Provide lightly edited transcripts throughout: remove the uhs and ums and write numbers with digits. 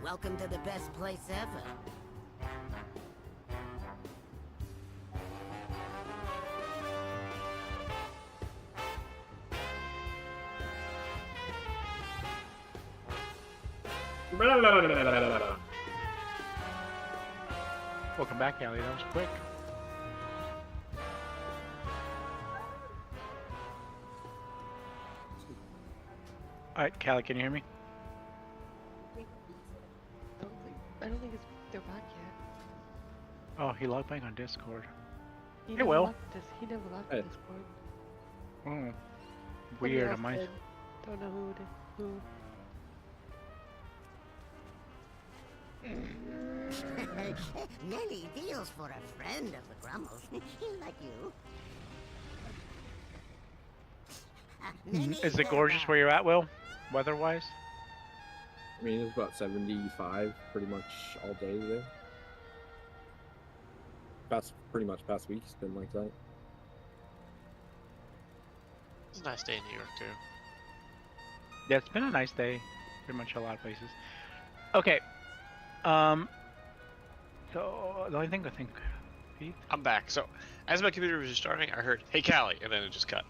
Welcome to the best place ever. Welcome back, Allie. That was quick. Alright, Callie, can you hear me? I don't think they're back yet. Oh, he logged back on Discord. He Hey, never Will. left he never left Hey. Discord. Oh, Somebody weird. else Am I? did. Don't know who. Many deals for a friend of the Grummles. Like you. Is it gorgeous where you're at, Will? Weather-wise? I mean, it's about 75 pretty much all day today. Pretty much past week's been like that. It's a nice day in New York, too. Yeah, it's been a nice day. Pretty much a lot of places. Okay. So the only thing I think, Pete? I'm back. So, as my computer was restarting, I heard, "Hey, Callie," and then it just cut.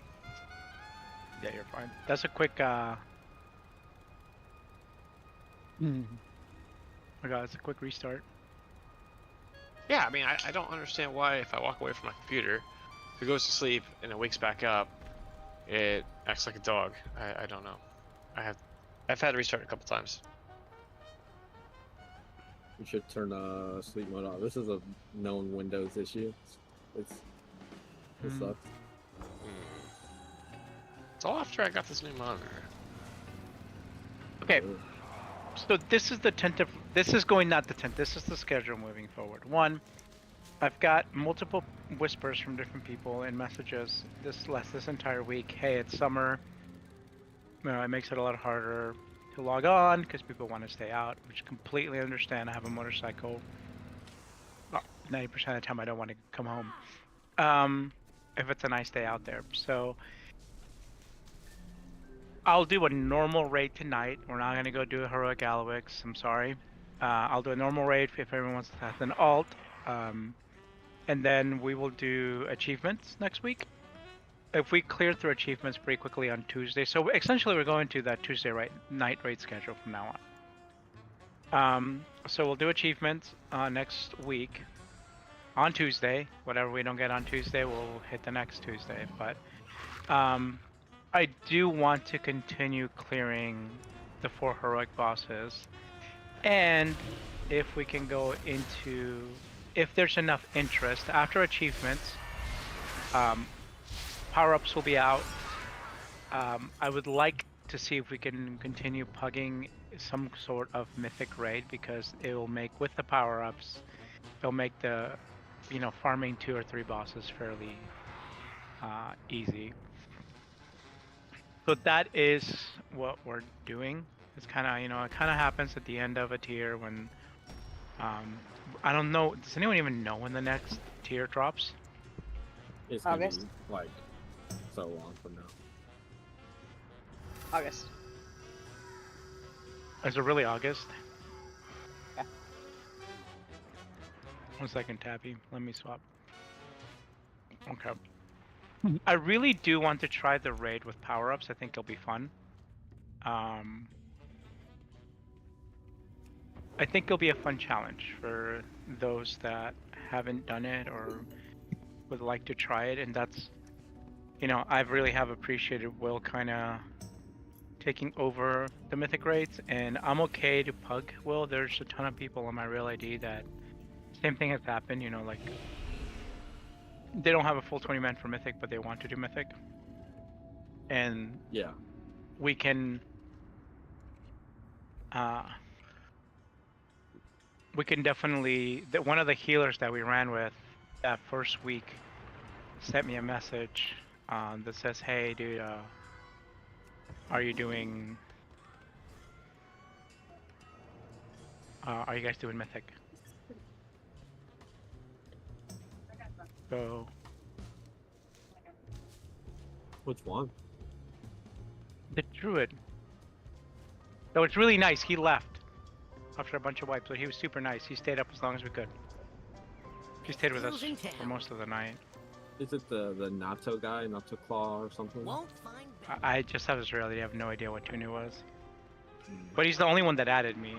Yeah, you're fine. That's a quick. Oh my God, it's a quick restart. Yeah, I mean, I don't understand why if I walk away from my computer, if it goes to sleep and it wakes back up, it acts like a dog. I don't know. I've had to restart a couple times. You should turn sleep mode off. This is a known Windows issue. It sucks. It's all after I got this new monitor. Okay. So this is the tentative. This is going not the tent. This is the schedule moving forward. One, I've got multiple whispers from different people in messages this entire week. Hey, it's summer. You know, it makes it a lot harder to log on because people want to stay out, which I completely understand. I have a motorcycle. 90% of the time, I don't want to come home. If it's a nice day out there, so. I'll do a normal raid tonight. We're not gonna go do a heroic Alawix. I'm sorry. I'll do a normal raid if everyone wants to have an alt, and then we will do achievements next week. If we clear through achievements pretty quickly on Tuesday, so essentially we're going to that Tuesday night raid schedule from now on. So we'll do achievements next week on Tuesday. Whatever we don't get on Tuesday, we'll hit the next Tuesday. But I do want to continue clearing the 4 heroic bosses, and if we can go into, if there's enough interest after achievements, power-ups will be out. I would like to see if we can continue pugging some sort of mythic raid, because it will make, with the power-ups, it'll make the, farming 2 or 3 bosses fairly easy. So that is what we're doing. It's kind of, it kind of happens at the end of a tier when, I don't know, does anyone even know when the next tier drops? It's gonna August. be like so long from now. August. Is it really August? Yeah. 1 second, Tappy. Let me swap. Okay. I really do want to try the raid with power-ups. I think it'll be fun. I think it'll be a fun challenge for those that haven't done it or would like to try it, and that's, I really have appreciated Will kind of taking over the mythic raids, and I'm okay to pug Will. There's a ton of people on my real ID that same thing has happened, like they don't have a full 20 men for mythic, but they want to do mythic, and Yeah. we can definitely, one of the healers that we ran with that first week sent me a message that says, hey dude, are you doing are you guys doing mythic? So Which one? the druid. So it's really nice. He left. after a bunch of wipes, but he was super nice. He stayed up as long as we could. He stayed with us Cruising for town. most of the night. Is it the natto guy, natto claw or something? Won't find. I just have Israeli. I have no idea what Tunu was. Hmm. But he's the only one that added me.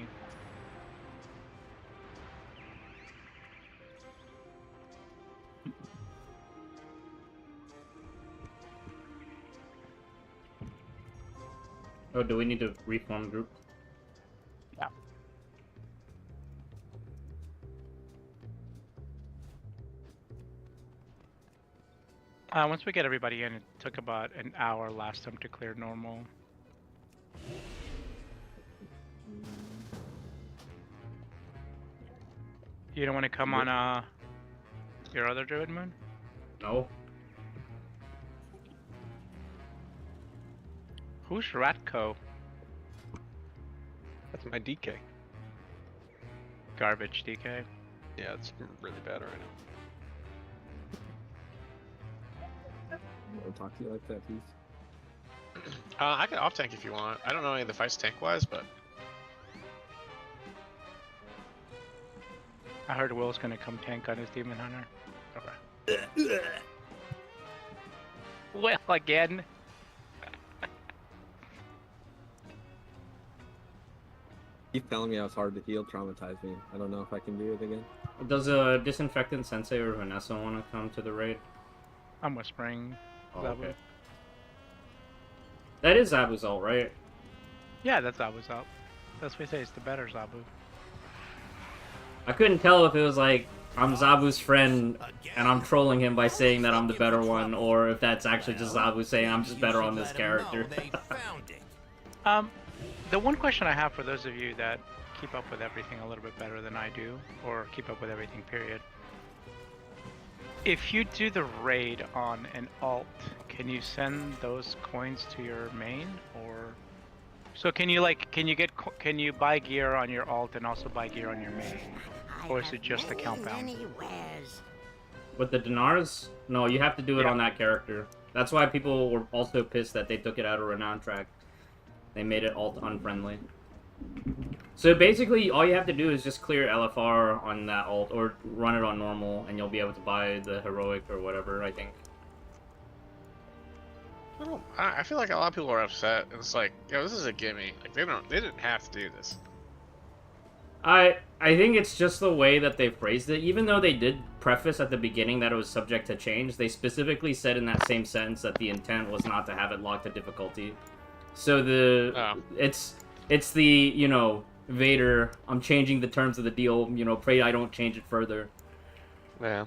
Oh, do we need to reform group? Yeah. Once we get everybody in, it took about an hour last time to clear normal. You don't want to come on your other druid moon? No. Who's Ratko? That's my DK. Garbage DK. Yeah, it's really bad right now. I don't talk to you like that, Heath. I can off tank if you want. I don't know any of the fights tank wise, but I heard Will's gonna come tank on his demon hunter. okay. Well, again. Keep telling me I was hard to heal, traumatized me. I don't know if I can do it again. Does a Disinfectant Sensei or Vanessa want to come to the raid? I'm whispering. Oh, Zabu. okay. That is Zabu's ult, right? Yeah, that's Zabu's up. That's what we say. It's the better Zabu. I couldn't tell if it was like, I'm Zabu's friend and I'm trolling him by saying that I'm the better one, or if that's actually just Zabu saying I'm just better on this character. The one question I have for those of you that keep up with everything a little bit better than I do, or keep up with everything, period. If you do the raid on an alt, can you send those coins to your main, or so can you can you buy gear on your alt and also buy gear on your main, or is it just account bound? With the dinars? No, you have to do it on that character. That's why people were also pissed that they took it out of Renown track. They made it alt unfriendly. So basically, all you have to do is just clear LFR on that alt, or run it on normal, and you'll be able to buy the heroic or whatever, I think. I feel like a lot of people are upset. It's like, yo, this is a gimme. Like they didn't have to do this. I think it's just the way that they phrased it. Even though they did preface at the beginning that it was subject to change, they specifically said in that same sentence that the intent was not to have it locked to difficulty. So it's the, you know, Vader, I'm changing the terms of the deal, you know, pray I don't change it further. Yeah.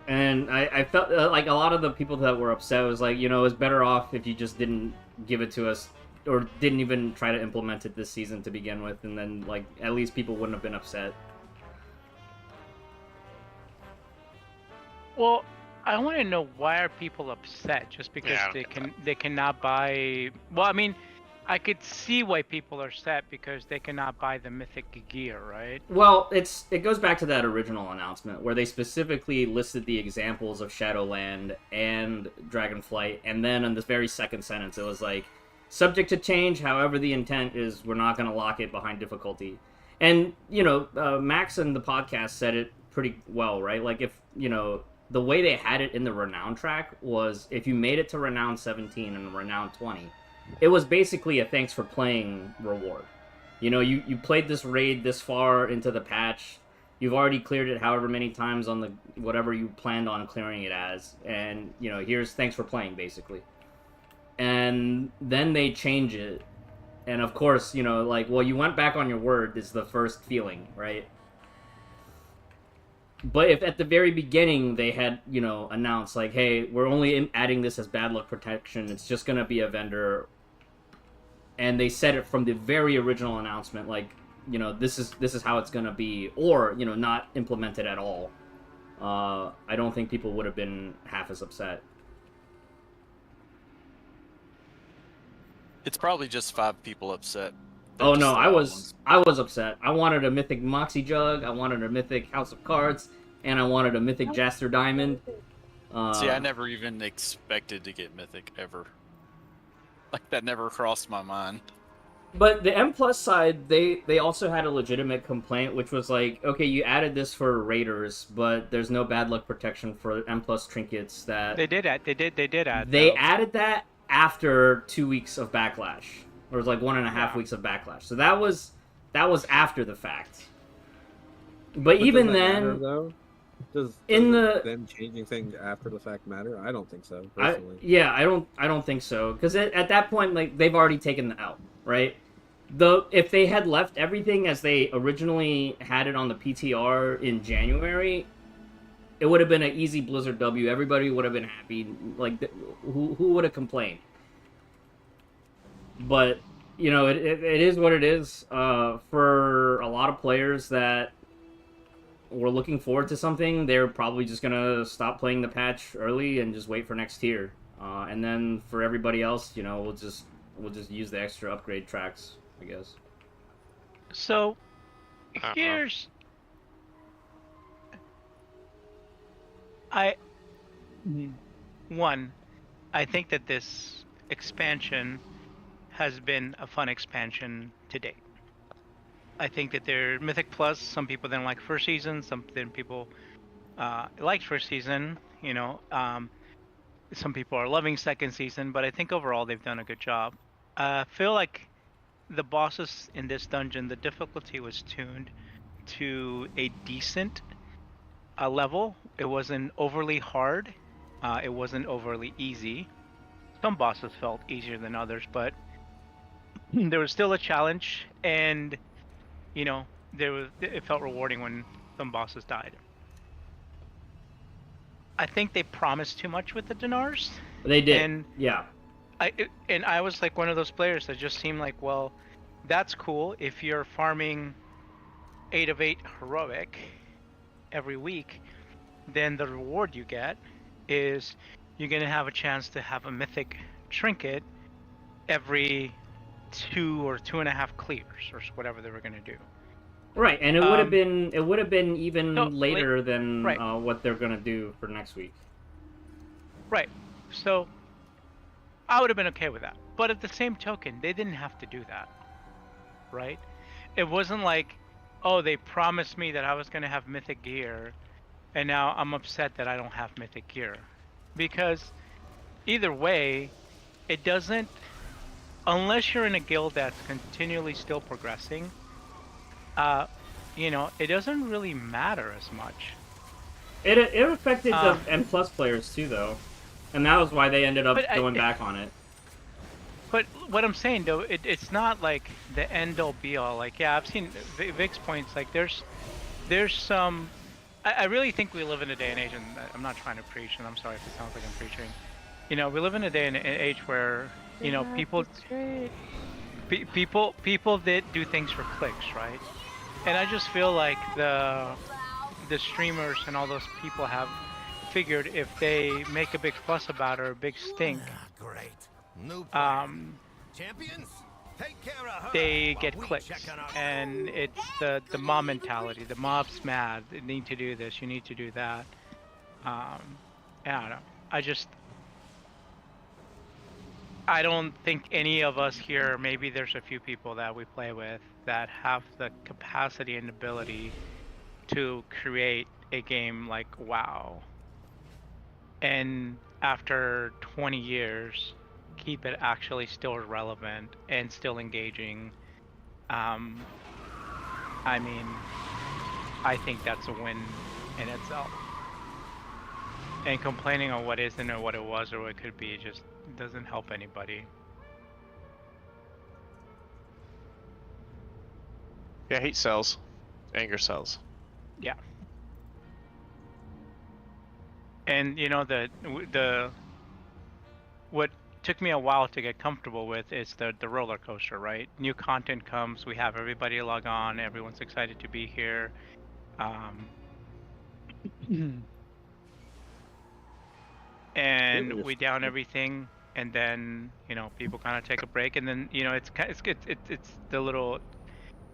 And I felt like a lot of the people that were upset was like, you know, it's better off if you just didn't give it to us, or didn't even try to implement it this season to begin with, and then, like, at least people wouldn't have been upset. Well, I want to know, why are people upset? Just because Yeah, I don't get they cannot buy. Well, I mean, I could see why people are upset because they cannot buy the mythic gear, right? Well, it goes back to that original announcement where they specifically listed the examples of Shadowland and Dragonflight, and then in the very second sentence it was like, subject to change, however the intent is, we're not going to lock it behind difficulty. And, you know, Max in the podcast said it pretty well, right? Like, if, you know, the way they had it in the Renown track was, if you made it to Renown 17 and Renown 20, it was basically a thanks for playing reward. You know, you played this raid this far into the patch, you've already cleared it however many times on the whatever you planned on clearing it as, and, you know, here's thanks for playing, basically. And then they change it, and of course, you know, like, well, you went back on your word is the first feeling, right? But if at the very beginning they had, you know, announced, like, hey, we're only adding this as bad luck protection, it's just gonna be a vendor, and they said it from the very original announcement, like, you know, this is how it's gonna be, or, you know, not implemented at all, I don't think people would have been half as upset. It's probably just 5 people upset. Oh no, I was upset. I wanted a mythic Moxie Jug, I wanted a mythic House of Cards, and I wanted a mythic Jaster Diamond. See, I never even expected to get Mythic ever. Like, that never crossed my mind. But the M plus side, they also had a legitimate complaint, which was like, okay, you added this for raiders, but there's no bad luck protection for M plus trinkets. That They did add. They did add. they though. added that after 2 weeks of backlash. Or it was like 1.5 Yeah. weeks of backlash. So that was after the fact. But even does that then, matter, though? Does them changing things after the fact matter? I don't think so, personally. I don't think so, because at that point, like, they've already taken the out, right? If they had left everything as they originally had it on the PTR in January, it would have been an easy Blizzard W. Everybody would have been happy. Like, who would have complained? But you know, it is what it is. For a lot of players that were looking forward to something, they're probably just gonna stop playing the patch early and just wait for next tier. And then for everybody else, you know, we'll just use the extra upgrade tracks, I guess. So, Uh-oh. here's one. I think that this expansion has been a fun expansion to date. I think that they're Mythic Plus. Some people didn't like first season. Some people liked first season. You know, some people are loving second season. But I think overall they've done a good job. I feel like the bosses in this dungeon, the difficulty was tuned to a decent level. It wasn't overly hard. It wasn't overly easy. Some bosses felt easier than others, but there was still a challenge, and you know, it felt rewarding when some bosses died. I think they promised too much with the dinars. They did, And yeah. I was like one of those players that just seemed like, well, that's cool if you're farming 8 of 8 heroic every week, then the reward you get is you're gonna have a chance to have a mythic trinket every 2 or 2.5 clears or whatever they were gonna do. Right, and it would have been even no, later than right. What they're gonna do for next week. Right. So I would have been okay with that. But at the same token, they didn't have to do that. Right? It wasn't like, oh, they promised me that I was going to have mythic gear, and now I'm upset that I don't have mythic gear. Because either way, it doesn't, unless you're in a guild that's continually still progressing, you know, it doesn't really matter as much. It affected the M plus players too, though, and that was why they ended up going back on it. But what I'm saying though, it's not like the end all be all. Like, yeah, I've seen Vic's points. Like, there's some. I really think we live in a day and age, and I'm not trying to preach, and I'm sorry if it sounds like I'm preaching. You know, we live in a day and age where, you know, people that do things for clicks, right? And I just feel like the streamers and all those people have figured if they make a big fuss about it or a big stink, they get clicks, and it's the mob mentality. The mob's mad. They need to do this. You need to do that. I don't know. I don't think any of us here. Maybe there's a few people that we play with that have the capacity and ability to create a game like WoW, and after 20 years keep it actually still relevant and still engaging. I mean, I think that's a win in itself. And complaining on what isn't or what it was or what it could be just doesn't help anybody. Yeah, hate sells. Anger sells. Yeah. And you know, what took me a while to get comfortable with is the roller coaster, right? New content comes, we have everybody log on, everyone's excited to be here. And we down everything, and then, you know, people kind of take a break, and then, you know, it's the little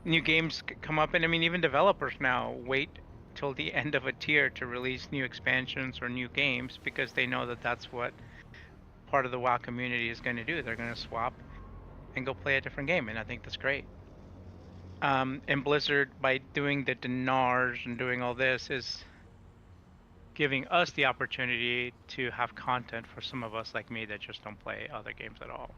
new games come up, and I mean, even developers now wait till the end of a tier to release new expansions or new games because they know that that's what part of the WoW community is going to do. They're going to swap and go play a different game, and I think that's great. And Blizzard, by doing the dinars and doing all this, is giving us the opportunity to have content for some of us like me that just don't play other games at all.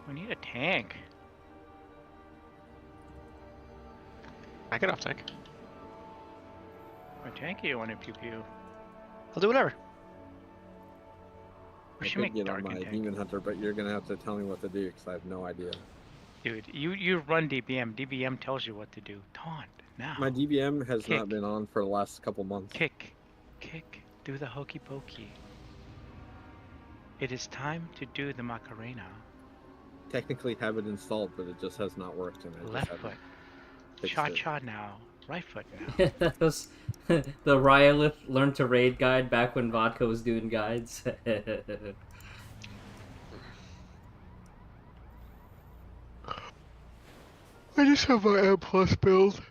We need a tank. I can off tank. What tank do you want to pew pew? I'll do whatever. We I should could make get on Dark my tank. Demon Hunter, but you're gonna have to tell me what to do because I have no idea. Dude, you run DBM. DBM tells you what to do. Taunt now. My DBM has Kick. not been on for the last couple months. Kick. Do the hokey pokey. It is time to do the Macarena. Technically have it installed, but it just has not worked, and I just Left haven't foot. fixed Cha it. cha now. Right foot now. That was the Rylith Learn to Raid guide back when Vodka was doing guides. I just have my M plus build.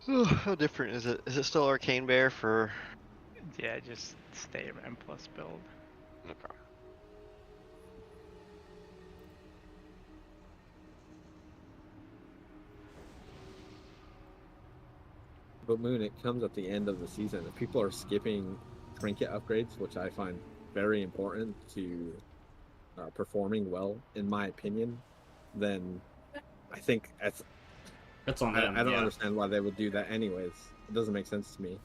Oh, how different is it? Is it still Arcane Bear for? Yeah, just stay M plus build. No problem. But Moon, it comes at the end of the season. If people are skipping trinket upgrades, which I find very important to performing well, in my opinion, then I think That's on them. I don't yeah. understand why they would do that anyways. It doesn't make sense to me.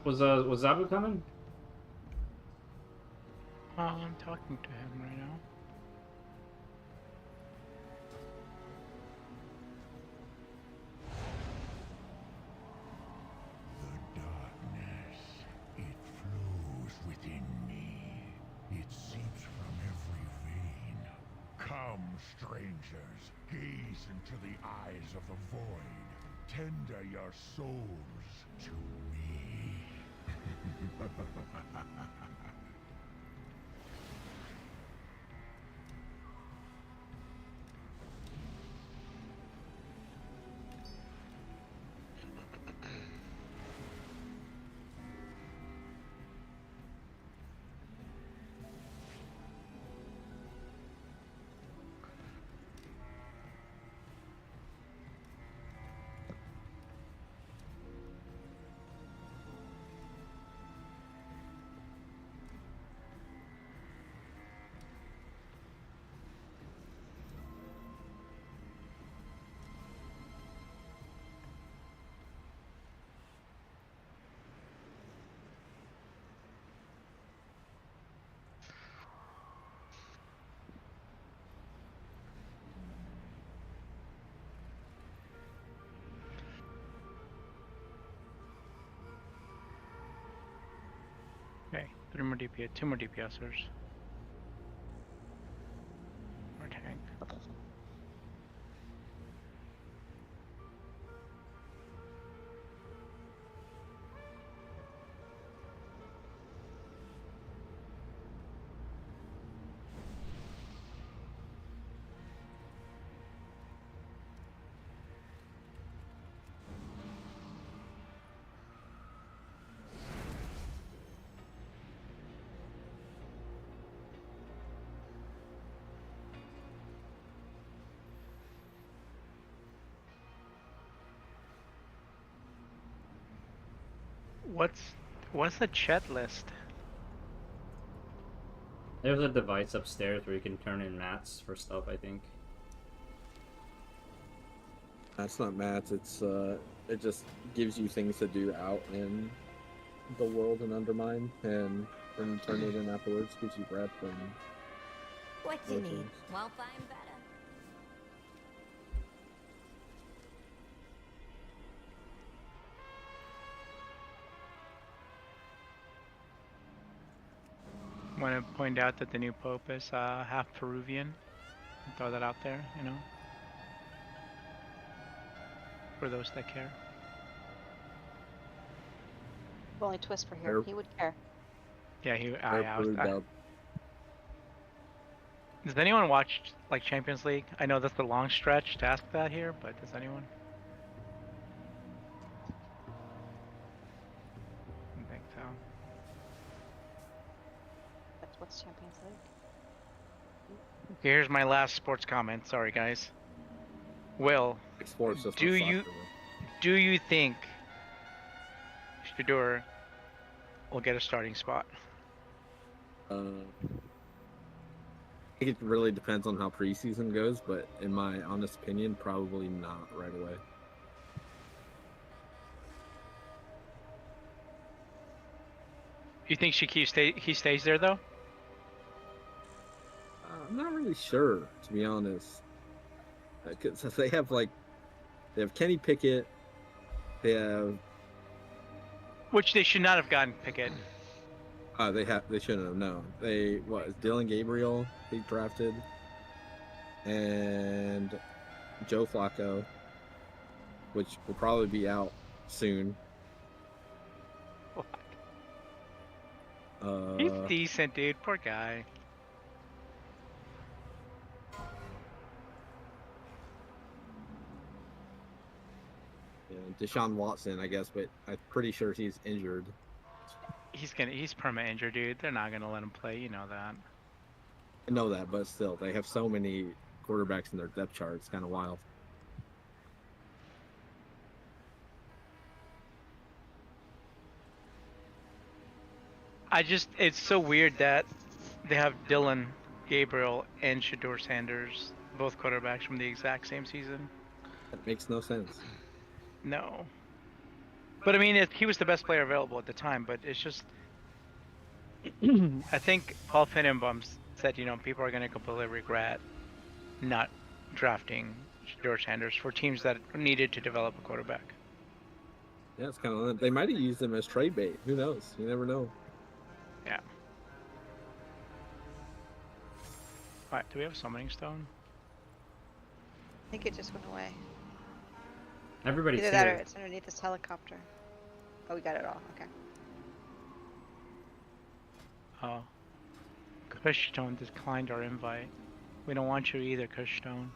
Was Zabu coming? I'm talking to him right now. The darkness, it flows within me. It seeps from every vein. Come, strangers, gaze into the eyes of the void. Tender your souls to me. Okay, 3 more DPS, 2 more DPSers. More tank. What's What's the chat list? There's a device upstairs where you can turn in mats for stuff, I think. That's not mats. It's it just gives you things to do out in the world and undermine, and then you turn it in afterwards. Gives you breath and What you other need? things. Won't find better. Want to point out that the new pope is half Peruvian. Throw that out there, you know, for those that care. Only twist for here. Fair- He would care. Yeah, he. Fair Peru dub. Does anyone watch like Champions League? I know that's the long stretch to ask that here, but does anyone? I don't think so. That's what's Champions League. Okay, here's my last sports comment. Sorry, guys. Will, Sports just Do not you- soccer. do you think Shador will get a starting spot? I think it really depends on how preseason goes, but in my honest opinion, probably not right away. You think he stays there though? I'm not really sure, to be honest. Because they have Kenny Pickett, they have Which they should not have gotten Pickett. they shouldn't have known. Dylan Gabriel they drafted, and Joe Flacco, which will probably be out soon. He's decent, dude. Poor guy. Deshaun Watson, I guess, but I'm pretty sure he's injured. He's perma injured, dude. They're not gonna let him play. You know that. I know that, but still, they have so many quarterbacks in their depth chart. It's kind of wild. It's so weird that they have Dylan Gabriel and Shador Sanders, both quarterbacks from the exact same season. That makes no sense. No. But I mean, he was the best player available at the time, but it's just. I think Paul Finnenbaum said, people are going to completely regret not drafting Shador Sanders for teams that needed to develop a quarterback. Yeah, it's kind of. They might have used him as trade bait. Who knows? You never know. Yeah. Alright, do we have a summoning stone? I think it just went away. Everybody's Either that or here. it's underneath this helicopter. Oh, we got it all. Okay. Oh. Cushstone declined our invite. We don't want you either, Cushstone.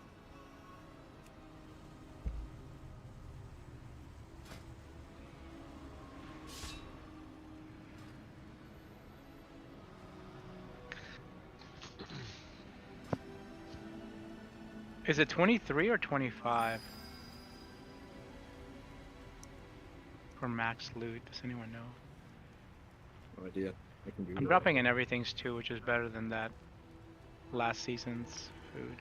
Is it 23 or 25? For max loot, does anyone know? No idea. I can do I'm that. dropping in everything's too, which is better than that last season's food.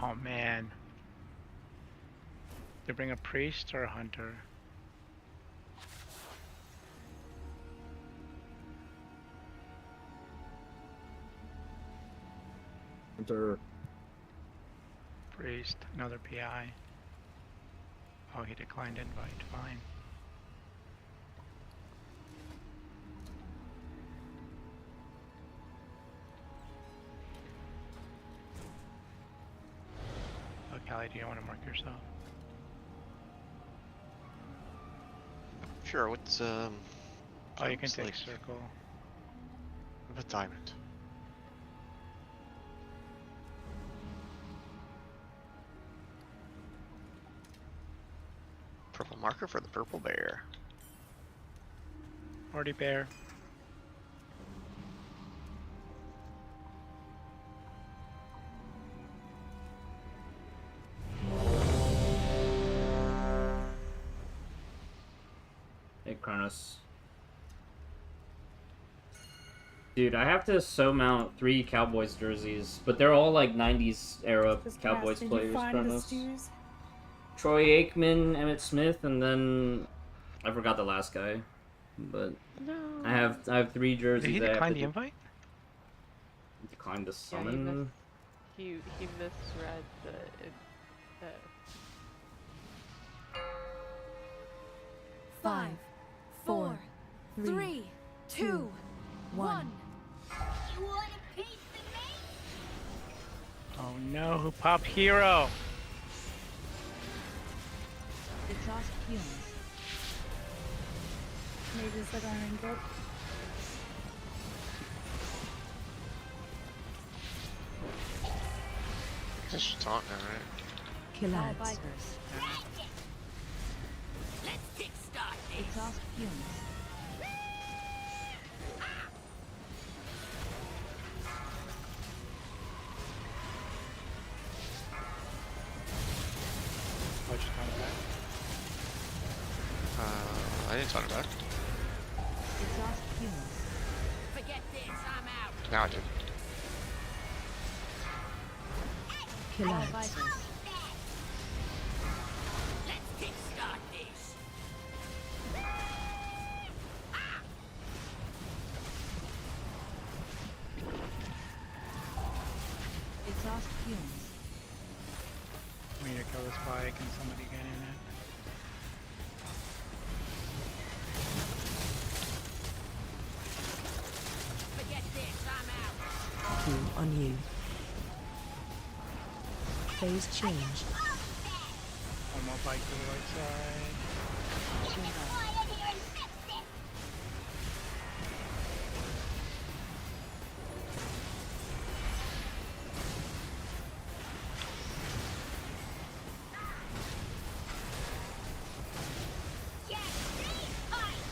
Oh man. To bring a priest or a hunter? Hunter. priest, another PI. Oh, he declined invite. Fine. Oh, Callie, do you want to mark yourself? Sure. What's Oh, you can looks take like circle. a diamond. Purple marker for the purple bear. Party bear. Hey, Kronos. Dude, I have to so mount 3 Cowboys jerseys, but they're all like 90s era Cowboys players, Kronos. Troy Aikman, Emmett Smith, and then I forgot the last guy. But No. I have 3 jerseys. Did he I have decline to the invite? decline to Yeah, summon. he misread the. 5, 4, 3, 2, 1. You want a piece of me? Oh no, who popped hero? Exhaust fumes. Mages that are in guild. Just taunt now, right? Kill All ads. Let's kickstart this. Exhaust fumes. Oh, just counted back. I didn't taunt it back. Exhaust fumes. Forget this, I'm out. Now I did. Kill All ads. visors. Let's kickstart this. Exhaust fumes. We need to kill this bike and somebody get in it. Forget this, I'm out. 2 on you. Phase change. One more bike to the right side. Quiet here and fix it. Yes, freeze fight.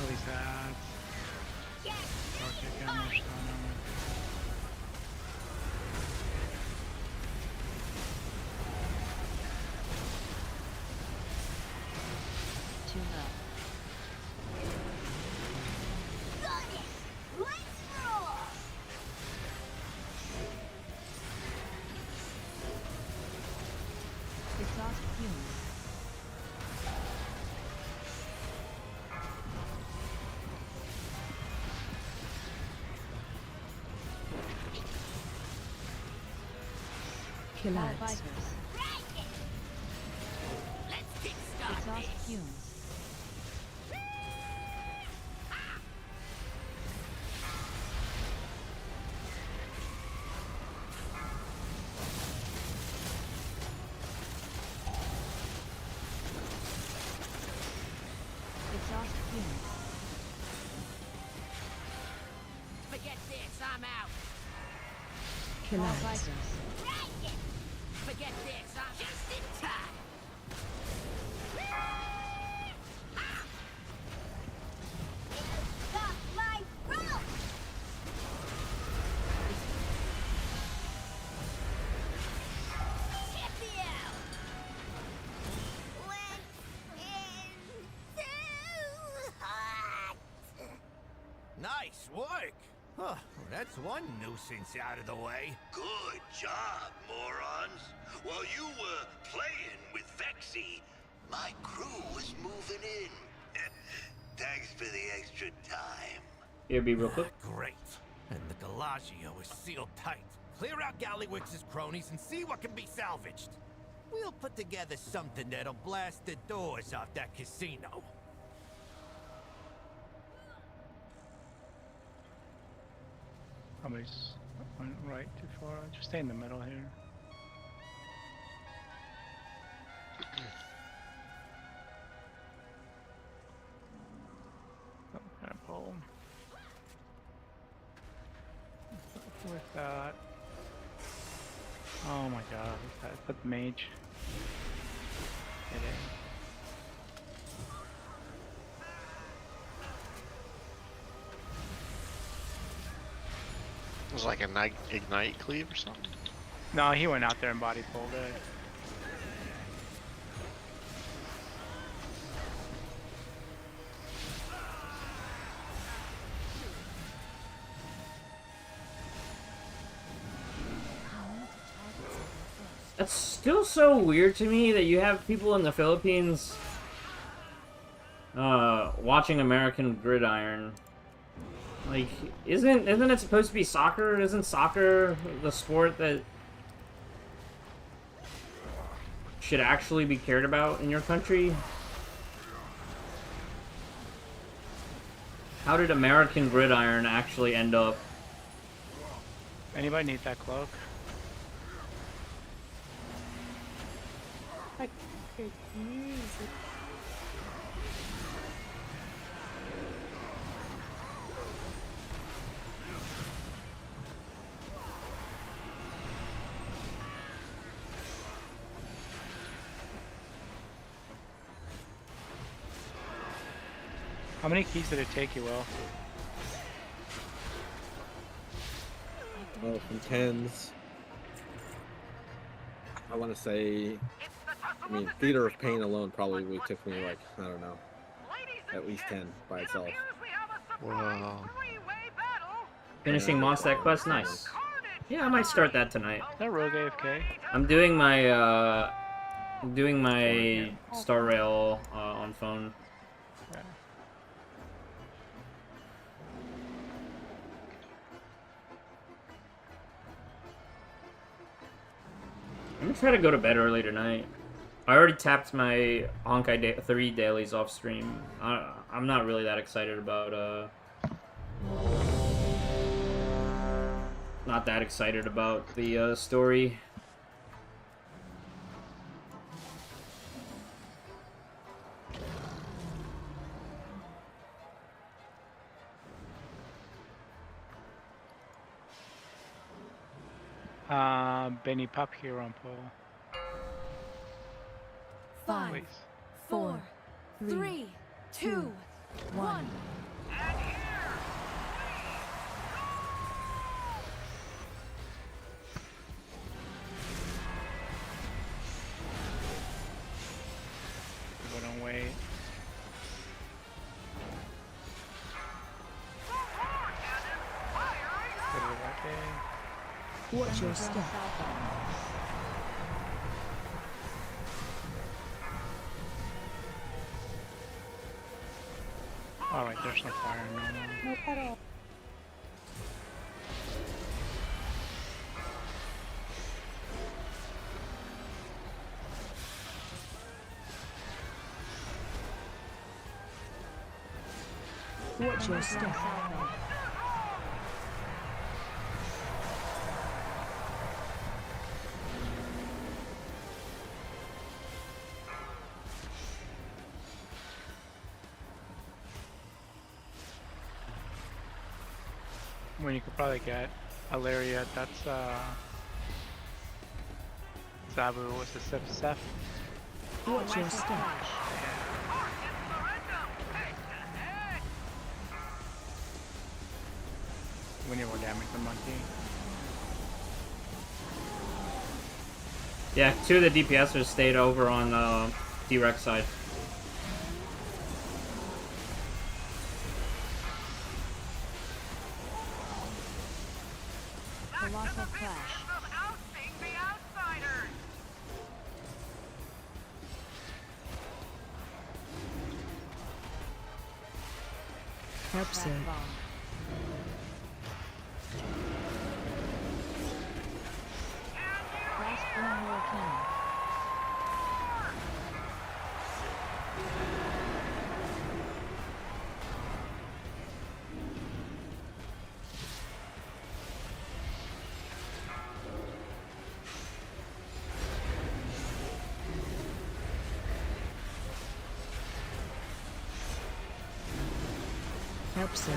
Release that. Yes, Or kick him or stun him. Too low. got it. Let's roll. Exhaust fumes. Kill All ads. visors. Let's kickstart Exhaust this. fumes. Exhaust fumes. Forget this, I'm out. Kill All ads. visors. Forget this, I'm just in time. Stop my rope! Champion! Went in too hot. Nice work! Huh, that's one nuisance out of the way. Good job, morons. While you were playing with Vexy, My crew is moving in. Thanks for the extra time. Here, be real quick. Great. And the Galagio is sealed tight. Clear out Gallywix's cronies and see what can be salvaged. We'll put together something that'll blast the doors off that casino. Probably went right too far. Just stay in the middle here. Some kind of pole. With that. Oh my god, that's the mage. Get in. It was like a ignite cleave or something. No, he went out there and body pulled it. That's still so weird to me that you have people in the Philippines watching American Gridiron. Like, isn't it supposed to be soccer? Isn't soccer the sport that should actually be cared about in your country? How did American Gridiron actually end up? Anybody need that cloak? I could use it. How many keys did it take you, Will? Well, from 10s. I want to say, I mean, Theater of Pain alone probably took me like, I don't know, at least 10 by itself. Wow. Finishing Mondstadt quest, nice. Yeah, I might start that tonight. Is that Rogue AFK? I'm doing my Star Rail on phone. Okay. I'm gonna try to go to bed early tonight. I already tapped my Honkai 3 dailies off stream. I'm not really that excited about not that excited about the story. Benny Pop here on pole. 5, Please. 4, 3, 2, 1. People don't wait. Put it right there. Watch your step. Alright, there's no fire. No. No pedal. Watch your step. When you could probably get a lariat, that's Zabu was the Seth. Watch your step. We need more damage than Monkey. Yeah, 2 of the DPSers stayed over on D-Rex side. Colossal Clash. Help save. Fast burn hurricane. Help save.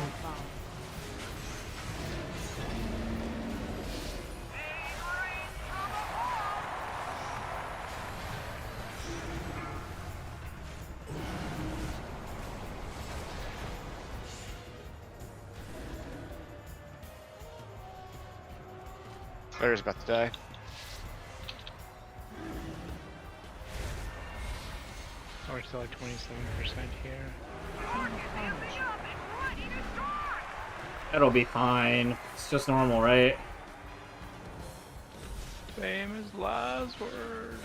Claire's about to die. We're still at 27% here. It'll be fine. It's just normal, right? Famous last words.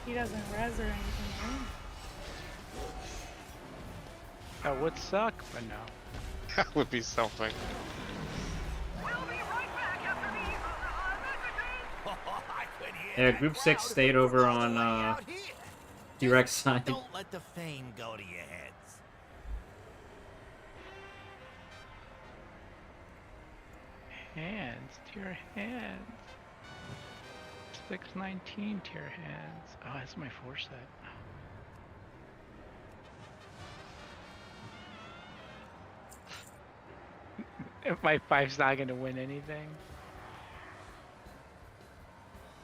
He doesn't res or anything, right? That would suck, but no. That would be something. Yeah, Group 6 stayed over on T-Rex side. Don't let the fame go to your heads. Hands to your hands. 619 to your hands. Oh, that's my 4 set. If my 5's not gonna win anything.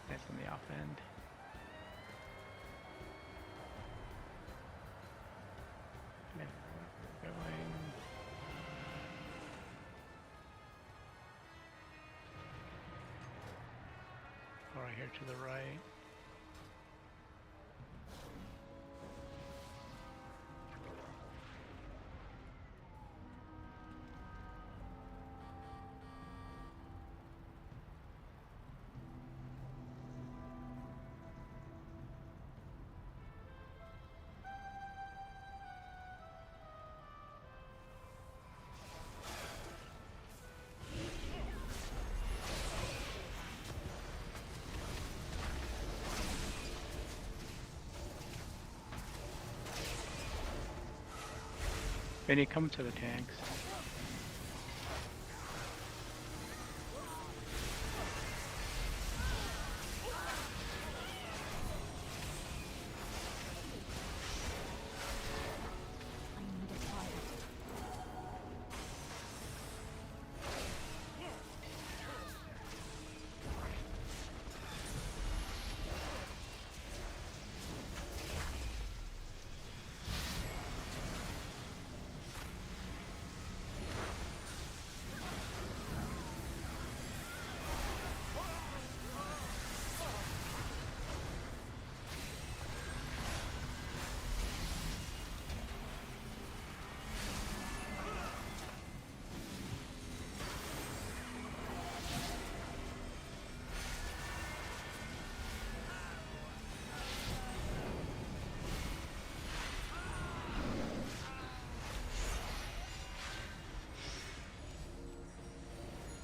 That's on the off end. Going. Right here to the right. Benny, come to the tanks.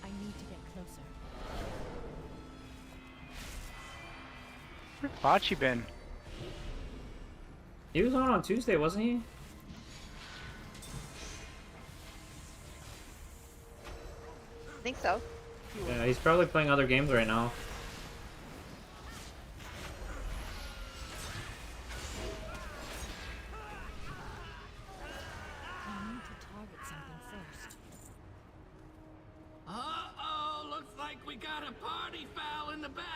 I need to get closer. Where's Bocce been? He was on Tuesday, wasn't he? I think so. Yeah, he's probably playing other games right now. I need to target something first. Uh-oh, looks like we got a party foul in the back.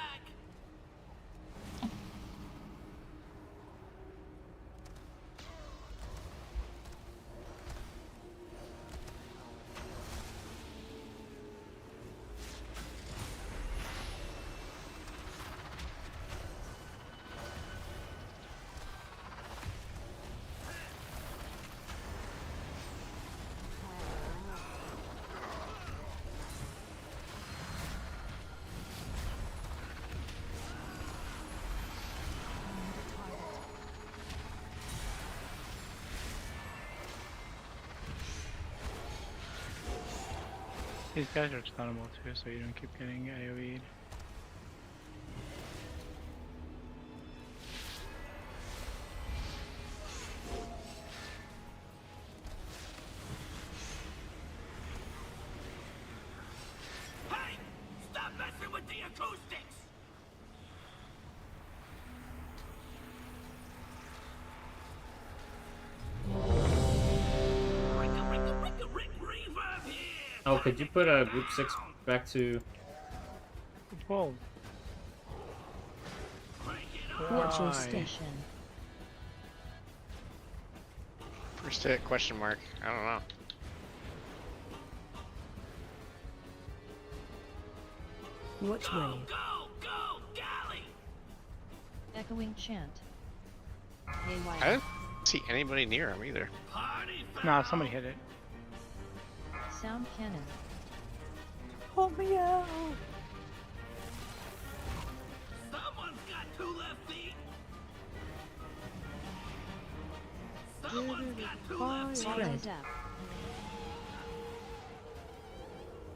These guys are stunnable too, so you don't keep getting AoE'd. Hey! Stop messing with the acoustics! Oh, could you put a group 6 back to... Whoa. Watch your Why? station. First hit, question mark. I don't know. Which way? Go, Galley! Echoing chant. Hey, I why? didn't see anybody near him either. Nah, somebody hit it. Sound cannon. Help me out! Someone's got 2 left feet! Rise up.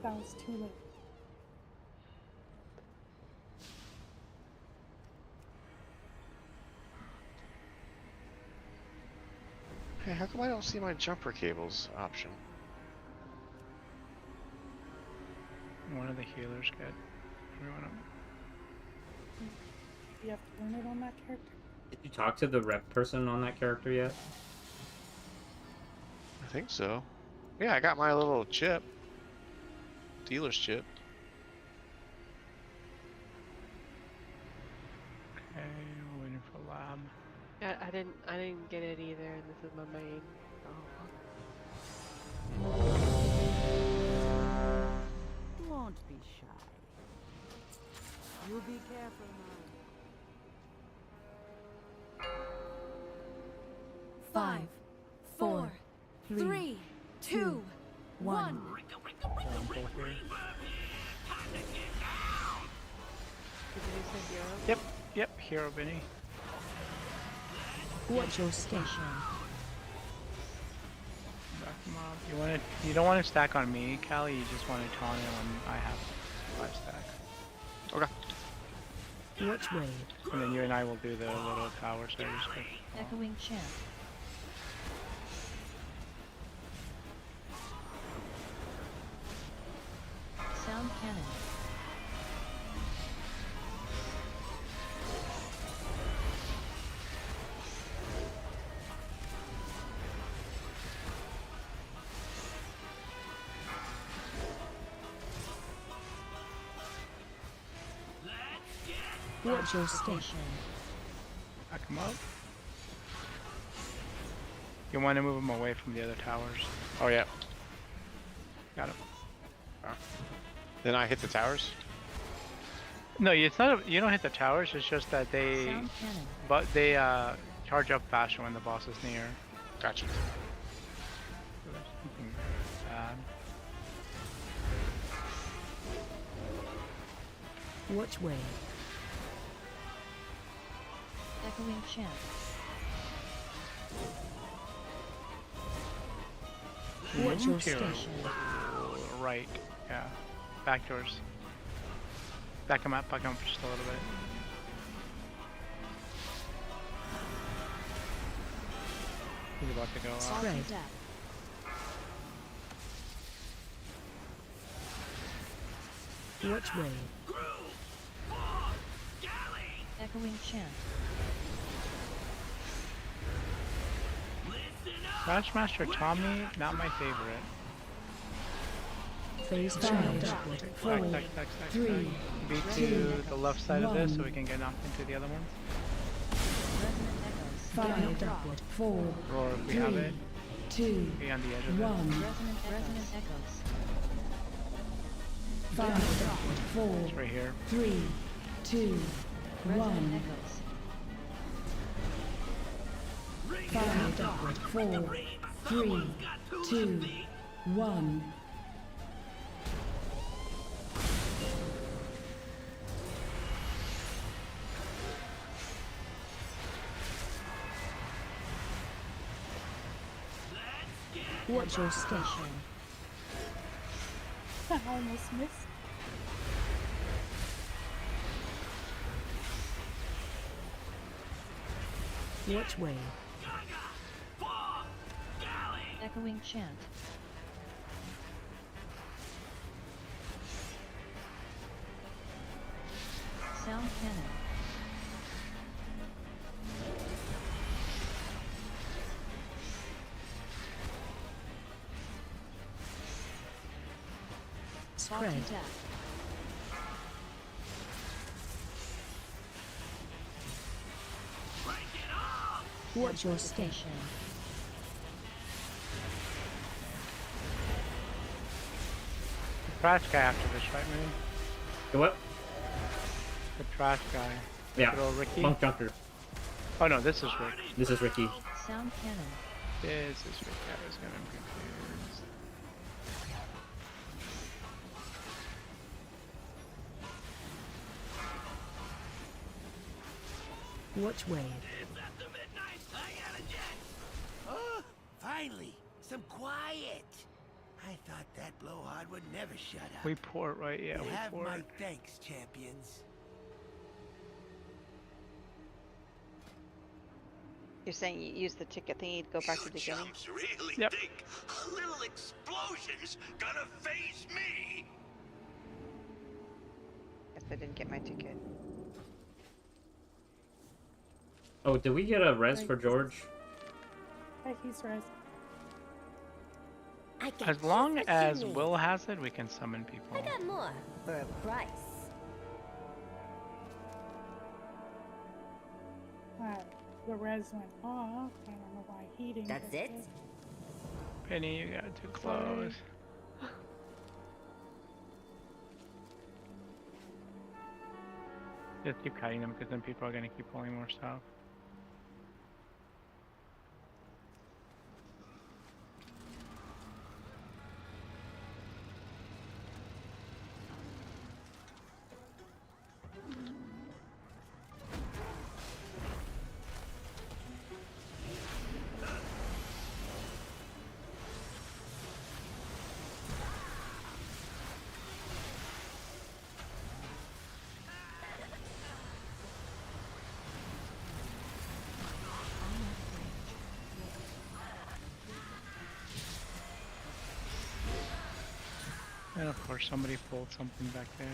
That was too late. Hey, how come I don't see my jumper cables option? One of the healers got everyone up. You have to learn it on that character. Did you talk to the rep person on that character yet? I think so. Yeah, I got my little chip. Dealer's chip. Okay, we're waiting for lab. Yeah, I didn't get it either, and this is my main. Won't be shy. You be careful now. 5, 4, 3, 2, 1. Yep, yep, hero Benny. Watch your station. Back him up. You don't want to stack on me, Callie, you just want to taunt him when I have 5 stack. Okay. Which way? And then you and I will do the little tower so just go. Echoing chant. Sound cannon. Watch your station. Back him up. You want to move him away from the other towers. Oh yeah. Got him. Then I hit the towers. No, it's not. You don't hit the towers. It's just that they, Sound cannon. but they charge up faster when the boss is near. Gotcha. So there's something bad. Which way? Echoing chant. Watch your Move to station. right. Yeah. Back doors. Back him up just a little bit. He's about to go off. Spread. Which way? Echoing chant. Matchmaster Tommy, not my favorite. Phase Stack, stack, stack, 3, Be to the left side of this so we can get knocked into the other ones. 5, 4, Or if we have it, 2, be on the edge of it. resonant echoes. 5, 4, It's right here. 3, 2, 1. 5, 4, 3, 2, 1. Watch your station. I almost missed. Watch wave. Echoing chant. Sound cannon. Spread. Attack. Watch your step. Station. The trash guy after this, right, man? The what? The trash guy. Yeah. Good old Ricky. Monk Junker. Oh no, this is Rick. This is Ricky. Sound cannon. This is Rick. I was gonna be confused. Watch wave. Oh, finally, some quiet. I thought that blowhard would never shut up. We port, right? Yeah, You we have port. my thanks, champions. You're saying you use the ticket thingy to go back to the beginning? Really Yep. think a little explosion's gonna phase me? Guess I didn't get my ticket. Oh, did we get a res for George? Hey, he's res. As long as Will has it, we can summon people. I got more for a price. The res went off. I don't know why he didn't. That's get it? Penny, you got too close. Just keep cutting them because then people are gonna keep pulling more stuff. And of course somebody pulled something back there.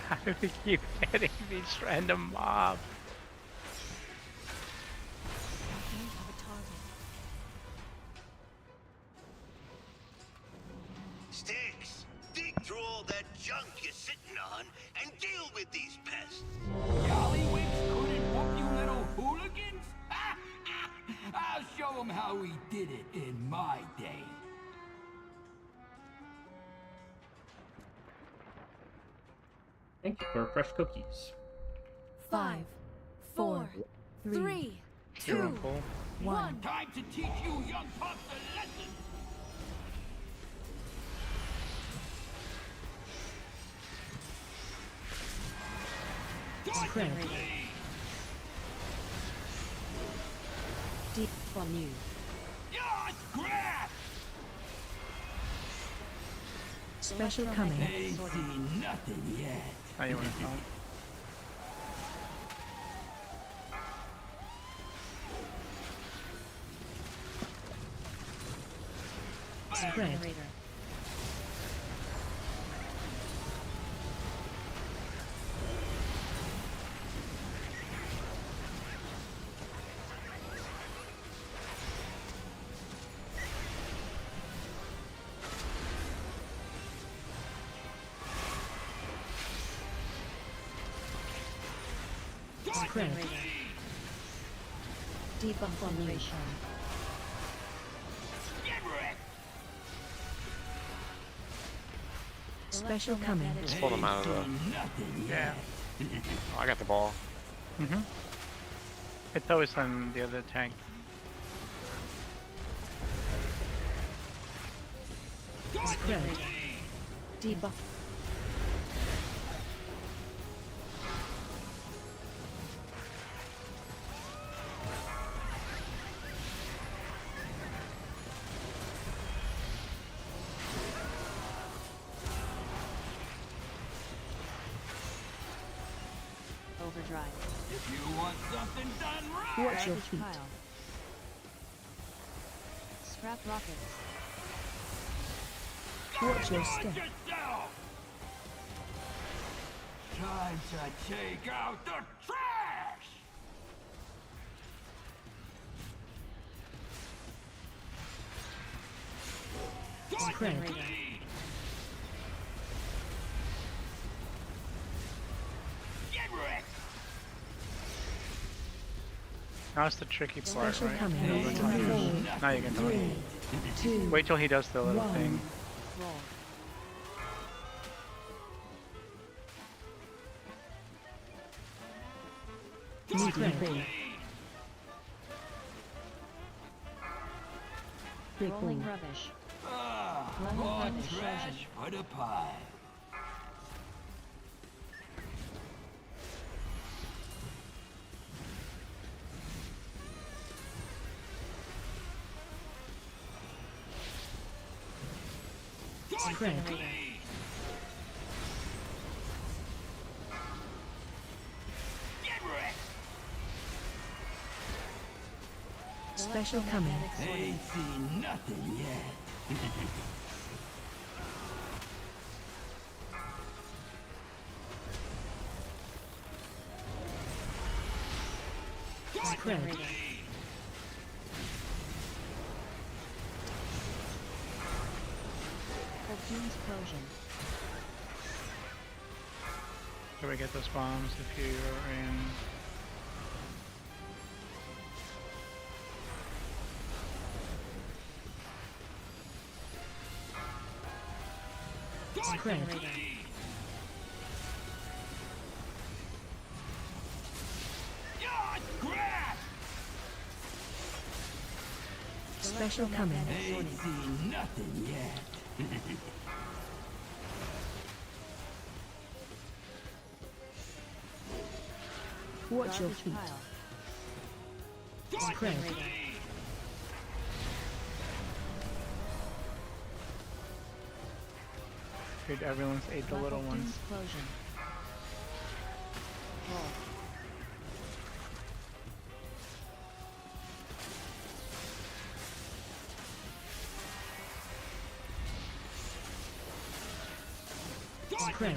How do we keep getting these random mobs? Sticks, dig through all that junk you're sitting on and deal with these pests. Gollywicks couldn't whoop you little hooligans? I'll show them how we did it in my day. Thank you for fresh cookies. 5, 4, 3, 2, 1. Time to teach you young pups a lesson. Spread. Deep on you. Yes, grab! Special coming. Ain't seen nothing yet. How you want to tell? Spread. Spread. Debuff operation. Special coming. Let's pull them out of the. Yeah. Oh, I got the ball. It's always on the other tank. Spread. Debuff. Overdrive. If you want something done right, Watch your Garbage feet. pile. Scrap rockets. Watch your guard step. yourself. Time to take out the trash. Spread. Get wrecked. Now it's the tricky part, Special right? coming. Now you can do it. Now you can do it. 3, 2, Wait till he does the little 1. thing. Roll. Medium ball. Big Rolling ball. rubbish. Ah, Lemon more rubbish. trash for the pile. Spread. Get wrecked. Special coming. Ain't seen nothing yet. Spread. Cartoon's Explosion. Can we get those bombs if you're in? Spread. Special coming. Ain't seen nothing yet. Watch your Garbage feet. pile. Spread. Dude, everyone's ate the little Cartoon's ones. Explosion. Roll. Spread.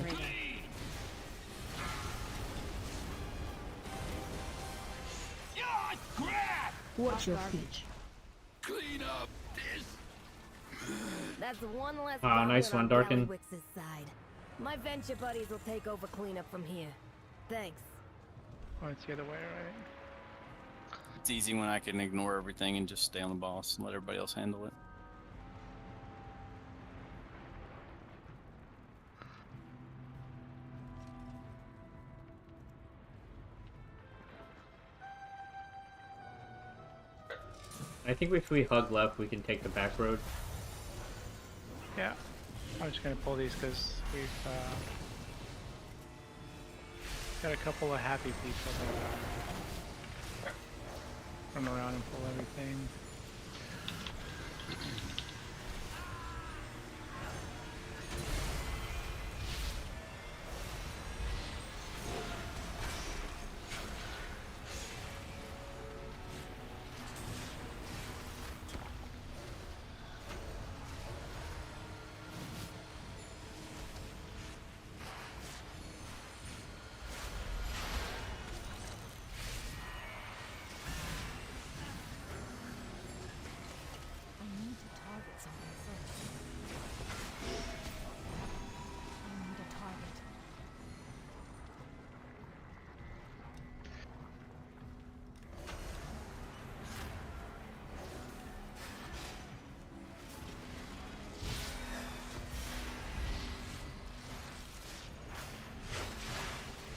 Watch your feet. Clean up this. That's one less Ah, nice goblin one, on Darkin. Gallywix's side. My venture buddies will take over cleanup from here. Thanks. Oh, it's the other way, right? It's easy when I can ignore everything and just stay on the boss and let everybody else handle it. I think if we hug left, we can take the back road. Yeah. I'm just gonna pull these because we've got a couple of happy people that run around and pull everything. I need to talk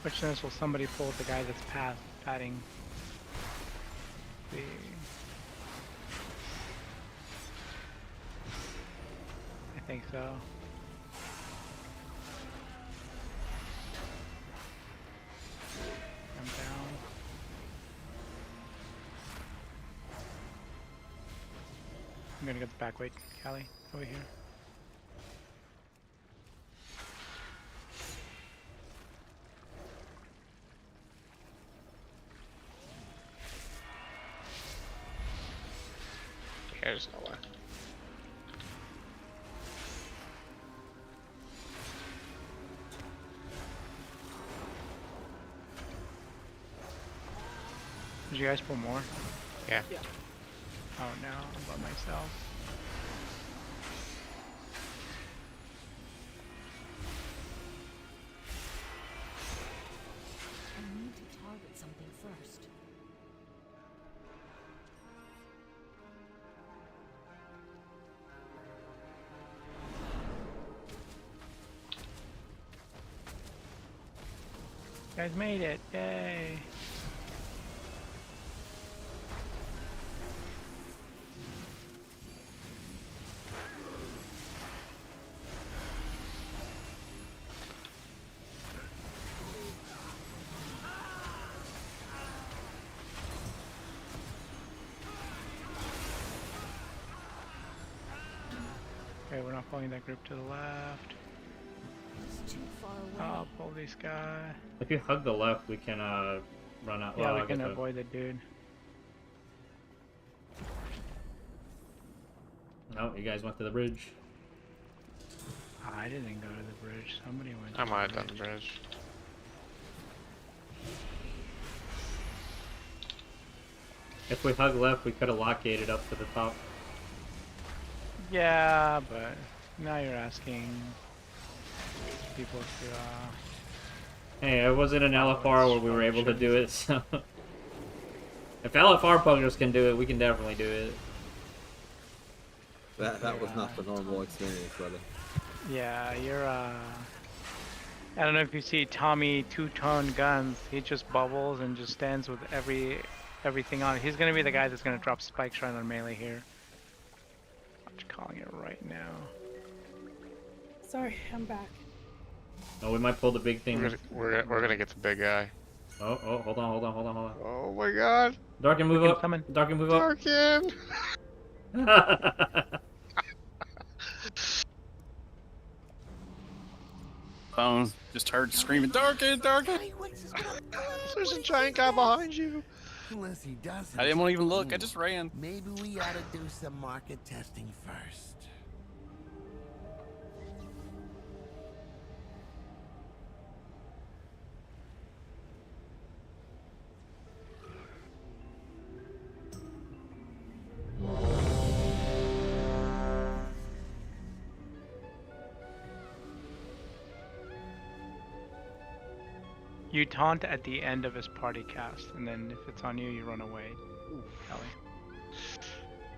Which sense will somebody pull the guy that's padding? I think so. I'm down. I'm gonna get the back weight, Callie, over here. There's no way. Did you guys pull more? Yeah. Oh no, I'm by myself. I need to target something first. You guys made it! Yay! Okay, we're not pulling that group to the left. It's too far away. I'll pull this guy. If you hug the left, we can run out. Yeah, well, we can avoid the dude. No, you guys went to the bridge. I didn't go to the bridge. Somebody went. I might have done the bridge. If we hug left, we could have located up to the top. Yeah, but now you're asking people to. Hey, it wasn't an LFR where we were able to do it, so... If LFR puggers can do it, we can definitely do it. That was not the normal experience, brother. Yeah, you're I don't know if you see Tommy 2-tone guns. He just bubbles and just stands with everything on it. He's gonna be the guy that's gonna drop spikes right on melee here. I'm just calling it right now. Sorry, I'm back. Oh, we might pull the big thing. We're gonna get the big guy. Oh, hold on. Oh my god. Darken, move up. Coming. Darken, move up. Darken! Phone just heard screaming, Darken, Darken! There's a giant guy behind you. Unless he doesn't. I didn't want to even look, I just ran. Maybe we ought to do some market testing first. You taunt at the end of his party cast, and then if it's on you, you run away. Kelly.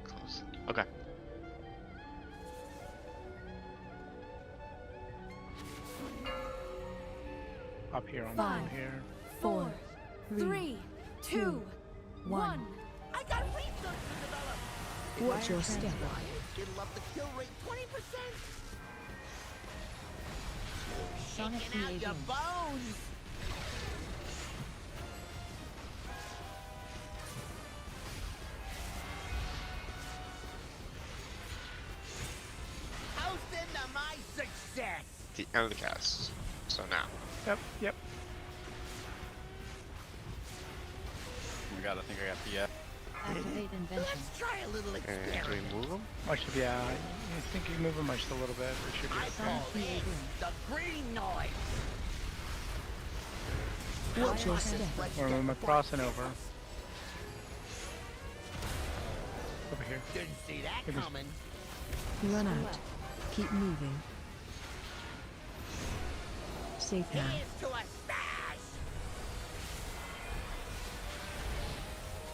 Close. Okay. Up here on 5, the here. 4, 3, 2, 1. I got resources to develop. Watch your step. It'll up the kill rate 20%. Sonic Shaking out your behavior. bones. Toast into my success. The end of the cast. So now. Yep. Oh my god, I think I got the Activate invention. Let's try a little And experiment. do we move him? Yeah. I think you move him just a little bit. It should be I okay. call this the green noise. Watch your step. Or when we're crossing over. Over here. Didn't see that Give me- coming. Run out. Keep moving. Safe now. Here's to a stash.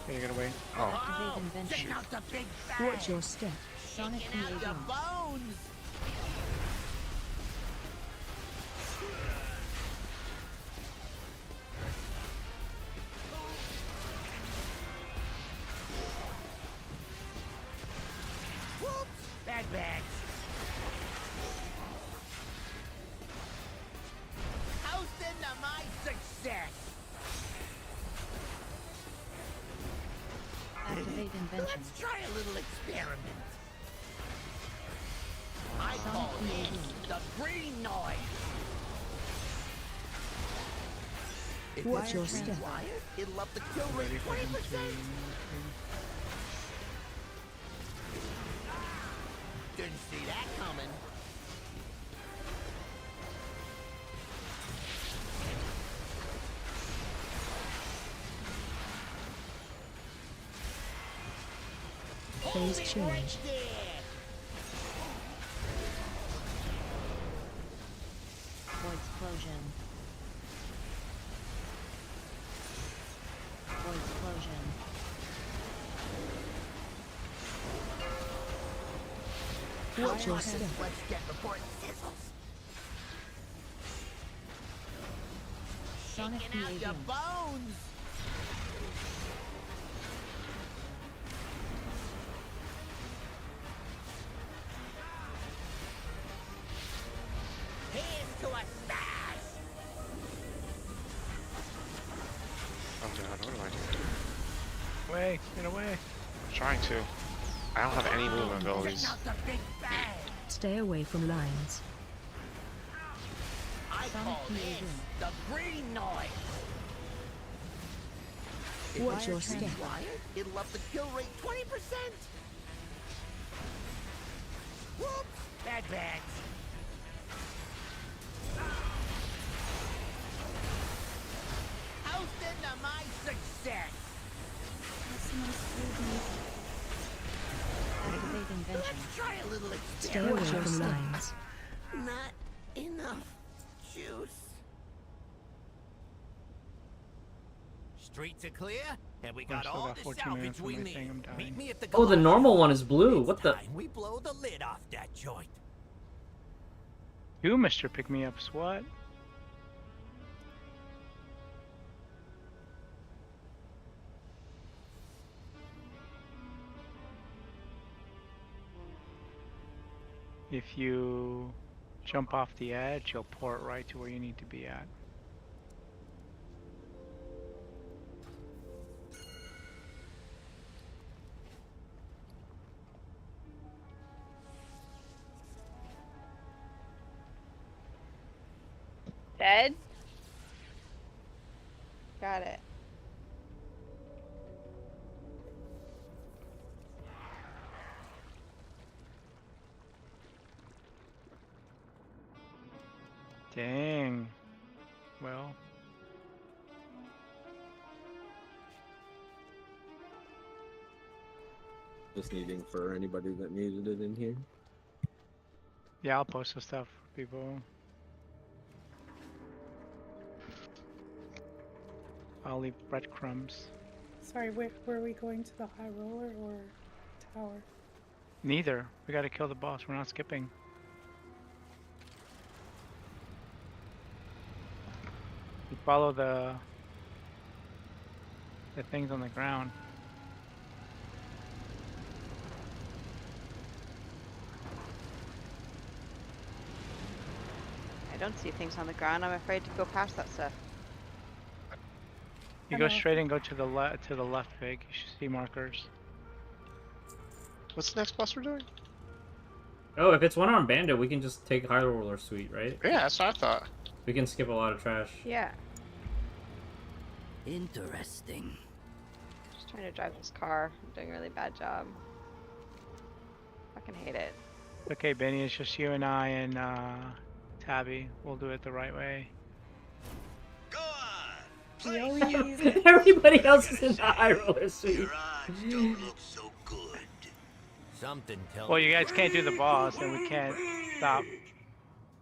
Okay, you gotta wait. Oh. Activate invention. Check out the big bang. Watch your step. Sonic Shaking out your behavior. bones. Activate invention. Let's try a little experiment. I Sonic call Boom. this the green noise. If Watch your it's step. wired, it'll up the kill rate 20%. Didn't see that coming. Phase change. Void explosion. Void explosion. Watch your step. Let's get before it sizzles. Sonic Shaking out your BAB. bones. Here's to a stash. Oh god, what do I do? Away, get away. I'm trying to. I don't have any movement abilities. Not the big bang. Stay away from lines. I call this the green noise. If Watch your wire's step. wired, it'll up the kill rate 20%. Whoops, bad bags. Toast into my success. Activate invention. Let's try a little Stay away experiment. from lines. Not enough juice. Streets are clear, and we I've got still all got the 14 minutes salvage on we my need. thing, I'm dying. Meet me at the Oh, the garage. normal one is blue. It's What the? time we blow the lid off that joint. You, Mr. Pick-me-ups, what? If you jump off the edge, you'll pour it right to where you need to be at. Dead? Got it. Dang. Well. Just needing for anybody that needed it in here. Yeah, I'll post the stuff for people. I'll leave breadcrumbs. Sorry, were we going to the high roller or tower? Neither. We gotta kill the boss. We're not skipping. You follow the things on the ground. I don't see things on the ground. I'm afraid to go past that stuff. You go straight and go to the left, Vig. You should see markers. What's the next boss we're doing? Oh, if it's one-armed bandit, we can just take High Roller Suite, right? Yeah, that's what I thought. We can skip a lot of trash. Yeah. Interesting. Just trying to drive this car. I'm doing a really bad job. Fucking hate it. Okay, Benny, it's just you and I and Tabby. We'll do it the right way. Everybody else is in the High Roller Suite. Something tells Well, you guys can't do the boss, and we can't stop.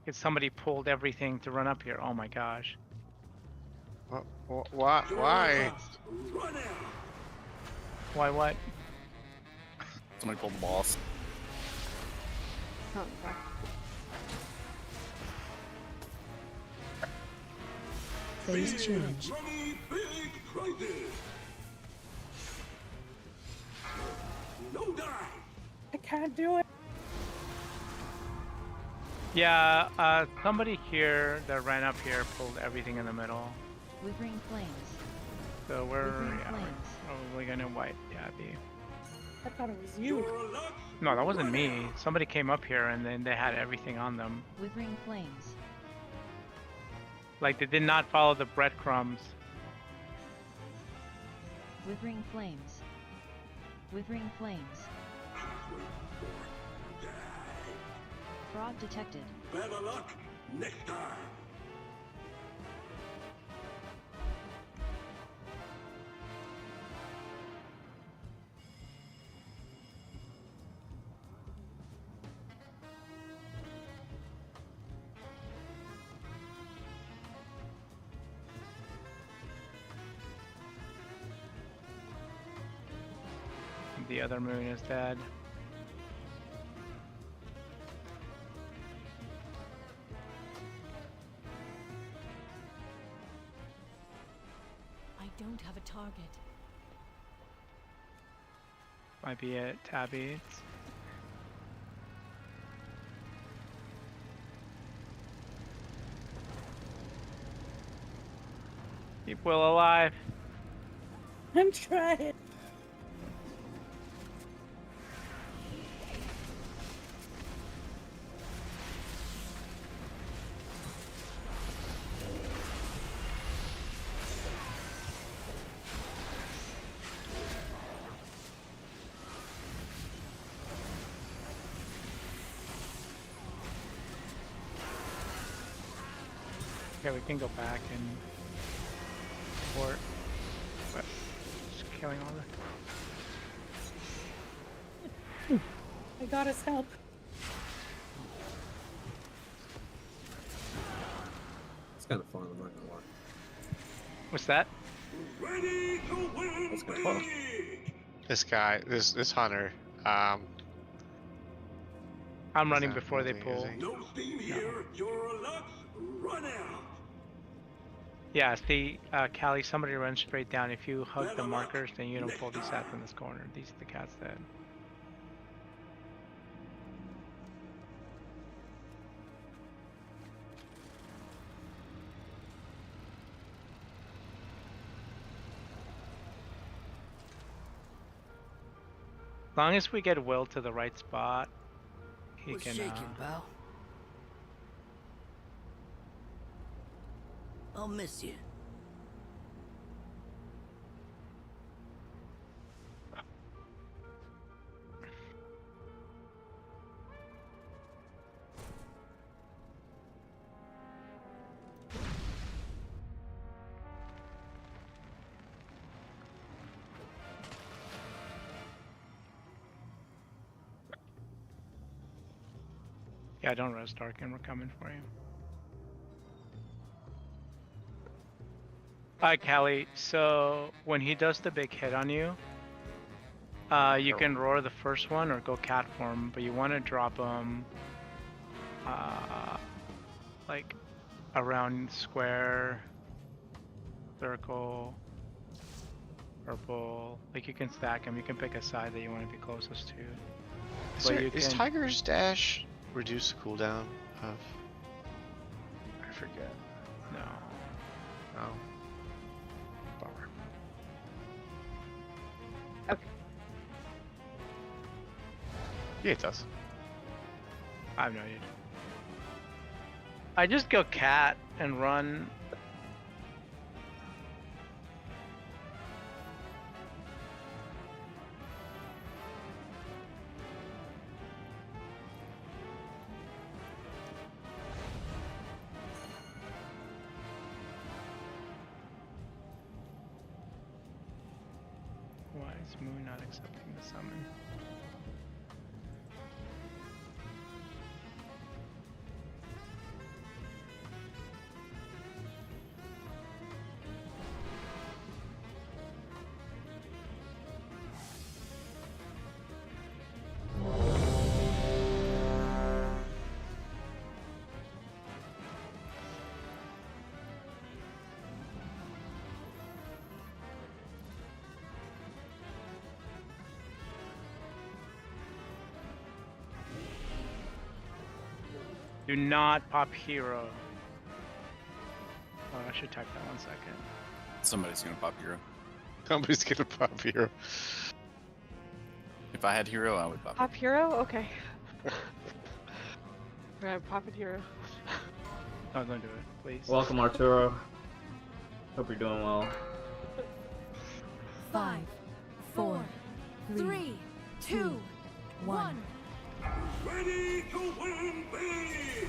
If somebody pulled everything to run up here. Oh my gosh. Why? Why? Why what? Somebody pulled the boss. Oh, okay. Phase change. I can't do it. Yeah, somebody here that ran up here pulled everything in the middle. Withering flames. So we're, Withering yeah, flames. we're probably gonna wipe Tabby. I thought it was you. No, that wasn't me. Somebody came up here and then they had everything on them. Withering flames. Like they did not follow the breadcrumbs. Withering flames. Withering flames. Fraud detected. Better luck next time. The other moon is dead. I don't have a target. Might be it, Tabby. Keep Will alive. I'm trying. Okay, we can go back and support. But just killing all the. I got his help. It's kind of fun, I'm not gonna lie. What's that? Ready to win That's kind of fun. This guy, this hunter, I'm running not before they moving, pull. is he? No steam here. Your luck's run out. Yeah, see, Callie, somebody runs straight down. If you hug the markers, then you don't pull these cats in this corner. These are the cats dead. As long as we get Will to the right spot, he What's can. shaking, pal? I'll miss you. Yeah, don't rest, Darkin. We're coming for you. Alright, Callie. So when he does the big hit on you, you can roar the first one or go cat form, but you want to drop him like around square, circle, purple. Like you can stack him. You can pick a side that you want to be closest to. Is Tiger's Dash reduce the cooldown of? I forget. No. Oh. Bummer. Okay. Yeah, it does. I have no idea. I just go cat and run. Why is Moon not accepting the summon? Do not pop hero. Oh, I should type that 1 second. Somebody's gonna pop hero. Somebody's gonna pop hero. If If I had hero, I would pop it. Pop hero? Okay. Right, pop it hero. No, don't do it, please. Welcome, Arturo. Hope you're doing well. 5, 4, 3, 2, 1. Ready to win big!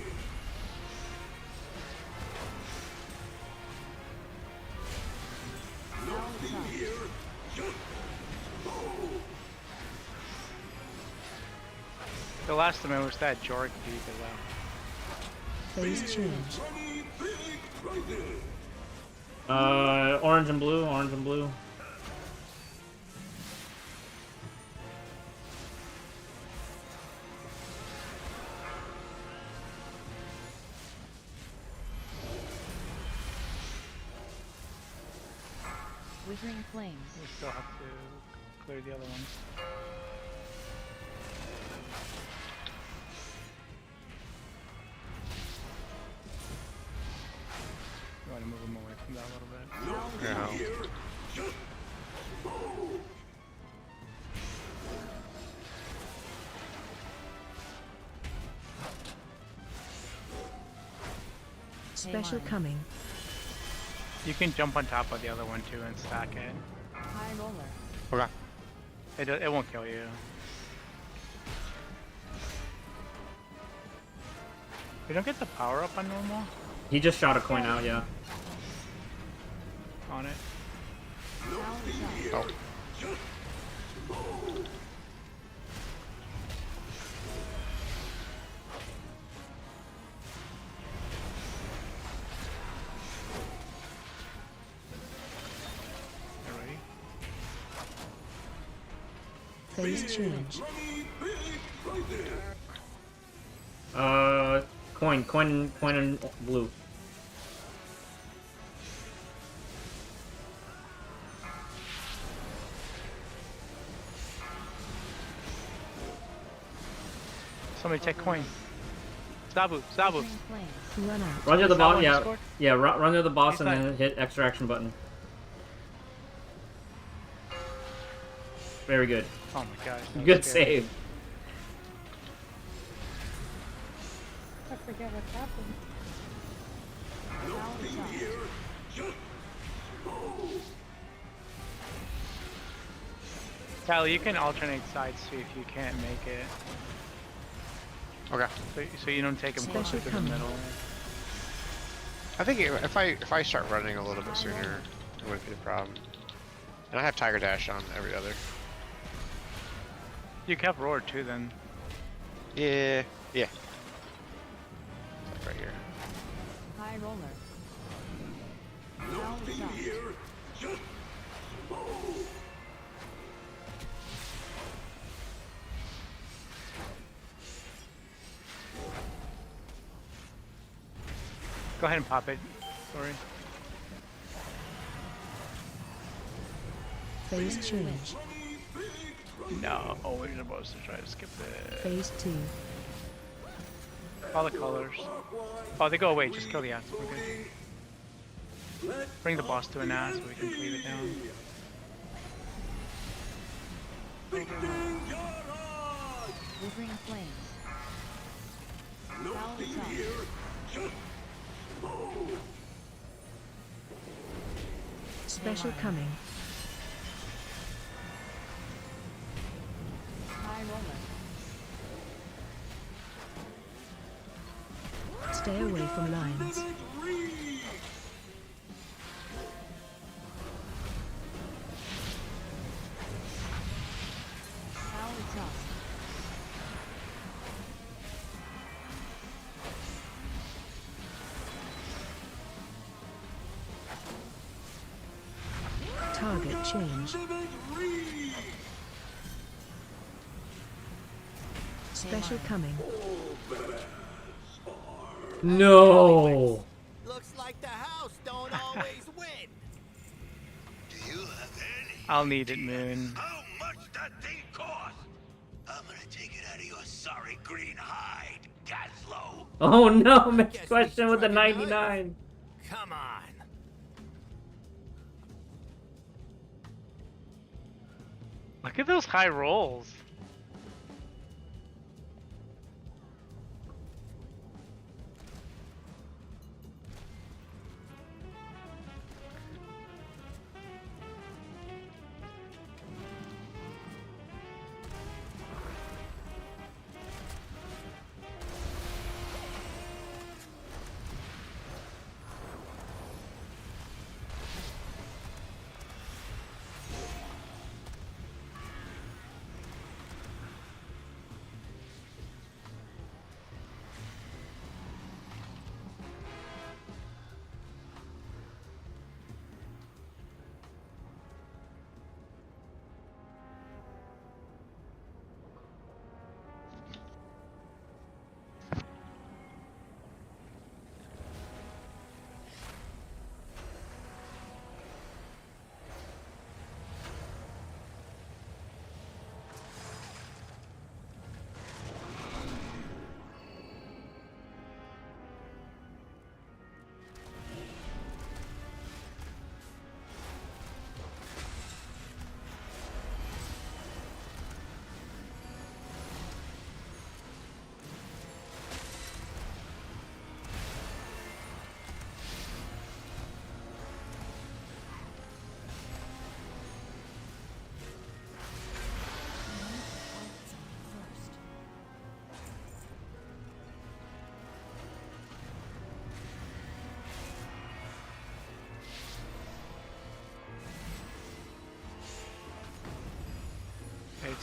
Nothing here, just go! The last time I was that Jorg dude that left. Phase change. Orange and blue, orange and blue. Withering flames. We still have to clear the other ones. You want to move them away from that a little bit? Yeah. Special coming. You can jump on top of the other one too and stack it. High roller. Okay. It won't kill you. We don't get the power up on normal He just shot a coin out, yeah. on it. Oh. Alrighty. Phase change. Coin and blue. Somebody take coin. Zabu, Zabu. Withering flames. Run out. Run to the Is that boss, one yeah. scored? Yeah, run to the boss He's and not- then hit extraction button. Very good. Oh my gosh. that was Good scary. save. I forget what happened. Tyler, you can alternate sides too if you can't make it. Okay. So you don't take them Special closer to the coming. middle. I think if I start running a little bit sooner, it wouldn't be a problem. And I have Tiger Dash on every other. You kept Roar too then. Yeah. Yeah. Like right here. High roller. Nothing here, just go! Go ahead and pop it. Sorry. Phase change. No, we're supposed to try to skip it. Phase 2. All the colors. Oh, they go away. Just kill the ass. We're good. Bring the boss to an ass so we can cleave it down. Withering flames. Nothing here, just go! Special coming. High roller. Stay away from lines. Power toss. Target change. Special coming. No. Looks like the house don't always win. Do you have any I'll need it, Moon. how much that thing costs? I'm gonna take it out of your sorry green hide, Gaslow. Oh no, next Guess we question with the struck it, huh? 99. Come on. Look at those high rolls.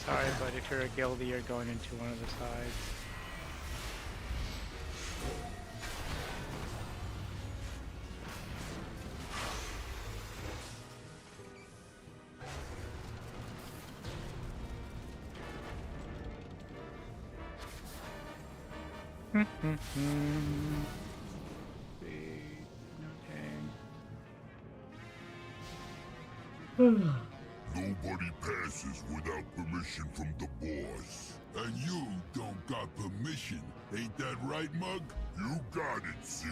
Sorry, but if you're a guildie, you're going into one of the sides. Nobody passes without permission from the boss. And you don't got permission. Ain't that right, Mug? You got it, see?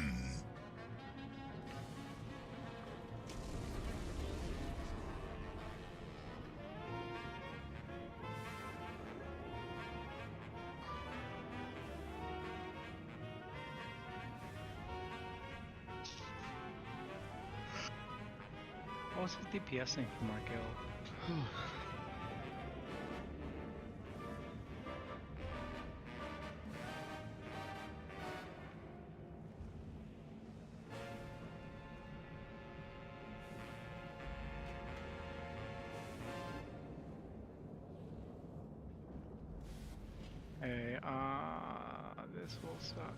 What was the DPSing from our guild? Hey, this will suck.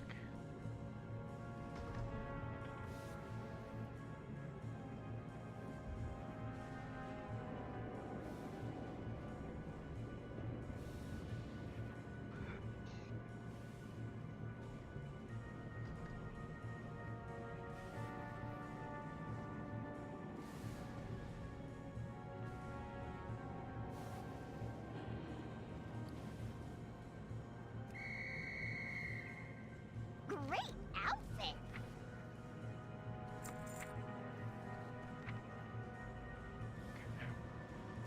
Great outfit.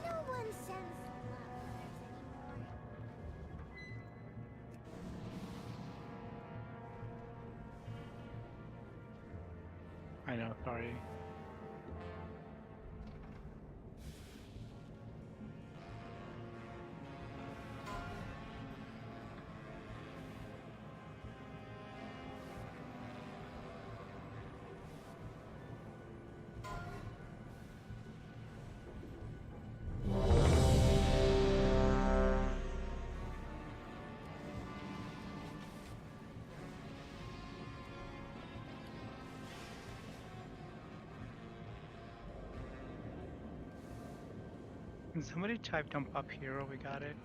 No one sends love letters anymore. I know, sorry. Can somebody type dump up hero? We got it.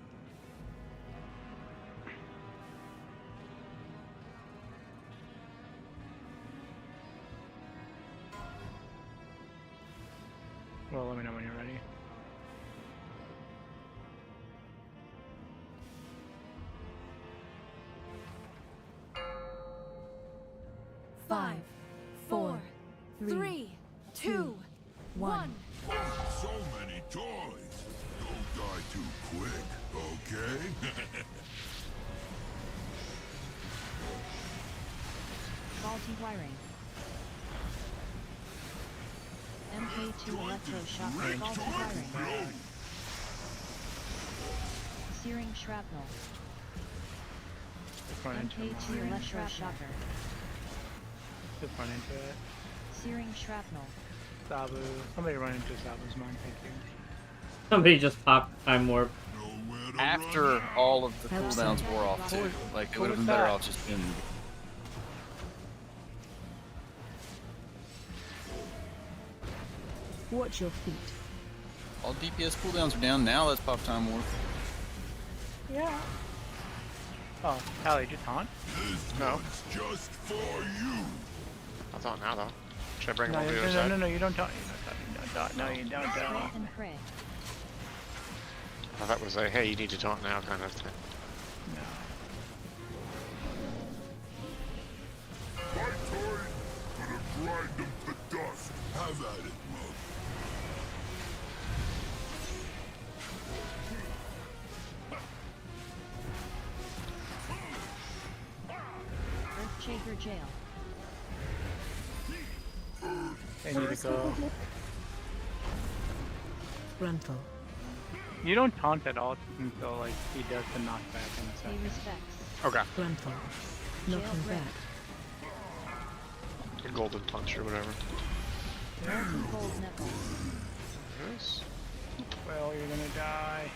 Well, let me know when you're ready. Five, four, three, two, one. So many toys. Don't die too quick, okay? Faulty wiring. MK2 electroshock with faulty wiring. Searing shrapnel. Just run into MK2 mine. electroshocker. Just run into it. Searing shrapnel. Sabu. Somebody run into Sabu's mine, thank you. Somebody just popped time warp. After all of the Help cooldowns center. wore off too. Like it Who would have was been better that? off just being. Watch your feet. All DPS cooldowns are down now. Let's pop time warp. Yeah. Oh, Allie, did you taunt? No. Just for you. I thought now though. Should I bring No, him over to the other no, side? no, you don't taunt. You don't taunt. No, you don't Pray taunt. and pray. I thought it was like, hey, you need to taunt now kind of thing. No. My toys gonna grind them to dust. Have at it, Mug. Earthshaker jail. They need to go. Gruntle. You don't taunt at all until like he does the knockback in a Pay second. respects. Okay. Gruntle. Knocking Jailbreak. back. The golden punch or whatever. Molten cold nipple. Nice. Well, you're gonna die.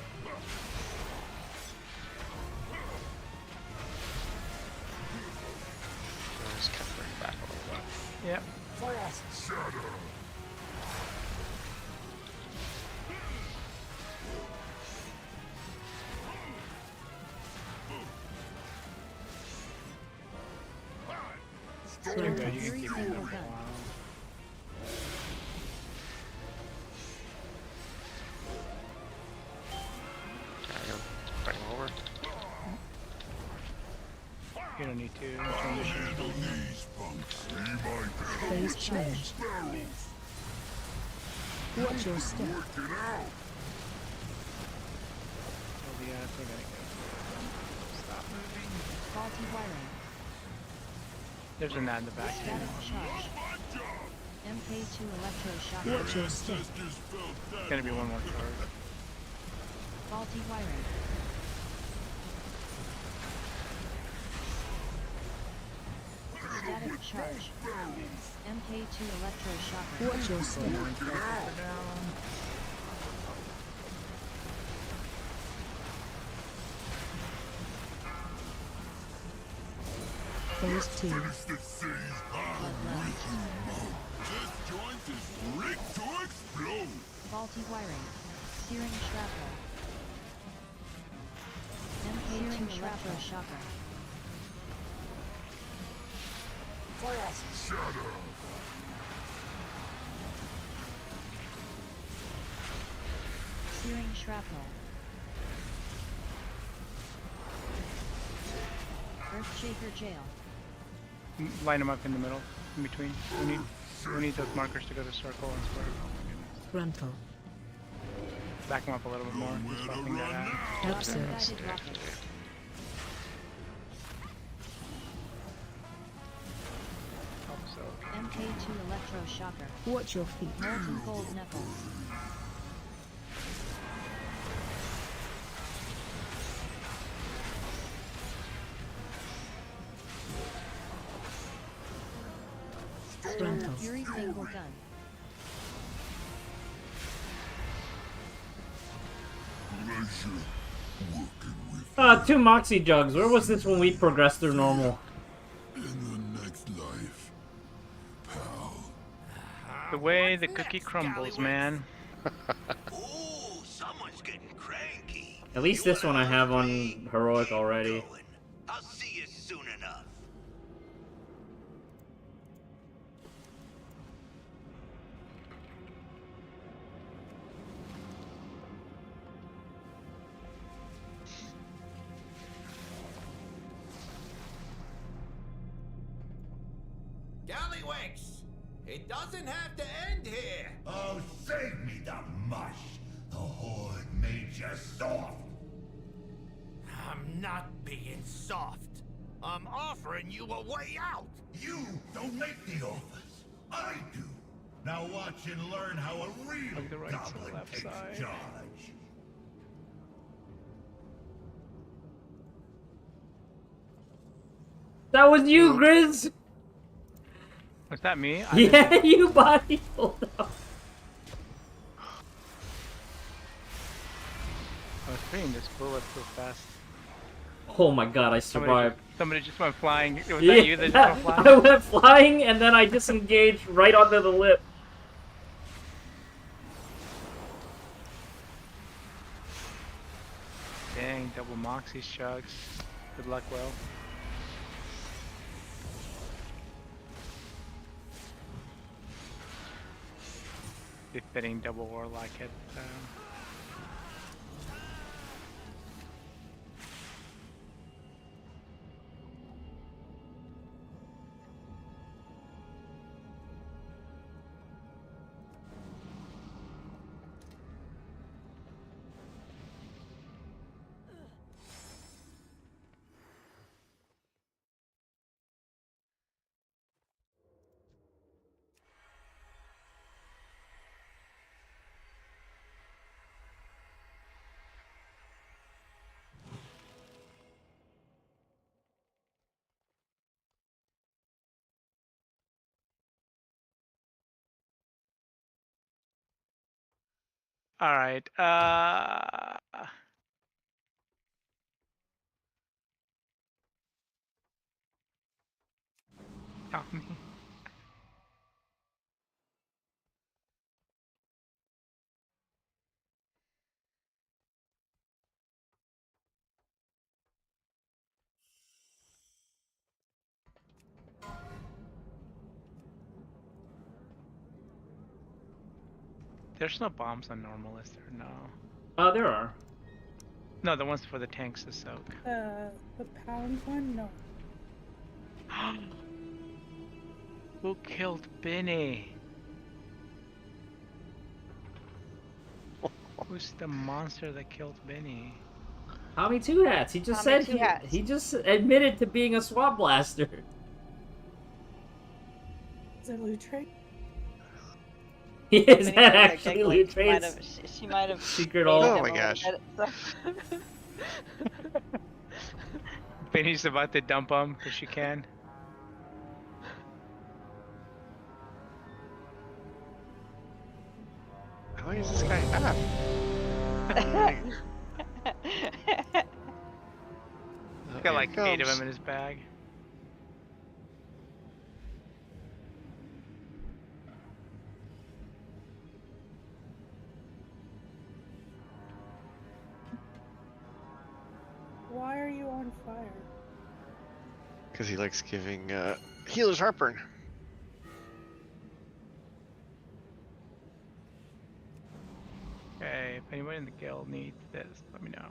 You're good. You can keep it for a while. Bring him over. You don't need to. Transition. Phase change. Watch your step. Stop moving. Faulty wiring. There's a gnat in the back. Static charge. MK2 electroshock. Watch your step. It's gonna be one more charge. Faulty wiring. Static charge. MK2 electroshock. Watch your step. Phase 2. This joint is rigged to explode. Faulty wiring. Searing shrapnel. MK2 electroshocker. Frost shadow. Searing shrapnel. Earthshaker jail. Line them up in the middle, in between. We need those markers to go to circle and square. Frontal. Back them up a little bit more. Just buffing that out. Upsurge. MK2 electroshocker. Watch your feet. Molten gold knuckles. Frontal. Fury single gun. Two Moxie jugs. Where was this when we progressed through normal? In the next life, pal. The way the cookie crumbles, man. Ooh, someone's getting cranky. At least this one I have on heroic already. I'll see you soon enough. Gallywix! It doesn't have to end here! Oh, save me the mush. The Horde made you soft. I'm not being soft. I'm offering you a way out. You don't make the offers. I do. Now watch and learn how a real Like the right to the goblin left takes side. charge. That was you, Grizz! Was that me? Yeah, you body pulled up. I was hitting this bullet so fast. Oh my god, I survived. Somebody just went flying. Was Yeah, that you that just went flying? I went flying and then I disengaged right onto the lip. Dang, double Moxie chugs. Good luck, Will. Befitting double Warlock at Alright, tell me. There's no bombs on normal, is there? No. There are. No, the ones for the tanks to soak. The pound one? No. Who killed Benny? Who's the monster that killed Benny? Tommy Two Hats. He just Tommy said Two Hats. he just admitted to being a swamp blaster. Is it loot crate? Is Benny's that over there actually giggling. Loot She might Crate's have- She might have. secret made alt? him Oh my a gosh. little bit of stuff. Benny's about to dump him because she can. How many does this guy have? He's got like 8 of comes. them in his bag. Why are you on fire? Because he likes giving healers heartburn. Okay, if anyone in the guild needs this, let me know.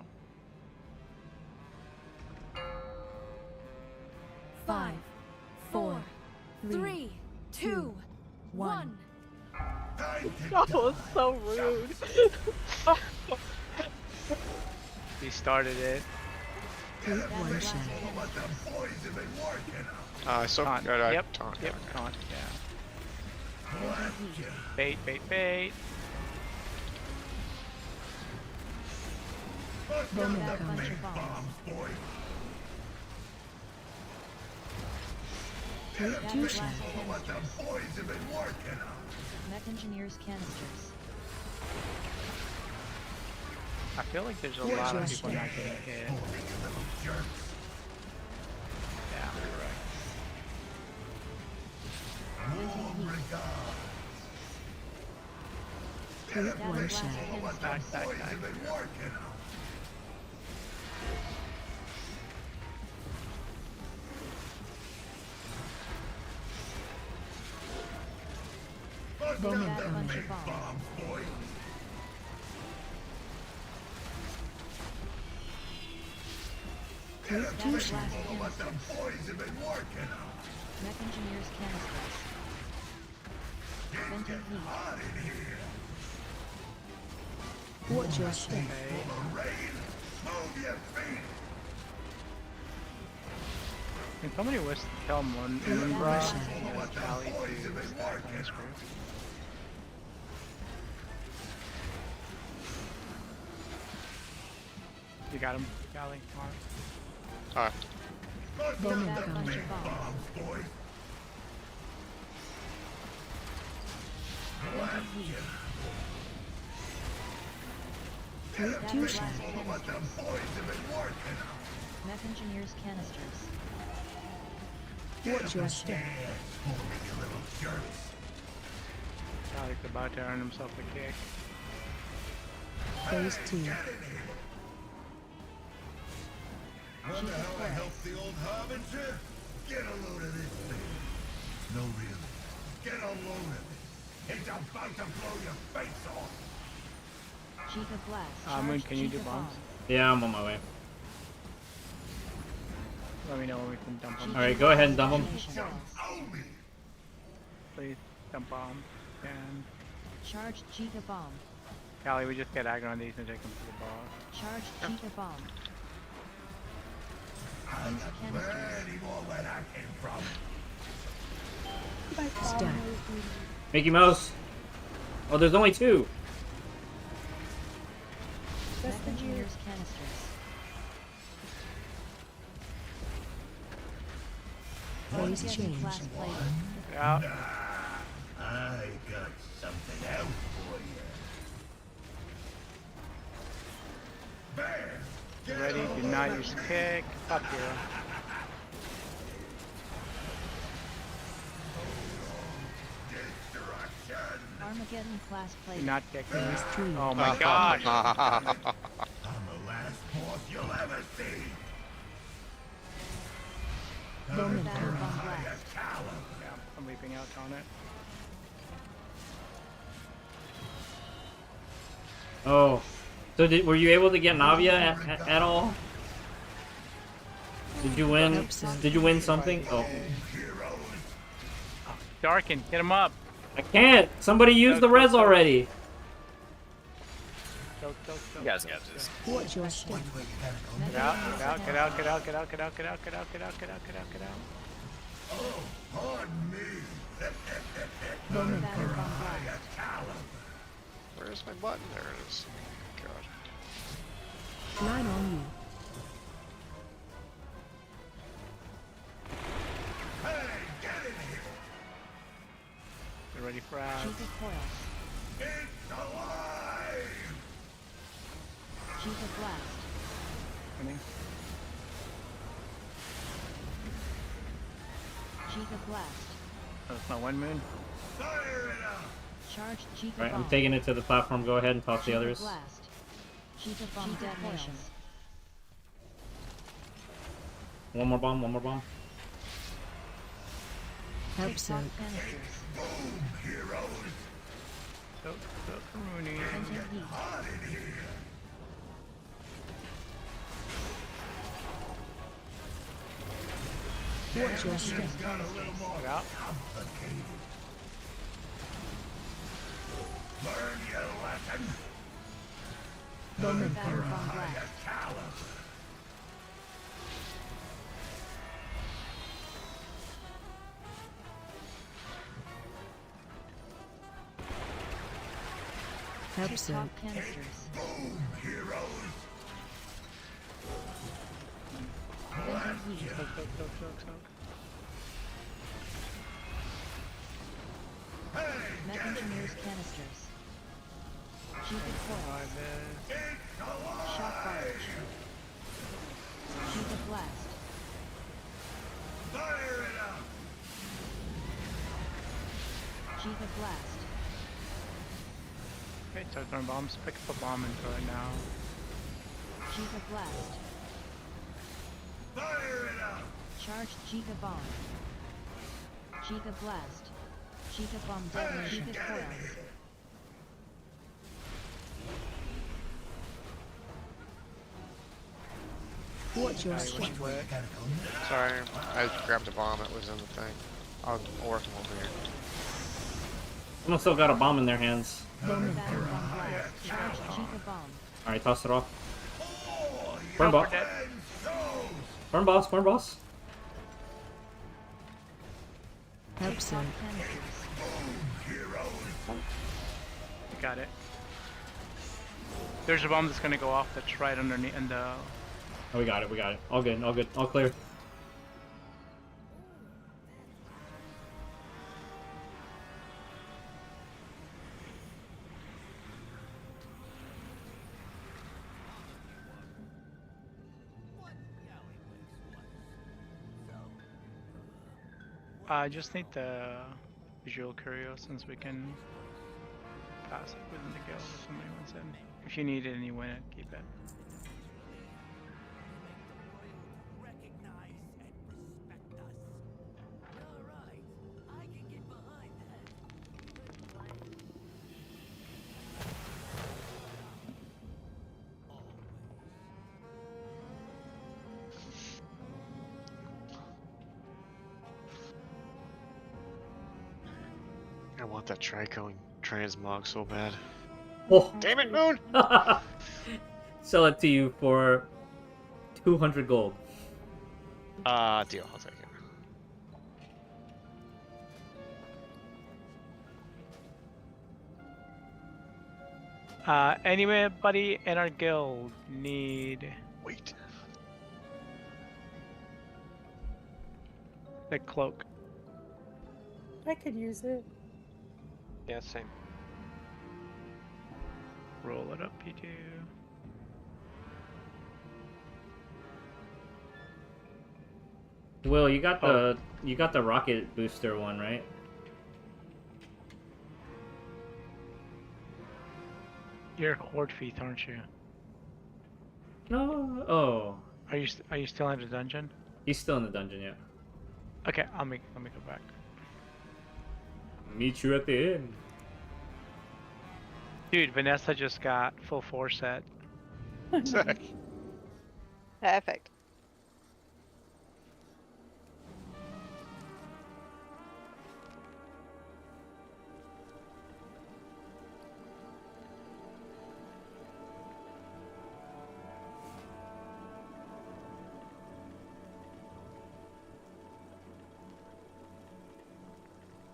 5, 4, 3, 2, 1. That was so rude. He started it. One shot. I so Taunt. forgot I Yep, taunt. yep, Okay. taunt, yeah. Bait, bait, bait. Bomb That bunch incoming. of bombs. That Two blast shot. canisters. Mech engineers canisters. I feel like there's a What's lot your of people not step? getting hit. Yeah, correct. Hit That one blast shot. canisters. Back, back, back. Bomb That bunch incoming. of bombs. Hit That two blast shot. canisters. Mech engineers canisters. Venting heat. Watch your step. Can somebody tell Moonbra and Callie to stack on his group? You got him, Callie? Mark. Bomb That bunch incoming. of bombs. Venting heat. Hit That two blast shot. canisters. Mech engineers canisters. Watch your step. Callie's about to earn himself a kick. Phase 2. Chief of Forest. the old harbinger? Get a load of this thing. No, really. Get a load of it. It's about to blow your face off. Chief of Blast. Moon, Charge can you Chief do of bombs? Bomb. Yeah, I'm on my way. Let me know when we can dump them. Alright, go ahead and dump them. Chief of Forest. Please dump bomb. And Charge Chief of Bomb. Callie, we just get aggro on these and take them to the boss. Charge Chief of Bomb. Canisters. Anymore where that came from. My Stack. bomb was Mickey Mouse. Oh, there's only 2. Mech just the gear. engineers canisters. Phase Get change. class plated. Yeah. I got something else for you. Bear, get Ready? over Do not there. use kick. Fuck you. Destruction. Armageddon class Do plated. not kick. Phase 3. Oh my gosh. I'm the last boss you'll ever see. Bomb Battle incoming. bomb blast. Yeah, I'm leaping out on it. Oh. So were you able to get Navia at all? Did you win? Did you win something? Oh. Darken, get him up. I can't! Somebody used the res already! Go. You guys got this. Watch your step. Get out. Get out. Bowman Where's my button? There it is. God. line on you. Get ready for us. Cheetah coils. Cheetah blast. Coming. Cheetah blast. That's my one moon. Charged cheetah Alright, bomb. I'm taking it to the platform. Go ahead and talk to the Cheetah others. blast. Cheetah bomb detonation. One more bomb. Help Six soak. hot canisters. Go, Rooney. Venting heat. Watch your step. Get out. Bowman Battle bomb blast. help Six soak. hot canisters. Venting heat. Mech engineers canisters. Cheetah coils. Shock barge. Cheetah blast. Cheetah blast. Okay, start throwing bombs. Pick up a bomb and throw it now. Cheetah blast. Charged cheetah bomb. Cheetah blast. Cheetah bomb detonation. Cheetah coils. Watch your step. Sorry, I grabbed a bomb that was in the thing. I'll work them over here. Someone still got a bomb in their hands. Battle bomb blast. Charged cheetah bomb. Alright, toss it off. Go Burn boss. for dead. Burn boss. Help soak. Hot canisters. You got it. There's a bomb that's gonna go off that's right underneath in the. Oh, we got it. All good. All clear. I just need the visual curio since we can pass it within the guild if somebody wants it. If you need it and you win it, keep it. I want that Trico transmog so bad. Oh. Damn it, Moon! Sell it to you for 200 gold. Deal. I'll take it. Anybody in our guild need Wait. the cloak? I could use it. Yeah, same. Roll it up, you do. Will, you got the rocket booster one, right? You're Horde Feet, aren't you? No. Oh. Are you still in the dungeon? He's still in the dungeon, yeah. Okay, let me go back. Meet you at the end. Dude, Vanessa just got full 4 set. Perfect.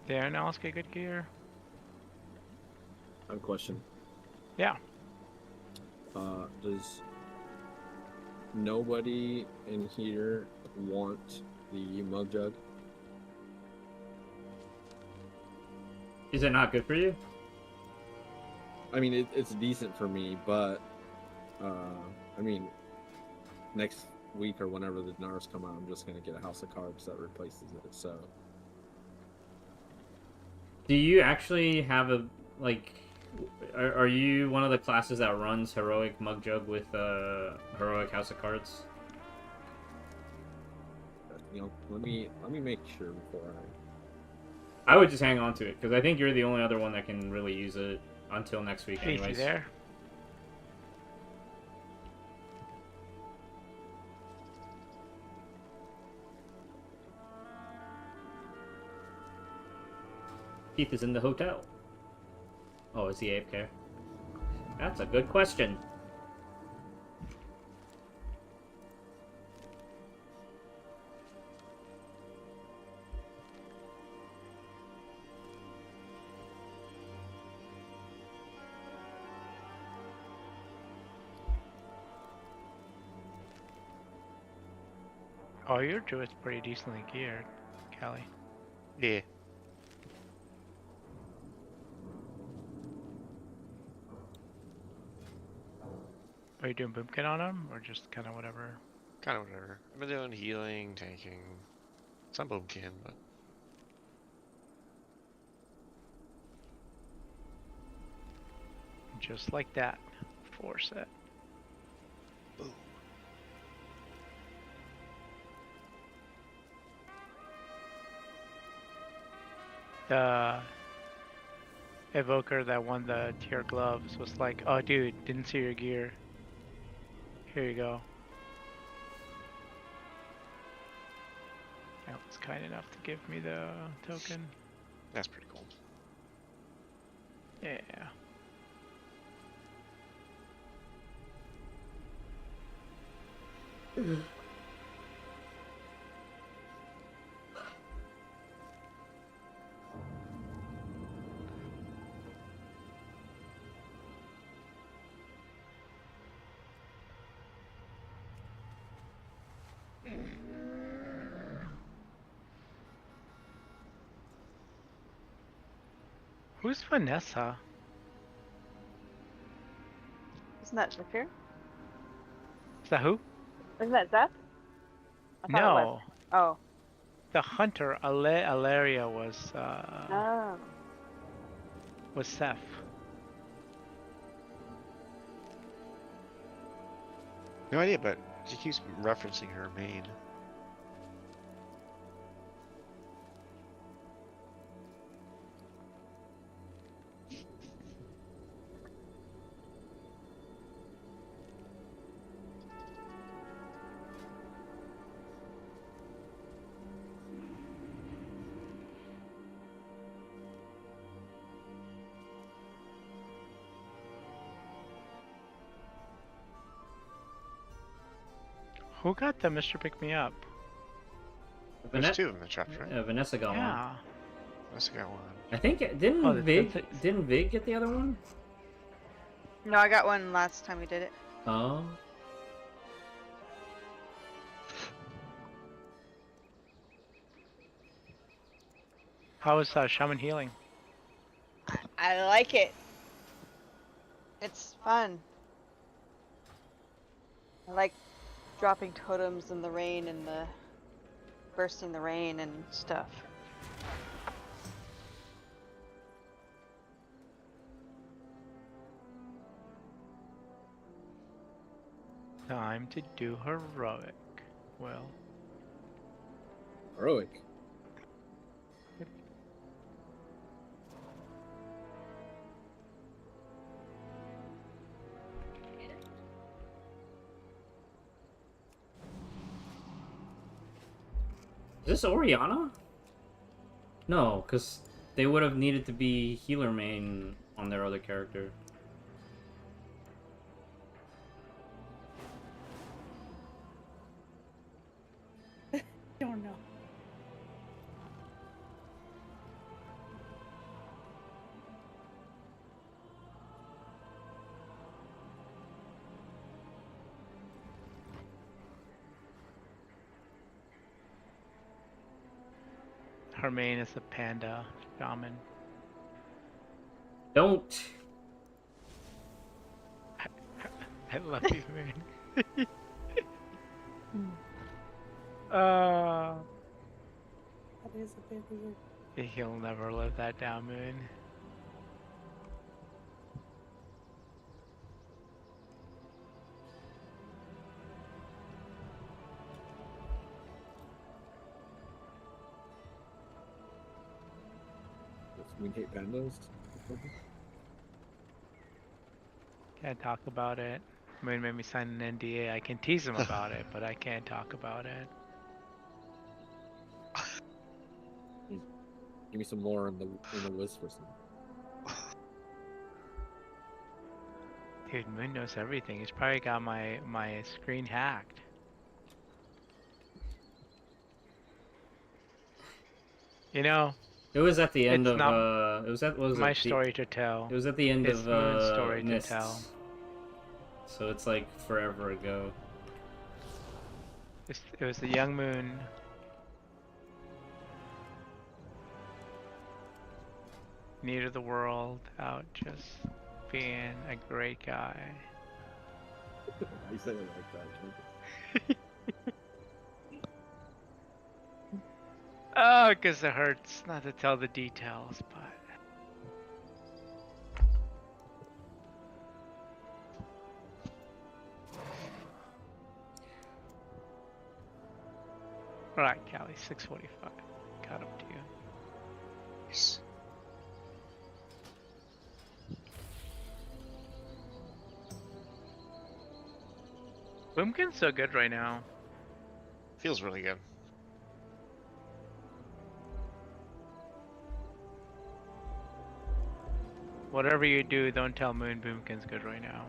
Did anyone else get good gear? I have a question. Yeah. Does nobody in here want the mug jug? Is it not good for you? I mean, it's decent for me, but I mean, next week or whenever the Nars come out, I'm just gonna get a house of carbs that replaces it. So, Do you actually have a like? Are you one of the classes that runs heroic mug jug with heroic house of cards? you know, let me make sure before I would just hang on to it because I think you're the only other one that can really use it until next week, Easy anyways. there. Keith is in the hotel. Oh, is he AFK? That's a good question. Oh, your druid's pretty decently geared, Callie. Yeah. Are you doing boomkin on him, or just kind of whatever? Kind of whatever. I've been doing healing, tanking, some boomkin, but Just like that. 4 set. boom. The evoker that won the tier gloves was like, "Oh, dude, didn't see your gear. Here you go." That was kind enough to give me the token. That's pretty cool. Yeah. Who's Vanessa? Isn't that Zephyr? Is that who? Isn't that Zeph? I thought it was. No. Oh. The hunter, Alaria, was Oh. was Seth. No idea, but she keeps referencing her main. Who got the Mr. Pick Me Up? There's 2 in the chapter, right? Vanessa got one. Yeah. Vanessa got one. I think didn't Oh, Vig get the other one? No, I got one last time we did it. Oh. How is Shaman Healing? I like it. It's fun. I like dropping totems in the rain and the bursting the rain and stuff. Time to do heroic. Well. heroic. Is this Oriana? No, because they would have needed to be healer main on their other character. Don't know. Her main is a panda shaman. Don't. I love you, man. uh, That is a bit weird. he'll never live that down, Moon. We hate pandas. Can't talk about it. Moon made me sign an NDA. I can tease him about it, but I can't talk about it. Give me some more in the list for some. Dude, Moon knows everything. He's probably got my screen hacked. You know, It was at the end it's of not it was at what was my it? story to tell. It was at the end It's of Moon's story Mists. to tell. So it's like forever ago. It was the young Moon. New to the world, out just being a great guy. You said it like that. Oh, because it hurts not to tell the details, but... Alright, Callie, 6:45. Caught up to you. Nice. Boomkin's so good right now. Feels really good. Whatever you do, don't tell Moon Boomkin's good right now.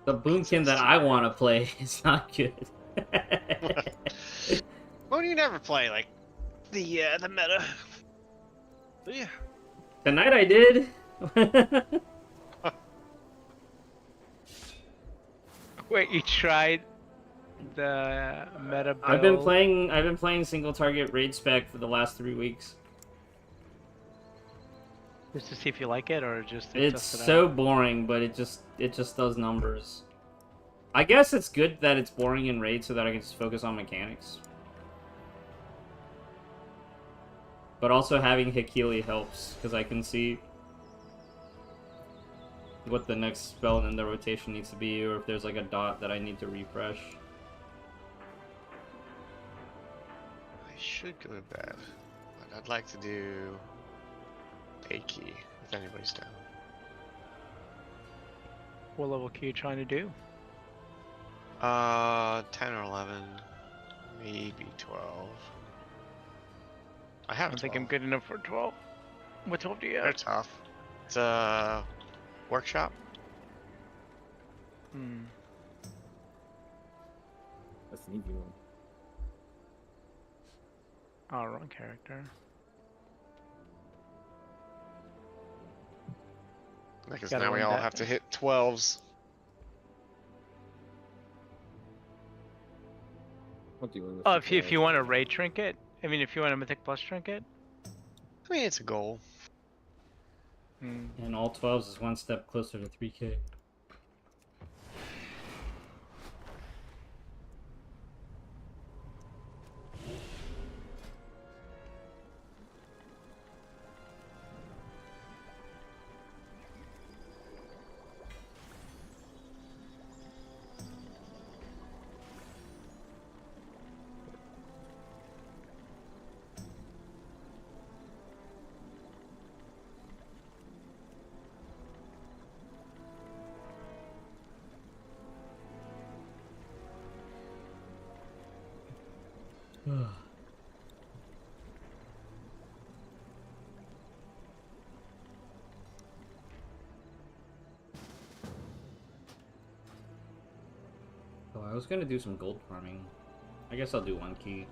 The Boomkin that I want to play is not good. Well, you never play like the meta. But yeah. Tonight I did. Wait, you tried the meta build? I've been playing single target raid spec for the last 3 weeks. Just to see if you like it, or just to It's test it so out? boring, but it just does numbers. I guess it's good that it's boring in raid so that I can just focus on mechanics. But also having Hikili helps, because I can see what the next spell in the rotation needs to be, or if there's like a dot that I need to refresh. I should go to bed, but I'd like to do Akey if anybody's down. What level key you trying to do? 10 or 11, maybe 12. I have I don't think 12. I'm good enough for 12. What 12 do you They're have? tough. It's a workshop. Hmm. That's an easy one. Oh, wrong character. Because Gotta now we learn all that. have to hit 12s. What do you want? Oh, if you want a raid trinket? I mean, if you want a Mythic Plus trinket? I mean, it's a goal. Hmm. And all 12s is one step closer to 3k. Oh, I was gonna do some gold farming. I guess I'll do 1 key.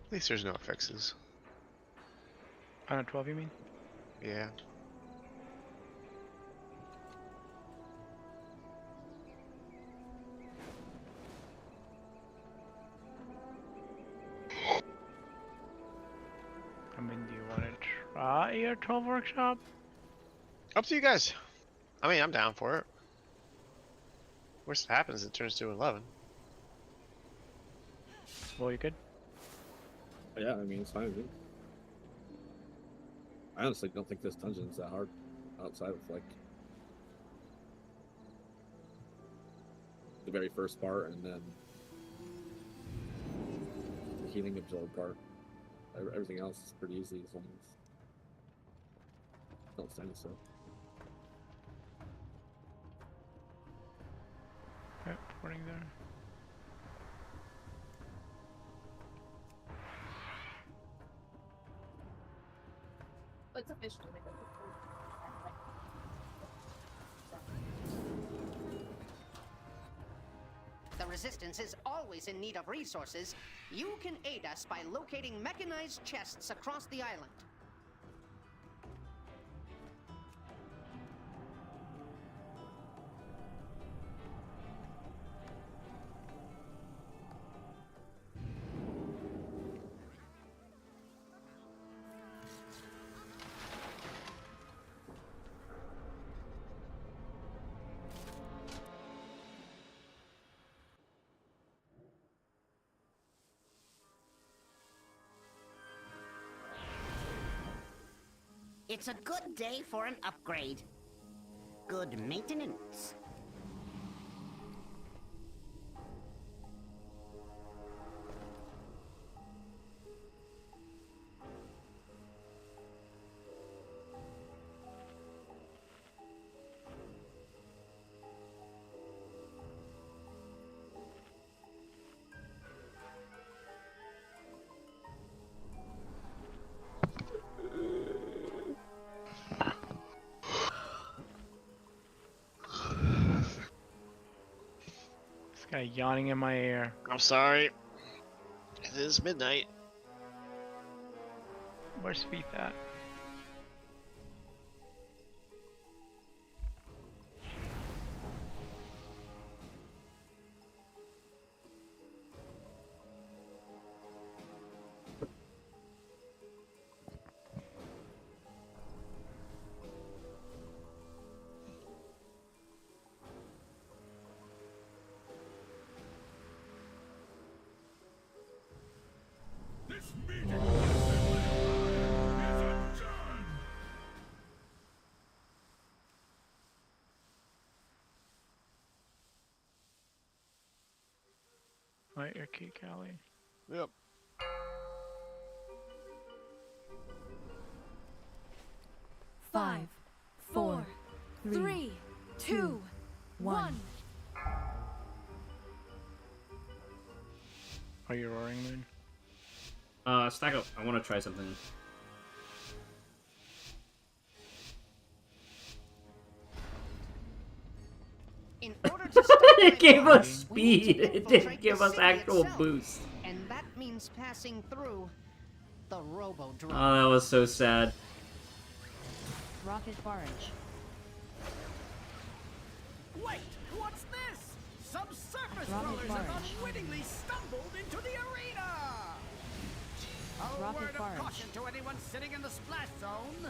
At least there's no fixes. On a 12, you mean? Yeah. I mean, do you want to try your 12 workshop? Up to you guys. I mean, I'm down for it. Worst that happens, it turns to 11. Well, you good? Yeah, I mean, it's fine with me. I honestly don't think this dungeon is that hard outside of, like, the very first part and then the healing absorb part. Everything else is pretty easy as long as don't stand still. Yep, porting there. It's official. The Resistance is always in need of resources. You can aid us by locating mechanized chests across the island. It's a good day for an upgrade. Good maintenance. This guy yawning in my ear. I'm sorry. It is midnight. Where's Feet at? This meeting is adjourned. Right, your key, Callie. Yep. Five, four, three, two, one. Are you roaring, Moon? Stack up. I want to try something. In order to It gave us speed. It didn't give us actual boost. And that means passing through the Robo-Drone. Oh, that was so sad. Rocket barrage. Wait, what's this? Some surface Rocket rollers have barrage. unwittingly stumbled into the arena! A Rocket word barrage. of caution to anyone sitting in the splash zone.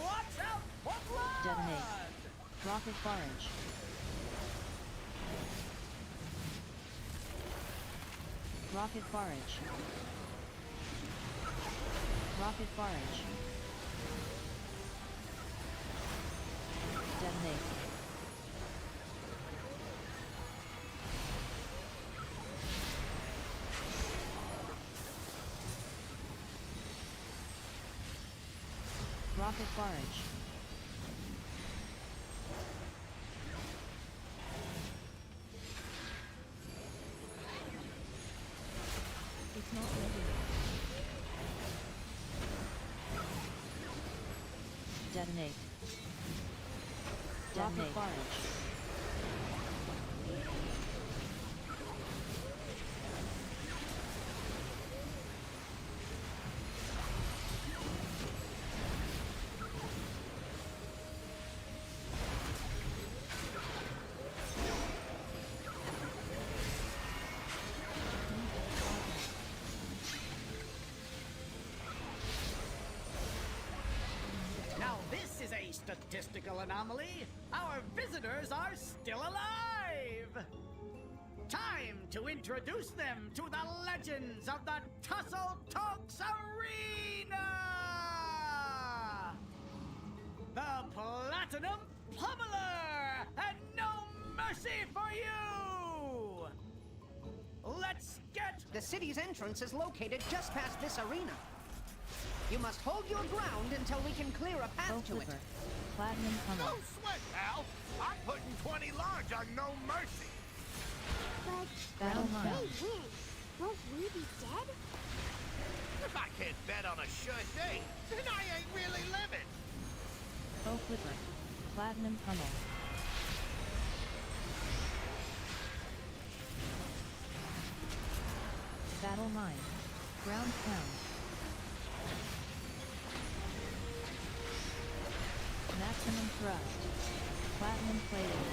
Watch out for blood! Detonate. Rocket barrage. Rocket barrage. Rocket barrage. Detonate. Rocket barrage. It's not ready. Detonate. Rocket barrage. Now this is a statistical anomaly. Our visitors are still alive. Time to introduce them to the legends of the Tussle Talks Arena! The Platinum Pummeler! And no mercy for you! Let's get... The city's entrance is located just past this arena. You must hold your ground until we can clear a path to it. Platinum No pummel. sweat, pal! I'm putting 20 large on no mercy! Battle line. Won't we be dead? If I can't bet on a sure thing, then I ain't really living! Bow flipper. Platinum pummel. Battle mine. Ground pound. Maximum thrust. Platinum plating.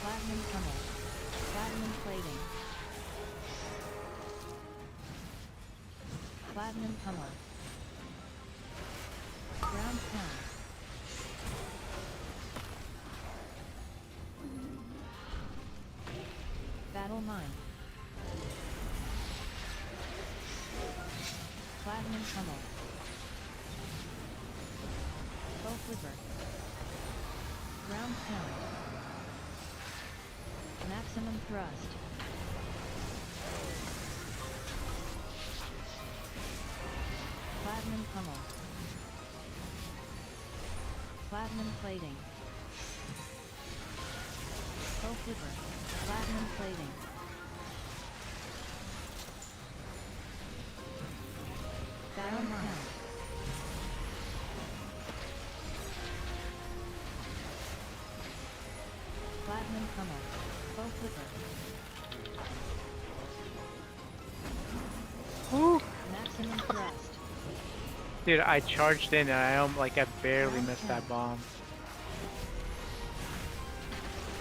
Platinum pummel. Platinum plating. Platinum pummel. Ground pound. Battle mine. Platinum pummel. Bow flipper. Ground pound. Maximum thrust. Platinum pummel. Platinum plating. Bow flipper. Platinum plating. Battle mine. Platinum pummel. Bow flipper. Woo! Maximum thrust. Dude, I charged in and I barely missed that bomb.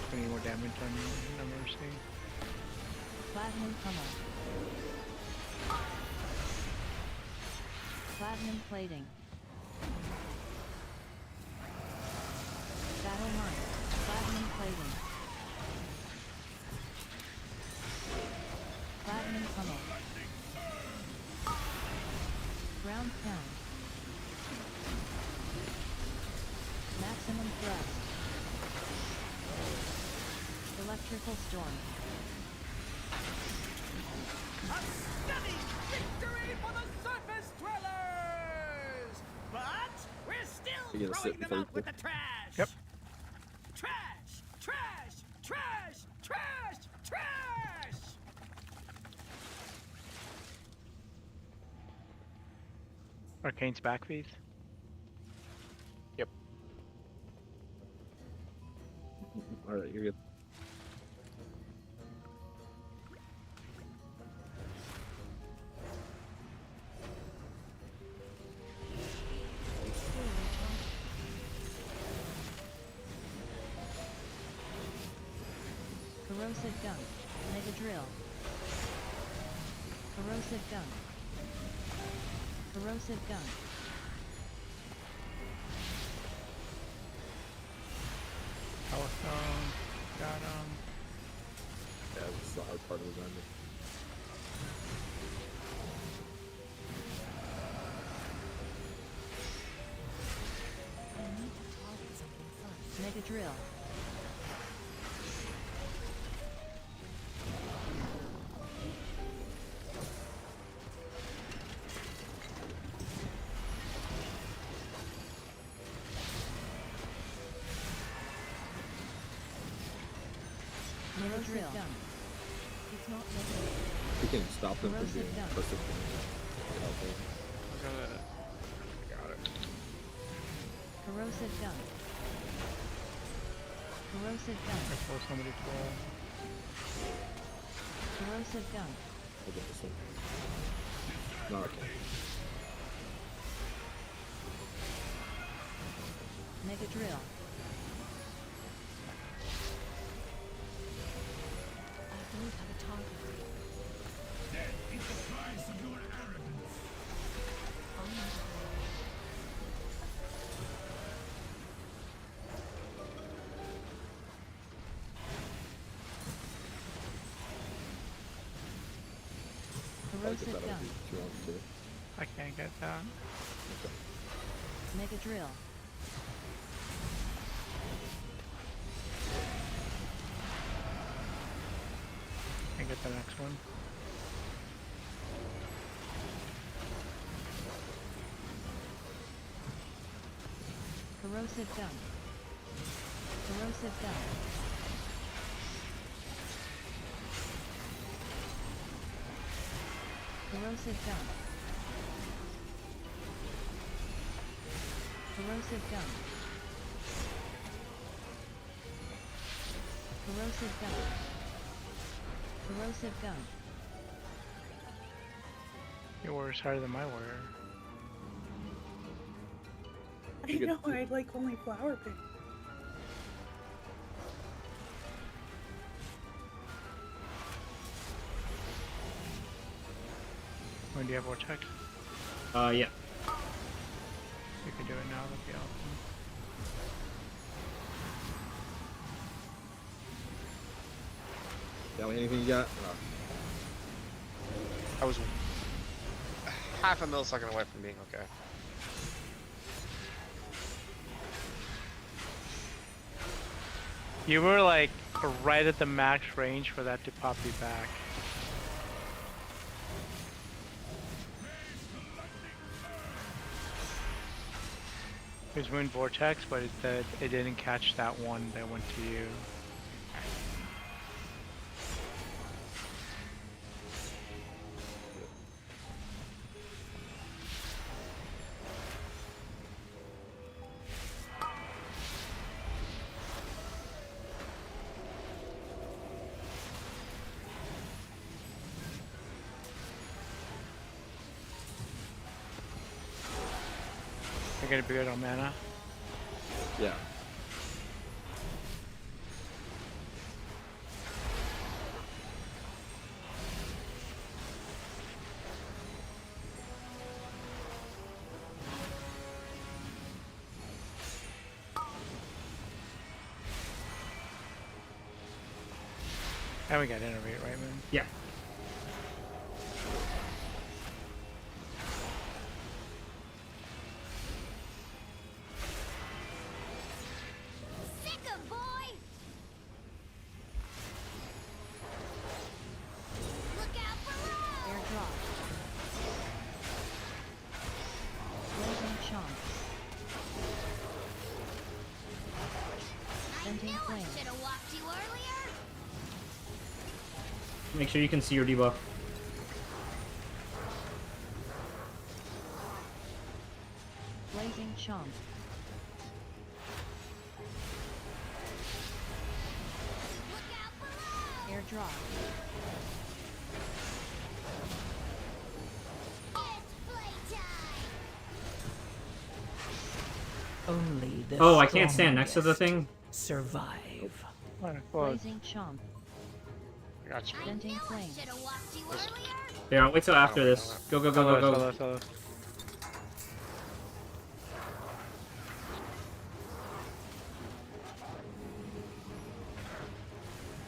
20 more damage on no mercy. Platinum pummel. Platinum plating. Battle line. Platinum plating. Platinum pummel. Ground pound. Maximum thrust. Electrical storm. A stunning victory for the Surface Dwellers! But we're still You're gonna throwing sit them before out you- with the trash! Yep. Trash! Trash! Trash! Trash! Trash! Arcane's back feed. Yep. Alright, you're good. Corrosive gunk. Mega drill. Corrosive gunk. Corrosive gunk. Power stone. Got him. Yeah, this is the hard part of the dungeon. I need to target something first. Mega drill. Mega drill. It's not necessary. We can stop them from Corrosive doing gunk. perfect things. Helpful. Got it. Corrosive gunk. Corrosive gunk. Before somebody to roll. Corrosive gunk. I'll get this one. No, okay. Mega drill. I don't have a target. That is the price of your arrogance. I'll get Corrosive that over gunk. if you want to. I can't get that. Okay. Mega drill. Can't get the next one. Corrosive gunk. Corrosive gunk. Corrosive gunk. Corrosive gunk. Corrosive gunk. Corrosive gunk. Your warrior's harder than my warrior. I know, I like only flower pick. When do you have vortex? Yeah. You can do it now, that'd be awesome. Yeah, anything you got? I was half a millisecond away from being okay. You were like right at the max range for that to pop you back. It was Moon Vortex, but it didn't catch that one that went to you. You're gonna be good on mana. Yeah. And we got innovate, right, Moon? Yeah. Sick 'em, boy! Look out below! Airdrop. Blazing chomps. I Venting knew I flame. should have walked you earlier! Make sure you can see your debuff. Blazing chomp. Look out below! Airdrop. It's playtime! Only the Oh, I can't stand next to the strongest thing. survive. What a quote. Blazing chomp. Gotcha. Venting flame. Should've walked you earlier. Here, wait till after this. Go, go, go, go, go. Solo.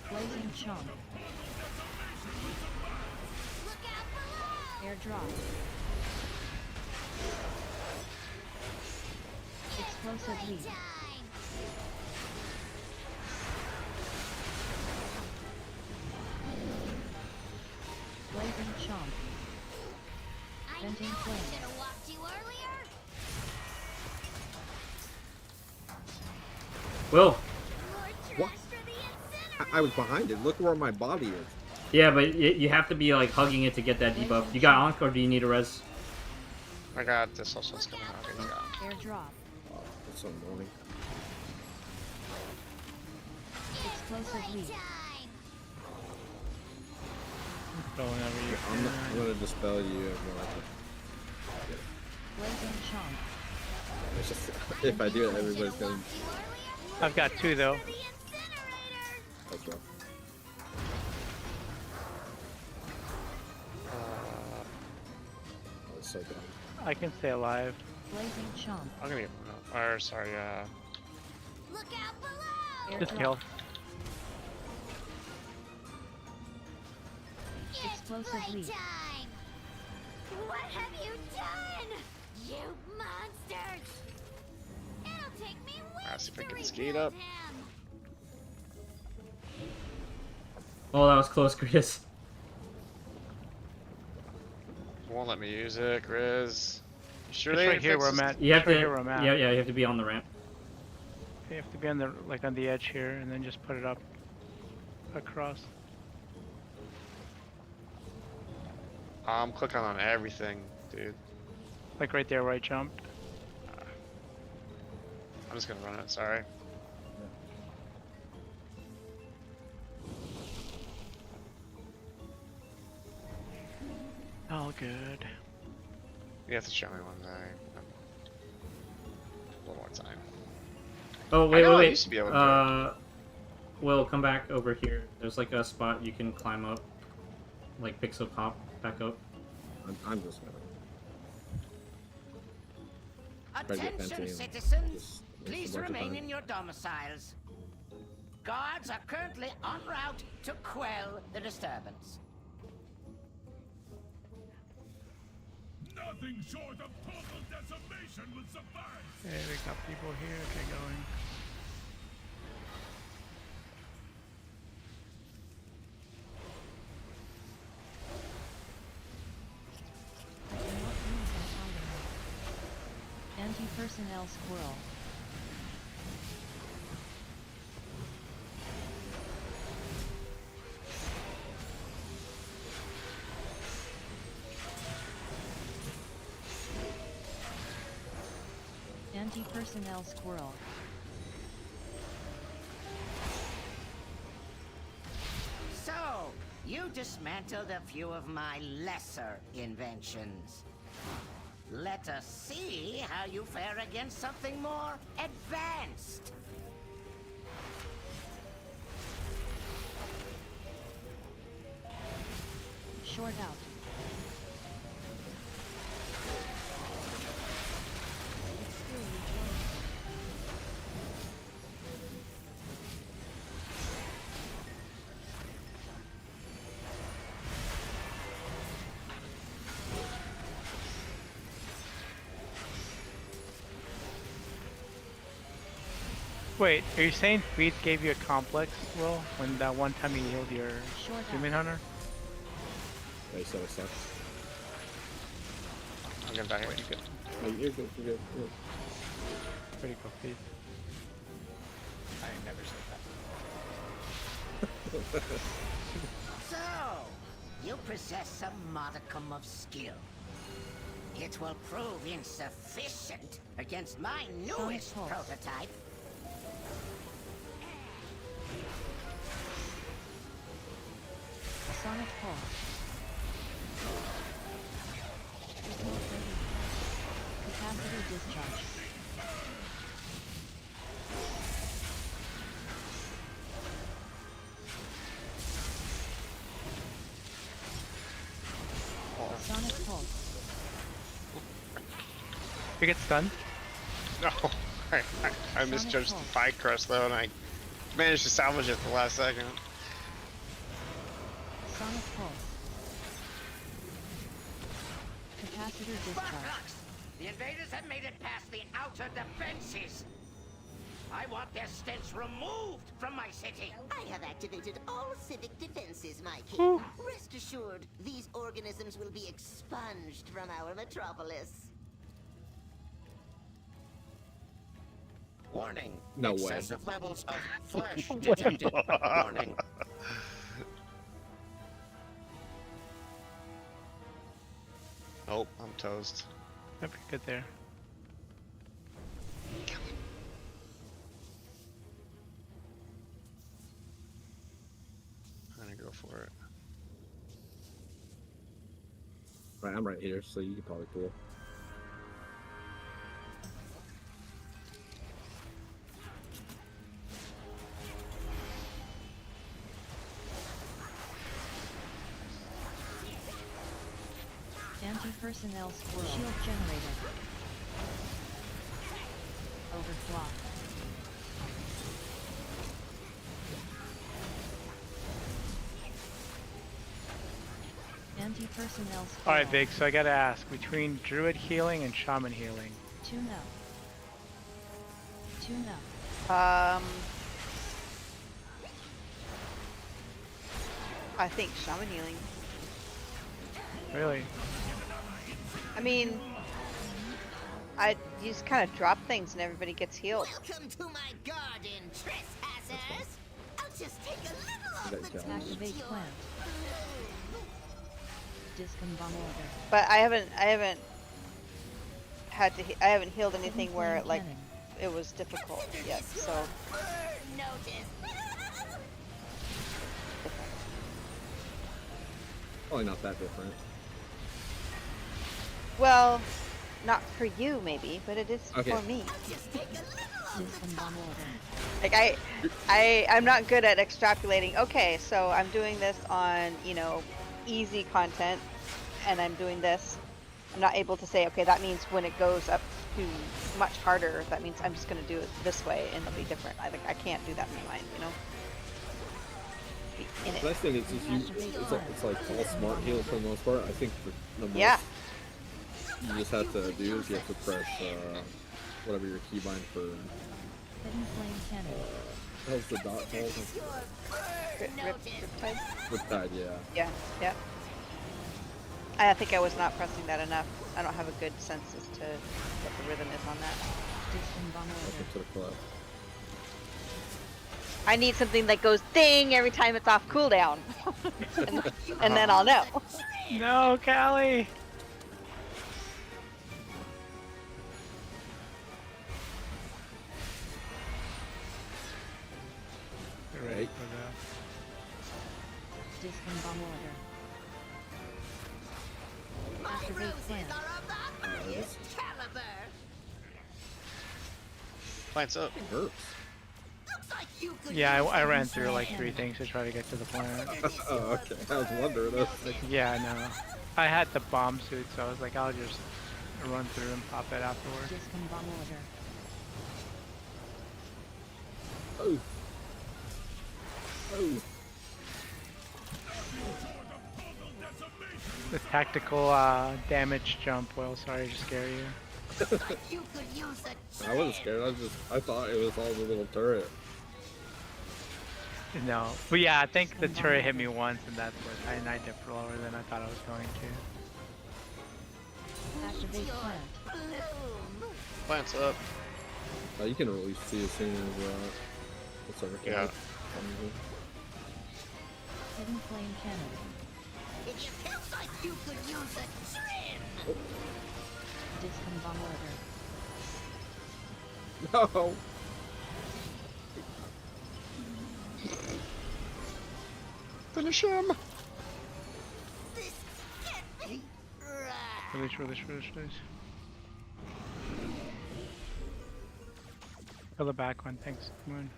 Blazing chomp. Look out below. Airdrop. Explosive leap. Time. Blazing chomp. I Venting knew I flame. should've walked you earlier. Will. More trash What? for the incinerator. I was behind it. Look where my body is. Yeah, but you have to be like hugging it to get that debuff. You got Ankh or do you need a res? I got this also is coming out. Okay, yeah. Airdrop. Oh, that's so annoying. Explosive leap. Time. Whenever you I'm can. gonna dispel you. Blazing chomp. It's just, if I do it, everybody's gonna. I've got 2 though. The incinerator. That's rough. That was so dumb. I can stay alive. Blazing chomp. I'm gonna get or sorry, Look out below. Just Airdrop. kill. It's Explosive leap. playtime. What have you done? You monsters. It'll take me weeks see if I to can get this gate rebuild up. him. Oh, that was close, Chris. won't let me use it, Grizz. You sure It's they right didn't here fix where I'm this? at. You have It's right to. here where I'm at. Yeah, yeah. You have to be on the ramp. You have to be on the on the edge here, and then just put it up across. I'm clicking on everything, dude. Like right there where I jumped. I'm just gonna run it, sorry. All good. You have to show me one day. A little more time. Oh I wait, know I wait, used to be able wait. to Will, come back over here. There's like a spot you can climb up, like pixel pop back up. I'm just gonna. Try to get Attention, Pentagon. citizens. Just Please waste a bunch of remain time. in your domiciles. Guards are currently en route to quell the disturbance. Nothing short of total decimation would suffice. Okay, we got people here. Okay, going. I cannot use that item. Anti-personnel squirrel. Anti-personnel squirrel. So, you dismantled a few of my lesser inventions. Let us see how you fare against something more advanced. Short out. Wait, are you saying Tweet gave you a complex, Will, when that one time he healed your Short human hunter? They said it sucks. I'm gonna die here. Pretty good. Oh, you're good. You're good. You're Pretty cool, Tweet. I never said that. So, you possess a modicum of skill. It will prove insufficient against my newest Pulse. prototype. Sonic pulse. Remote ready. Capacity discharge. Sonic Pulse. You get stunned. No, I misjudged the Fight Crust though, and I managed to salvage it at the last second. Sonic Pulse. Capacitor discharge. The invaders have made it past the outer defenses. I want their stench removed from my city. I have activated all civic defenses, my king. Rest assured, these organisms will be expunged from our metropolis. Warning. No way. Excessive levels of flesh detected. Warning. Oh, I'm toast. That'd be good there. I'm gonna go for it. Right, I'm right here, so you can probably pull. Anti-personnel squirrel. Shield generator. Overclock. Anti-personnel squirrel. Alright, Vig, so I gotta ask, between Druid healing and Shaman healing. 2 no. 2 no. I think shaman healing. Really? I mean, you just kind of drop things and everybody gets healed. Welcome to my garden, trespassers. I'll just take a little off the Activate plant. Discombobulator. But I haven't had to. I haven't healed anything where like it was difficult yet. So. Probably not that different. Well, not for you maybe, but it is Okay. for me. Discombobulator. Like I'm not good at extrapolating. Okay, so I'm doing this on, you know, easy content, and I'm doing this. I'm not able to say, okay, that means when it goes up to much harder, that means I'm just going to do it this way, and it'll be different. I can't do that in my mind, you know. In it. The best thing is it's like all smart heals for the most part. I think the most Yeah. you just have to do is you have to press whatever your keybind for. Hidden flame cannon. How's the dot called? Riptide, yeah. Yeah, yeah. I think I was not pressing that enough. I don't have a good sense as to what the rhythm is on that. Welcome to the club. I need something that goes ding every time it's off cooldown. and then I'll know. No, Callie! You're right for that. Discombobulator. Activate plant. Plants up. Hurts. Yeah, I ran through like 3 things to try to get to the planet. Oh, okay. I was wondering. I was thinking. Yeah, I know. I had the bomb suit, so I was like, I'll just run through and pop it afterwards. Discombobulator. Oh. Oh. The tactical damage jump. Well, sorry to scare you. I wasn't scared. I thought it was all the little turret. No, but yeah, I think the turret hit me once, and that's what I dipped lower than I thought I was going to. Activate plant. Plants up. You can release C as soon as it's over. Yeah. Hidden flame cannon. It feels like you could use a trim. Discombobulator. No. Finish him. Release. Kill the back one, thanks, Moon.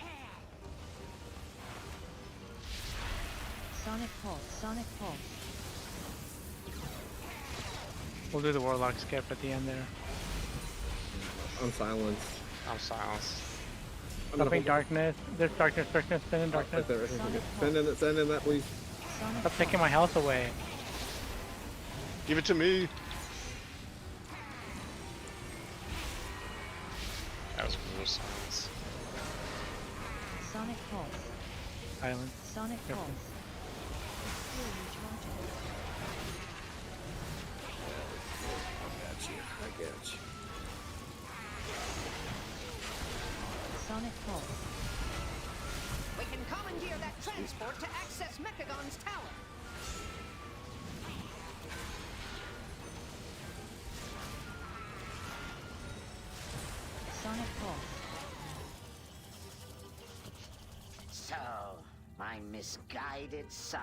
Sonic pulse. Sonic pulse. We'll do the warlock skip at the end there. I'm silenced. I'm silenced. Stopping darkness. There's darkness, send in darkness. Right there, right there. Send in that, please. Stop taking my health away. Give it to me. That was real silence. Sonic pulse. Silence. Sonic Careful. pulse. I got you. Sonic pulse. We can commandeer that transport to access Mechagon's tower. Sonic pulse. So, my misguided son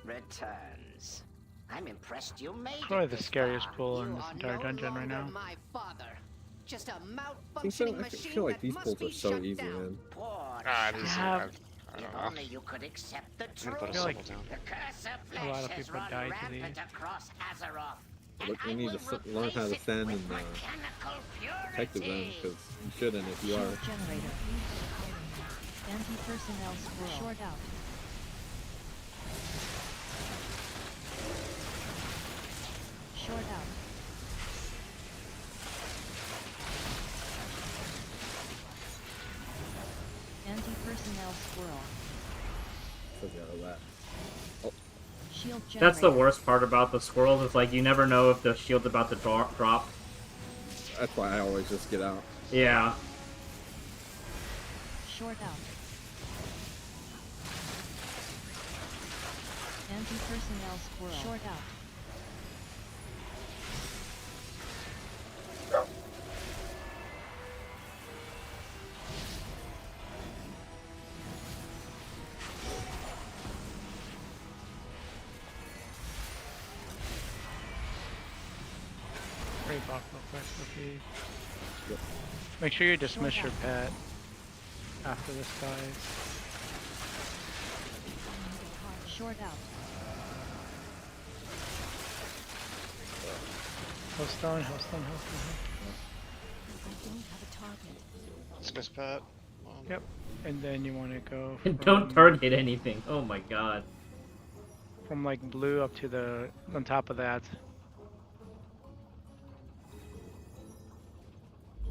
returns. I'm impressed you made Probably it the this scariest far. pull in You this are entire no dungeon right longer now. my father. Just a I think so. malfunctioning I machine feel like that these must pulls be are so shut easy, down. man. Poor I child. don't If know. only you could accept the I'm truth. gonna put a feel like symbol down. The curse of a lot flesh of has people run die to rampant these. across Azeroth. Look, we And need I to will learn how to replace it stand with in mechanical protective zones purity. because you shouldn't if you are. Shield generator. Anti-personnel squirrel. Short out. Short out. Anti-personnel squirrel. Forgot all that. Oh, Shield generator. That's the worst part about the squirrels. It's like you never know if the shield's about to drop. that's why I always just get out. Yeah. Short out. Anti-personnel squirrel. Short out. Break off real quick, please. Yep. Make sure you dismiss your pet after this dies. Short out. Hellstone, Hellstone. I don't have a target. Dismiss pet. Yep. And then you want to go And don't target anything. Oh my god. from like blue up to the on top of that.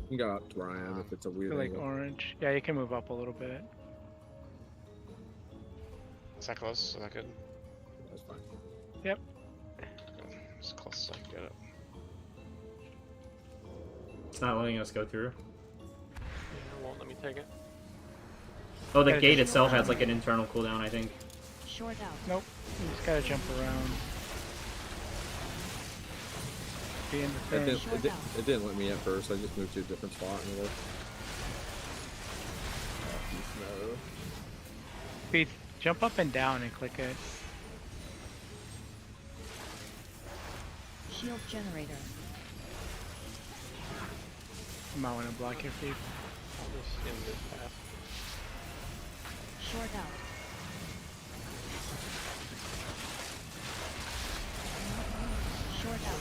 You can go up to where I am if it's a weird To like angle. orange. Yeah, you can move up a little bit. Is that close? Is that good? That's fine. Yep. As close as I can get it. It's not letting us go through. Yeah, it won't let me take it. Oh, the Gotta gate just- itself has like an internal cooldown, I think. Short out. Nope. You just gotta jump around. Be in the It thing. didn't let me at first. I just moved to a different spot and it worked. No. Be jump up and down and click it. Shield generator. You might want to block your feet. I'll just end this path. Short out. Short out.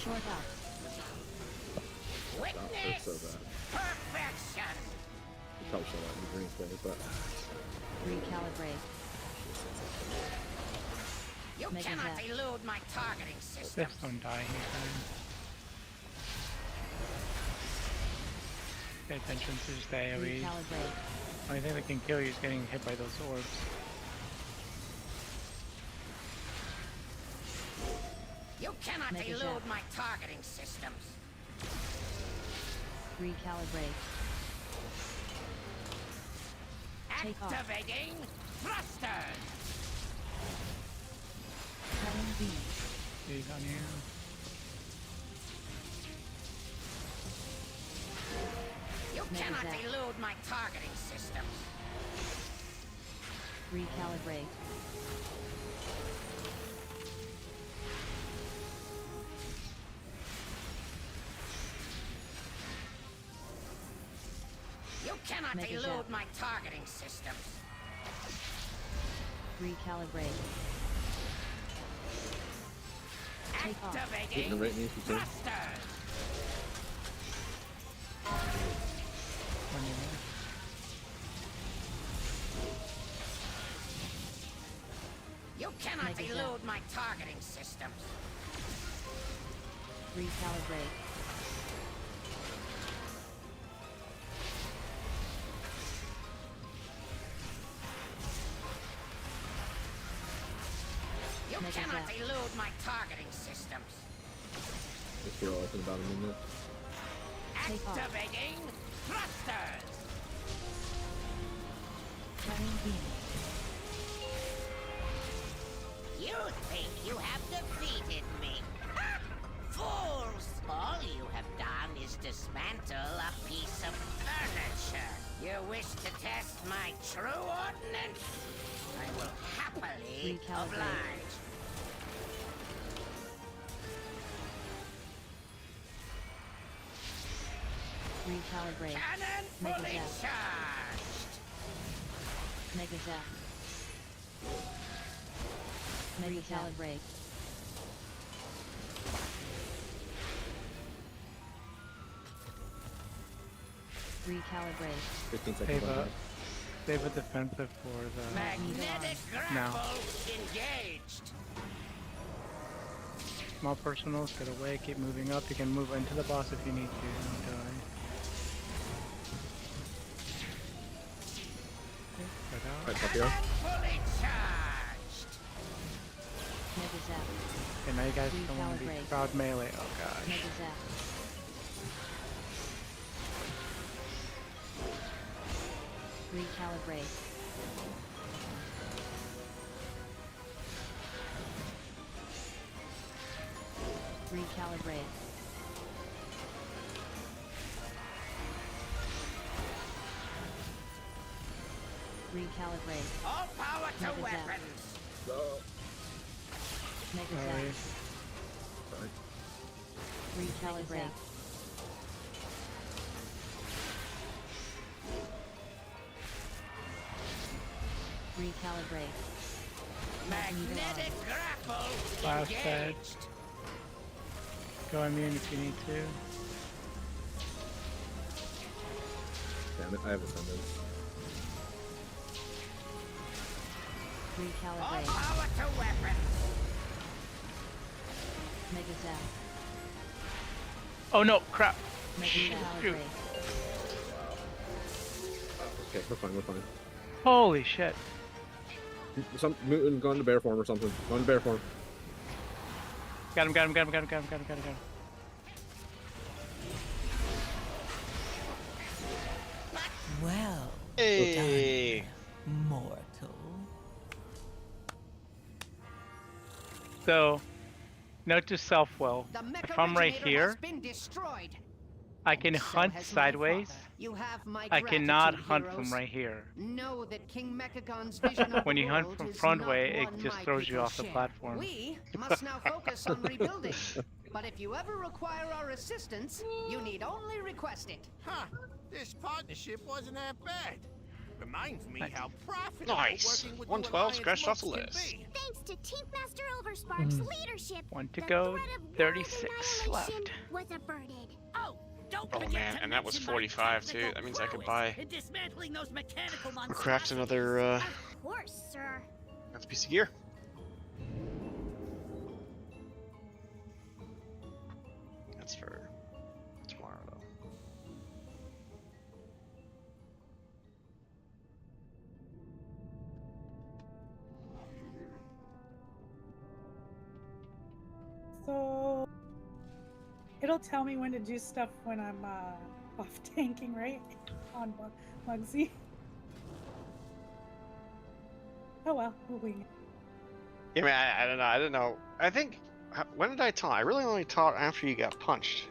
Short out. Not first so bad. Perfection. You probably should let me drink there, but Recalibrate. You Make cannot attack. elude my targeting system. Just don't die anytime. Pay attention to just the AoE. Recalibrate. Only thing that can kill you is getting hit by those orbs. You cannot Make a elude jab. my targeting systems. Recalibrate. Take off. Activating thrusters. Cutting B. He's on you. You Make a cannot zap. elude my targeting systems. Recalibrate. You cannot Mega elude zap. my targeting systems. Recalibrate. Take off. Getting the right needs to change. Thrusters. You cannot Mega zap. elude my targeting systems. Recalibrate. You Mega cannot zap. elude my targeting systems. Let's go off in about a minute. Take off. Activating thrusters. Turning beam. You think you have defeated me? Ha! Fools! All you have done is dismantle a piece of furniture. You wish to test my true ordnance? I will happily Recalibrate. oblige. Recalibrate. Cannon Mega fully zap. charged. Mega zap. Recalibrate. Recalibrate. 15 seconds Save left. a, save a defensive for the... Magnetic No. grapple engaged. Small personals, get away, keep moving up. You can move into the boss if you need to. Don't die. Okay, spread out. Alright, top here. Fully charged. Mega zap. Okay, now you guys don't want to be Recalibrate. crowd melee. Oh gosh. Mega zap. Recalibrate. Recalibrate. Recalibrate. All power to Mega zap. weapons. Mega Sorry. zap. Recalibrate. Recalibrate. Magnetic grapple Last bed. engaged. Go immune if you need to. Damn it, I have a summon. All Recalibrate. power to weapons. Mega zap. Oh no, crap. Mega Shoot. calibrate. Okay, we're fine, we're fine. Holy shit. Some mutant go into bear form or something. Go into bear form. Got him, got him, got him, got him, got him, got him, got him, got him. Well, Hey. mortal. So, note to self, well, The mech if I'm right originator here, has been destroyed. I can So hunt has my sideways. father. You have my I cannot gratitude, hunt heroes. from right here. Know that King Mechagon's vision of When the you hunt world from is front not way, it one just my throws you people off the share. platform. We must now focus on rebuilding. But if you ever require our assistance, you need only request it. Huh. This partnership wasn't that bad. Reminds me Nice. how profitable Nice. working with 112 Alliance scratched off the monks can list. be. Thanks to Team Master Overspark's leadership, One to the go, threat of world 36 annihilation left. was averted. Oh, don't Oh, forget man, to and that was mention my 45 too. technical That means I could prowess buy in dismantling those mechanical or craft monstrosities. another Of course, sir. another piece of gear. That's for tomorrow though. So it'll tell me when to do stuff when I'm off tanking, right? On Mugsy. Oh well, we'll wing it. Yeah, man, I don't know. I don't know. I think when did I taunt? I really only taunt after you got punched.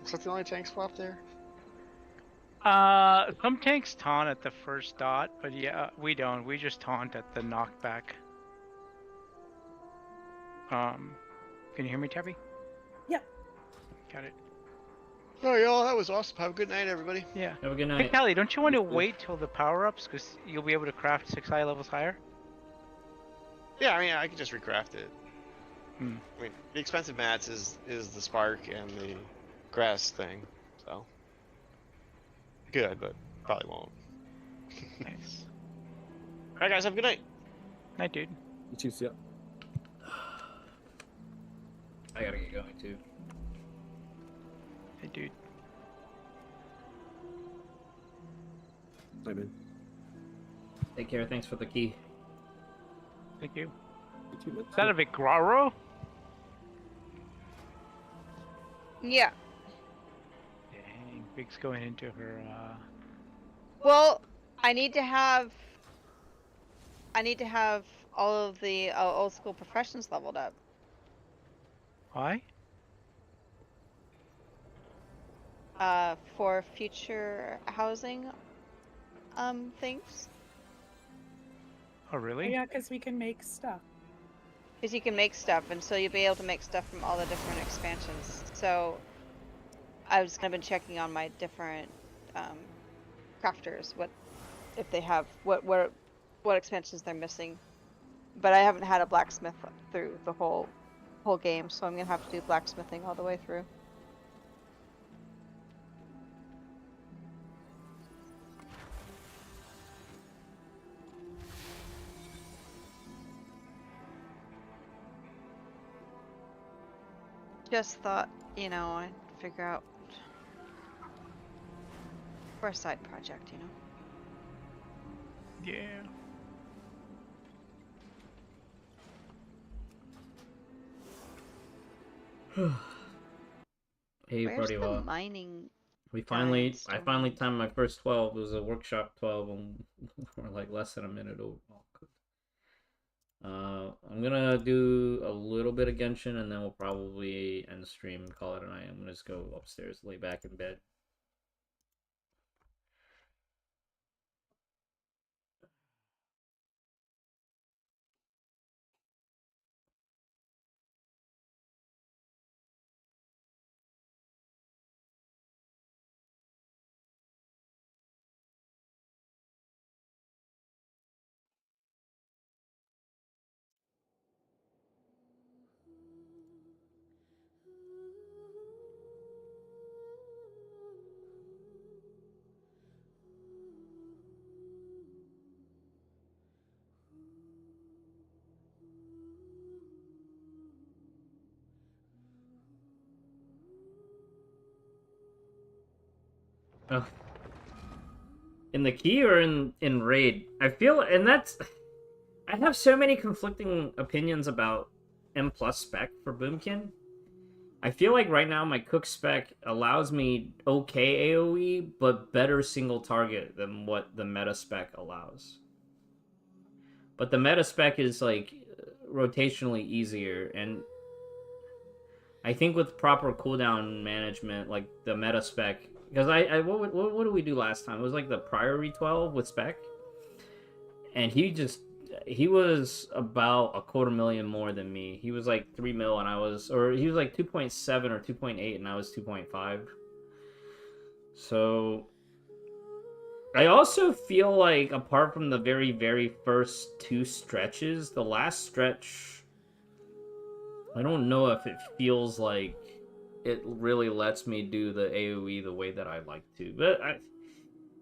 Was that the only tank swap there? Some tanks taunt at the first dot, but yeah, we don't. We just taunt at the knockback. Can you hear me, Tabby? Yep. Got it. All right, y'all. That was awesome. Have a good night, everybody. Yeah. Have a good Hey, night. Callie, don't you want to You too. wait till the power-ups? Because you'll be able to craft 6 high levels higher? Yeah, I mean, I could just recraft it. Hmm. I mean, the expensive mats is the spark and the grass thing, so good, but probably won't. Nice. All right, guys, have a good night. Night, dude. You too, see ya. I gotta get going too. Hey, dude. Hi, man. Take care. Thanks for the key. Thank you. You too, man. Is that a Vigraro? Yeah. Dang, Big's going into her, Well, I need to have all of the old school professions leveled up. Why? For future housing things. Oh, really? Yeah, because we can make stuff. Because you can make stuff, and so you'll be able to make stuff from all the different expansions. So I was gonna been checking on my different crafters, what if they have what expansions they're missing. But I haven't had a blacksmith through the whole game, so I'm gonna have to do blacksmithing all the way through. Just thought, you know, I'd figure out for a side project, you know. Yeah. Hey, Where's the Prodiva. mining? I guide finally timed my first 12. It was a workshop 12, and we're like less than a minute over. Oh, good. I'm gonna do a little bit of Genshin, and then we'll probably end the stream and call it a night. I'm gonna just go upstairs, lay back in bed. Oh. In the key or in raid? I feel, and that's, I have so many conflicting opinions about M plus spec for Boomkin. I feel like right now my cook spec allows me okay AoE, but better single target than what the meta spec allows. But the meta spec is like rotationally easier, and I think with proper cooldown management, like the meta spec, because what did we do last time? It was like the Priory 12 with spec, and he was about 250,000 more than me. He was like 3 mil, and he was like 2.7 or 2.8, and I was 2.5. So I also feel like apart from the very, very first 2 stretches, the last stretch, I don't know if it feels like it really lets me do the AoE the way that I like to. But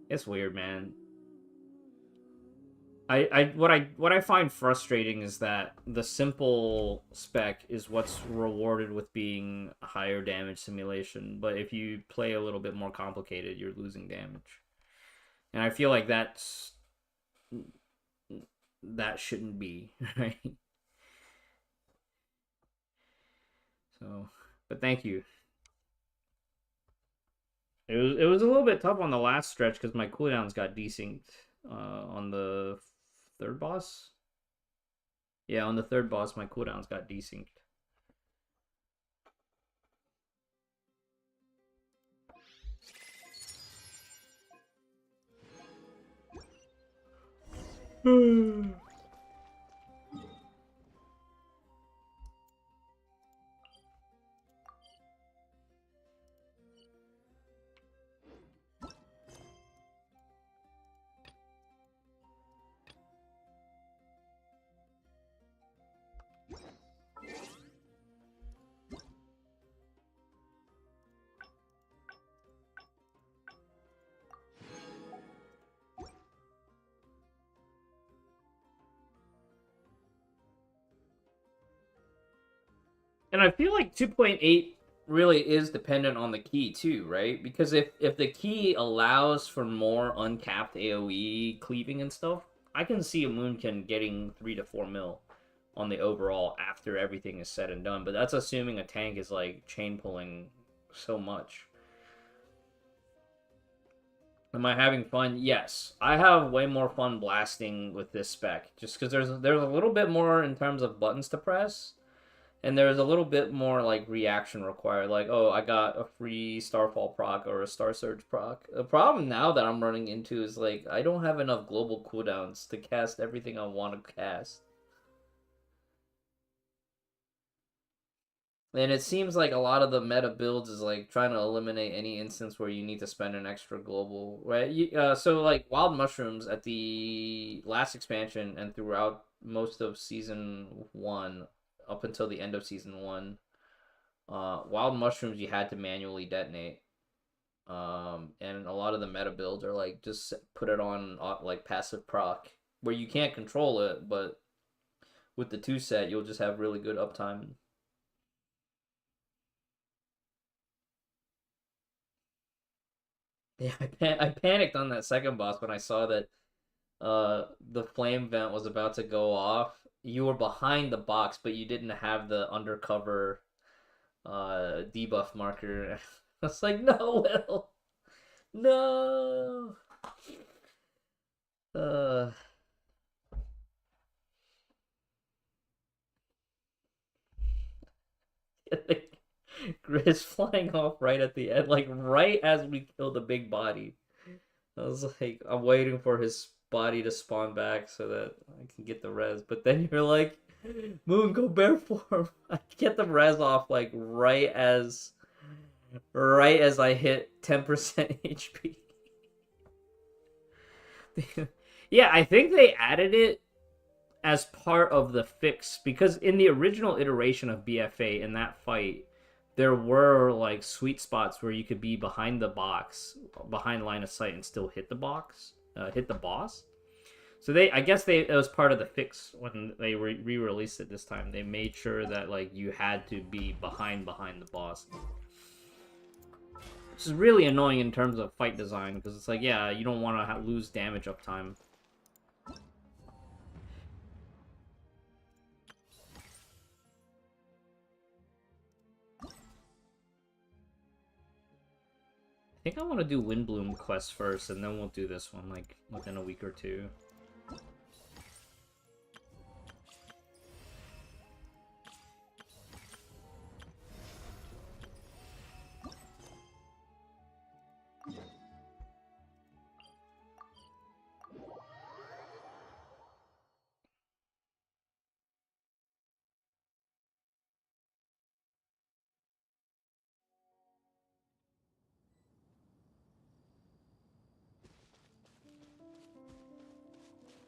it's weird, man. What I find frustrating is that the simple spec is what's rewarded with being a higher damage simulation, but if you play a little bit more complicated, you're losing damage. And I feel like that shouldn't be, right? So, but thank you. It was a little bit tough on the last stretch because my cooldowns got desynced on the third boss. Yeah, on the third boss, my cooldowns got desynced. And I feel like 2.8 really is dependent on the key too, right? Because if the key allows for more uncapped AoE cleaving and stuff, I can see a Moonkin getting 3 to 4 mil on the overall after everything is said and done. But that's assuming a tank is like chain pulling so much. Am I having fun? Yes. I have way more fun blasting with this spec. Just because there's a little bit more in terms of buttons to press. And there's a little bit more, like, reaction required. Like, oh, I got a free Starfall proc or a Star Surge proc. The problem now that I'm running into is, like, I don't have enough global cooldowns to cast everything I want to cast. And it seems like a lot of the meta builds is, like, trying to eliminate any instance where you need to spend an extra global, right? So, like, Wild Mushrooms at the last expansion and throughout most of Season 1... up until the end of Season 1, Wild Mushrooms you had to manually detonate. And a lot of the meta builds are like, just put it on like passive proc, where you can't control it, but with the 2 set, you'll just have really good uptime. Yeah, I panicked on that second boss when I saw that the flame vent was about to go off. You were behind the box, but you didn't have the undercover debuff marker. I was like, no, Will. No. Grizz flying off right at the end, like right as we kill the big body. I was like, I'm waiting for his body to spawn back so that I can get the res. But then you're like, Moon, go bear form. I get the res off like right as I hit 10% HP. Yeah, I think they added it as part of the fix, because in the original iteration of BFA, in that fight, there were like sweet spots where you could be behind the box, behind line of sight, and still hit the box, hit the boss. So I guess it was part of the fix when they re-released it this time. They made sure that like you had to be behind the boss, which is really annoying in terms of fight design, because it's like, yeah, you don't want to lose damage uptime. I think I want to do Windbloom quest first, and then we'll do this one, like, within a week or two.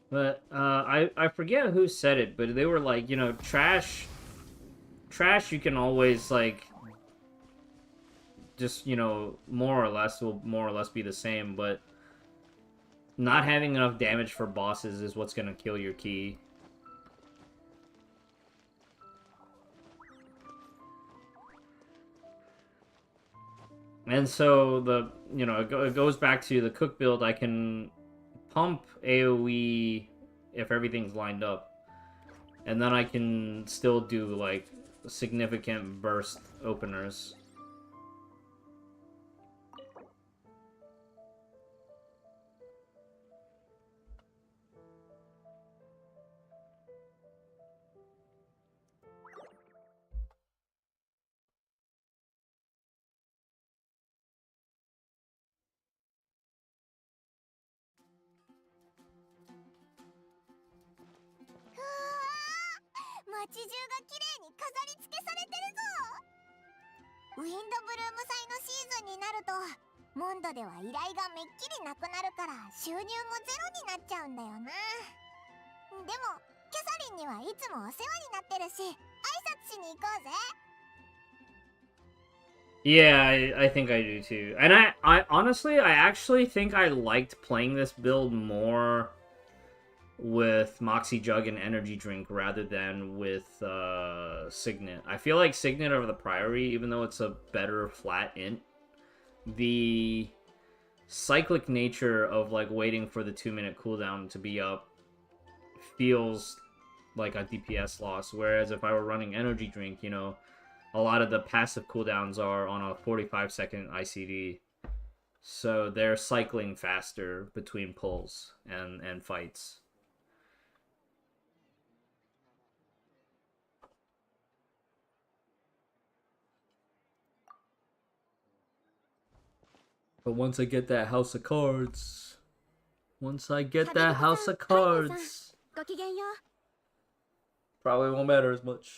But I forget who said it, but they were like, you know, trash you can always like just, you know, more or less be the same, but not having enough damage for bosses is what's gonna kill your key. And so it goes back to the cook build. I can pump AoE if everything's lined up, and then I can still do like significant burst openers. 街中が綺麗に飾り付けされてるぞ。ウィンドブルーム祭のシーズンになるとモンドでは依頼がめっきりなくなるから収入もゼロになっちゃうんだよな。でもキャサリンにはいつもお世話になってるし挨拶しに行こうぜ。 Yeah, I think I do too. And I honestly, I actually think I liked playing this build more with Moxie Jug and Energy Drink rather than with Signet. I feel like Signet over the Priory, even though it's a better flat int, the cyclic nature of like waiting for the 2-minute cooldown to be up feels like a DPS loss. Whereas if I were running Energy Drink, you know, a lot of the passive cooldowns are on a 45-second ICD. So they're cycling faster between pulls and fights. But once I get that house of cards... Probably won't matter as much.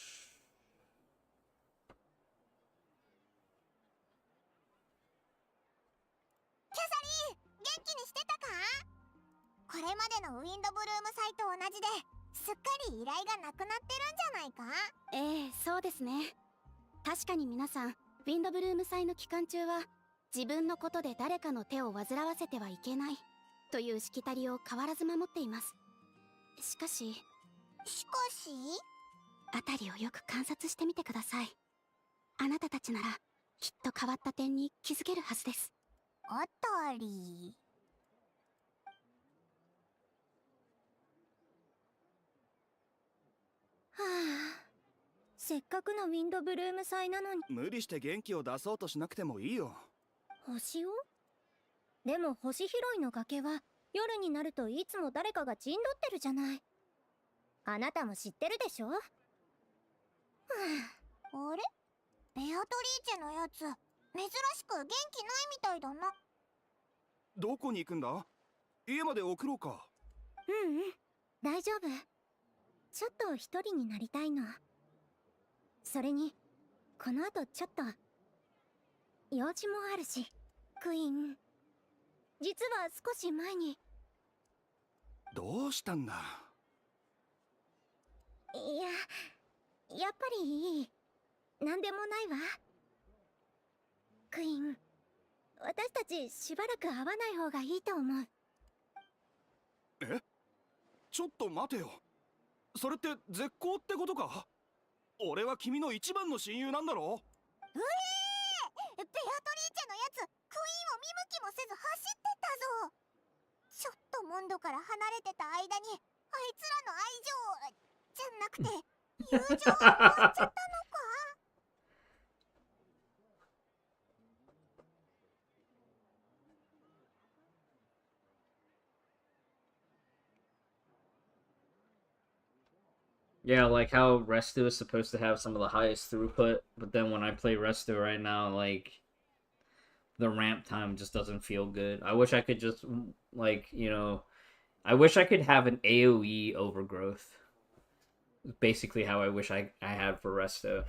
これまでのウィンドブルーム祭と同じですっかり依頼がなくなってるんじゃないか。ええ、そうですね。確かに皆さん、ウィンドブルーム祭の期間中は自分のことで誰かの手を煩わせてはいけないというしきたりを変わらず守っています。しかし辺りをよく観察してみてください。あなたたちならきっと変わった点に気づけるはずです。辺り。はあ、せっかくのウィンドブルーム祭なのに。無理して元気を出そうとしなくてもいいよ。星を？でも星拾いの崖は夜になるといつも誰かが陣取ってるじゃない。あなたも知ってるでしょ？はあれ？ベアトリーチェのやつ珍しく元気ないみたいだな。どこに行くんだ？家まで送ろうか。うんうん、大丈夫。ちょっと一人になりたいの。それにこの後ちょっと用事もあるし。クイーン、実は少し前に。どうしたんだ？やっぱりいい。なんでもないわ。クイーン、私たちしばらく会わない方がいいと思う。え？ちょっと待てよ。それって絶好ってことか？俺は君の一番の親友なんだろ？ベアトリーチェのやつクイーンを見向きもせず走ってったぞ。ちょっとモンドから離れてた間にあいつらの愛情じゃなくて友情が終わっちゃったのか？Yeah, like how Resto is supposed to have some of the highest throughput, but then when I play Resto right now, like, the ramp time just doesn't feel good. I wish I could just, like, you know, I wish I could have an AoE overgrowth. Basically how I wish I had for Resto.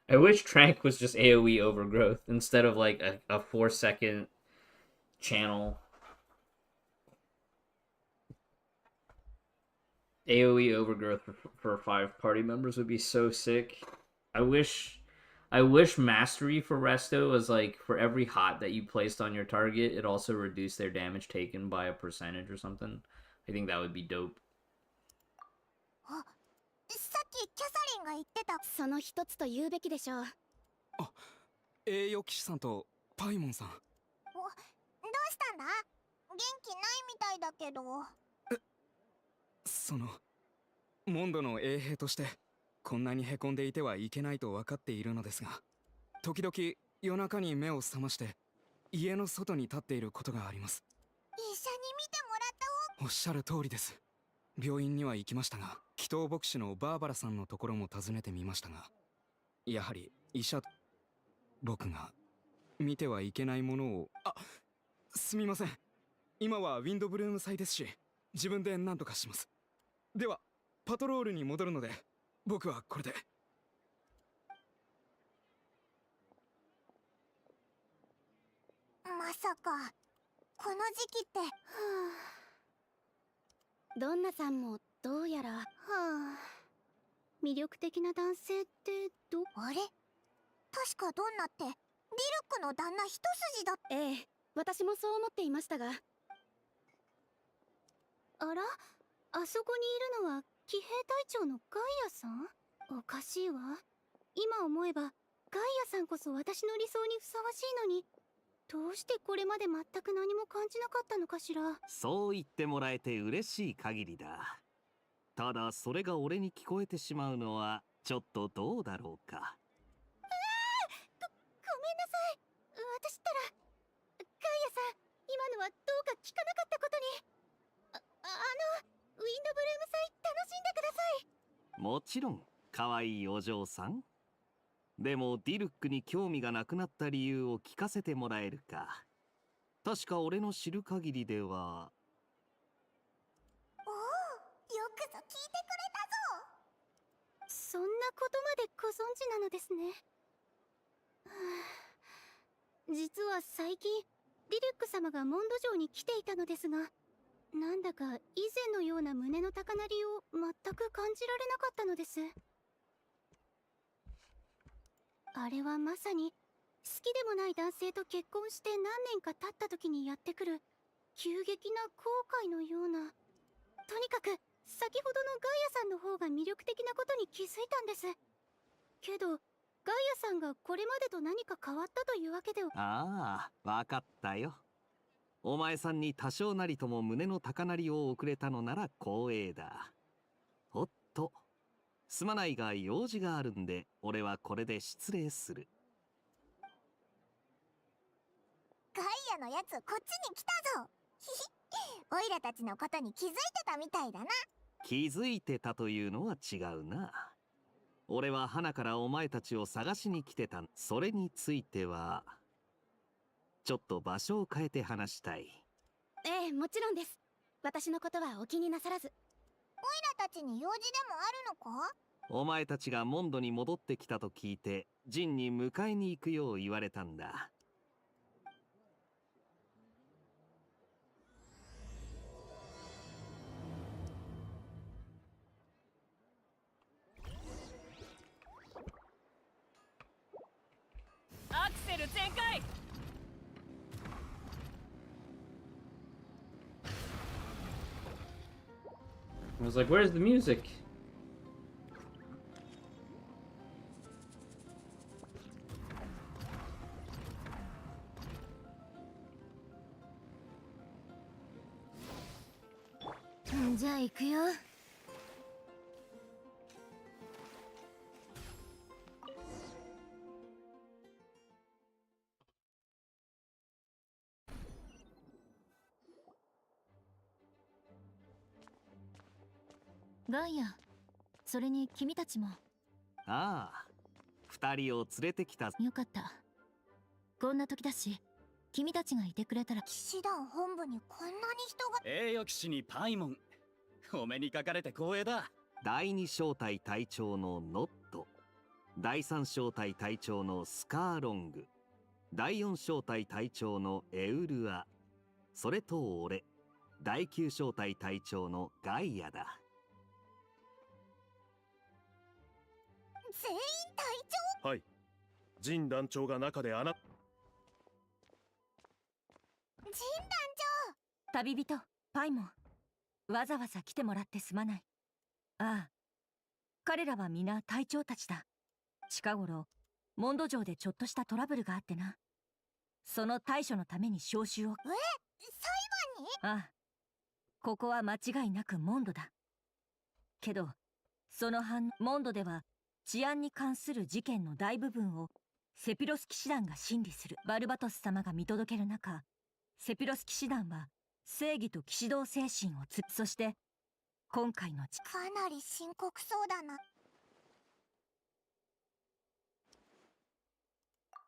I wish Trank was just AoE overgrowth instead of, like, a 4-second channel. AoE overgrowth for 5 party members would be so sick. I wish mastery for Resto was like for every hot that you placed on your target, it also reduced their damage taken by a percentage or something. I think that would be dope. さっきキャサリンが言ってた。その一つと言うべきでしょう。あ、栄誉騎士さんとパイモンさん。どうしたんだ？元気ないみたいだけど。そのモンドの衛兵としてこんなにへこんでいてはいけないと分かっているのですが、時々夜中に目を覚まして家の外に立っていることがあります。一緒に見てもらった方。おっしゃる通りです。病院には行きましたが、祈祷牧師のバーバラさんのところも訪ねてみましたが、やはり医者、僕が見てはいけないものを。すみません。今はウィンドブルーム祭ですし、自分で何とかします。ではパトロールに戻るので僕はこれで。まさかこの時期って。はあ、ドンナさんもどうやら、はあ、魅力的な男性ってあれ、確かドンナってディルックの旦那一筋だ。ええ、私もそう思っていましたが。あら、あそこにいるのは騎兵隊長のガイアさん？おかしいわ。今思えばガイアさんこそ私の理想にふさわしいのに、どうしてこれまで全く何も感じなかったのかしら。そう言ってもらえて嬉しい限りだ。ただそれが俺に聞こえてしまうのはちょっとどうだろうか。ごめんなさい。私ったらガイアさん、今のはどうか聞かなかったことに。ウィンドブルーム祭楽しんでください。もちろん可愛いお嬢さん。でもディルックに興味がなくなった理由を聞かせてもらえるか。確か俺の知る限りでは。おお、よくぞ聞いてくれたぞ。そんなことまでご存知なのですね。はあ、実は最近ディルック様がモンド城に来ていたのですが、なんだか以前のような胸の高鳴りを全く感じられなかったのです。あれはまさに好きでもない男性と結婚して何年か経った時にやってくる急激な後悔のような。とにかく先ほどのガイアさんの方が魅力的なことに気づいたんです。けどガイアさんがこれまでと何か変わったというわけでは。ああ、わかったよ。お前さんに多少なりとも胸の高鳴りを遅れたのなら光栄だ。おっと、すまないが用事があるんで俺はこれで失礼する。ガイアのやつこっちに来たぞ。ひひ、オイラたちのことに気づいてたみたいだな。気づいてたというのは違うな。俺は花からお前たちを探しに来てた。それについてはちょっと場所を変えて話したい。ええ、もちろんです。私のことはお気になさらず。オイラたちに用事でもあるのか？お前たちがモンドに戻ってきたと聞いてジンに迎えに行くよう言われたんだ。アクセル全開。I was like, where's the music? Hmm, じゃあ行くよ。ガイア、それに君たちも。ああ、二人を連れてきた。よかった。こんな時だし、君たちがいてくれたら。騎士団本部にこんなに人が。栄誉騎士にパイモン。お目にかかれて光栄だ。第二小隊隊長のノット、第三小隊隊長のスカーロング、第四小隊隊長のエウルア、それと俺、第九小隊隊長のガイアだ。全員隊長？はい。ジン団長が中でジン団旅人、パイモン。わざわざ来てもらってすまない。ああ、彼らは皆隊長たちだ。近頃、モンド城でちょっとしたトラブルがあってな。その対処のために招集を。裁判に？ああ、ここは間違いなくモンドだ。けど、そのモンドでは治安に関する事件の大部分をセピロス騎士団が審理する。バルバトス様が見届ける中、セピロス騎士団は正義と騎士道精神をそして今回のかなり深刻そうだな。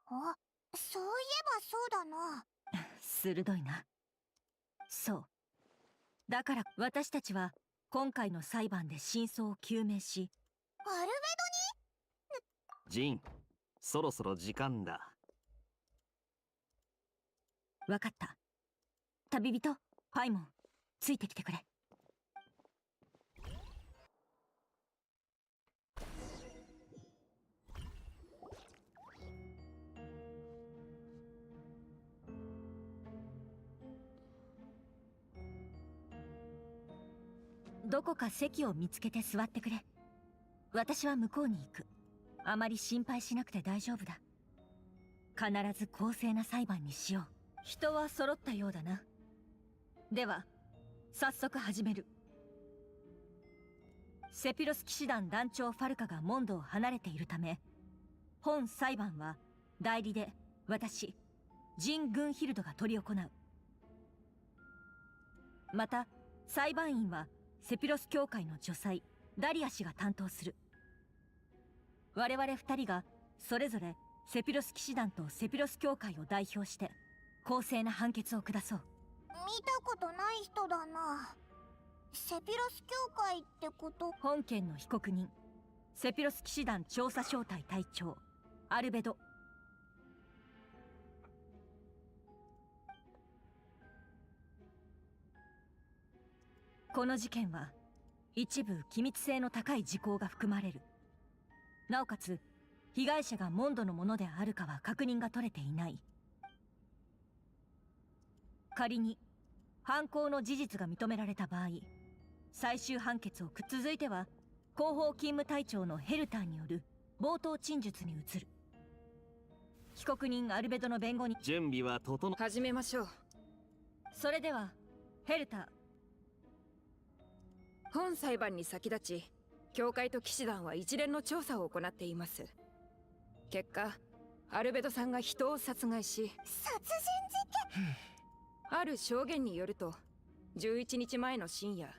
あ、そういえばそうだな。鋭いな。そう。だから私たちは今回の裁判で真相を究明し、アルベジン、そろそろ時間だ。わかった。旅人、パイモン、ついてきてくれ。どこか席を見つけて座ってくれ。私は向こうに行く。あまり心配しなくて大丈夫だ。必ず公正な裁判にしよう。人は揃ったようだな。では早速始める。セピロス騎士団団長ファルカがモンドを離れているため、本裁判は代理で私ジン・グンヒルドが執り行う。また裁判員はセピロス教会の女祭ダリア氏が担当する。我々二人がそれぞれセピロス騎士団とセピロス教会を代表して公正な判決を下そう。見たことない人だな。セピロス教会ってこと？本件の被告人、セピロス騎士団調査小隊隊長アルベド。この事件は一部機密性の高い事項が含まれる。なおかつ被害者がモンドのものであるかは確認が取れていない。仮に犯行の事実が認められた場合、最終判決を続いては後方勤務隊長のヘルターによる冒頭陳述に移る。被告人アルベドの弁護人、準備は整っ。始めましょう。それではヘルター。本裁判に先立ち、教会と騎士団は一連の調査を行っています。結果、アルベドさんが人を殺害し、殺人事件ある証言によると、11日前の深夜、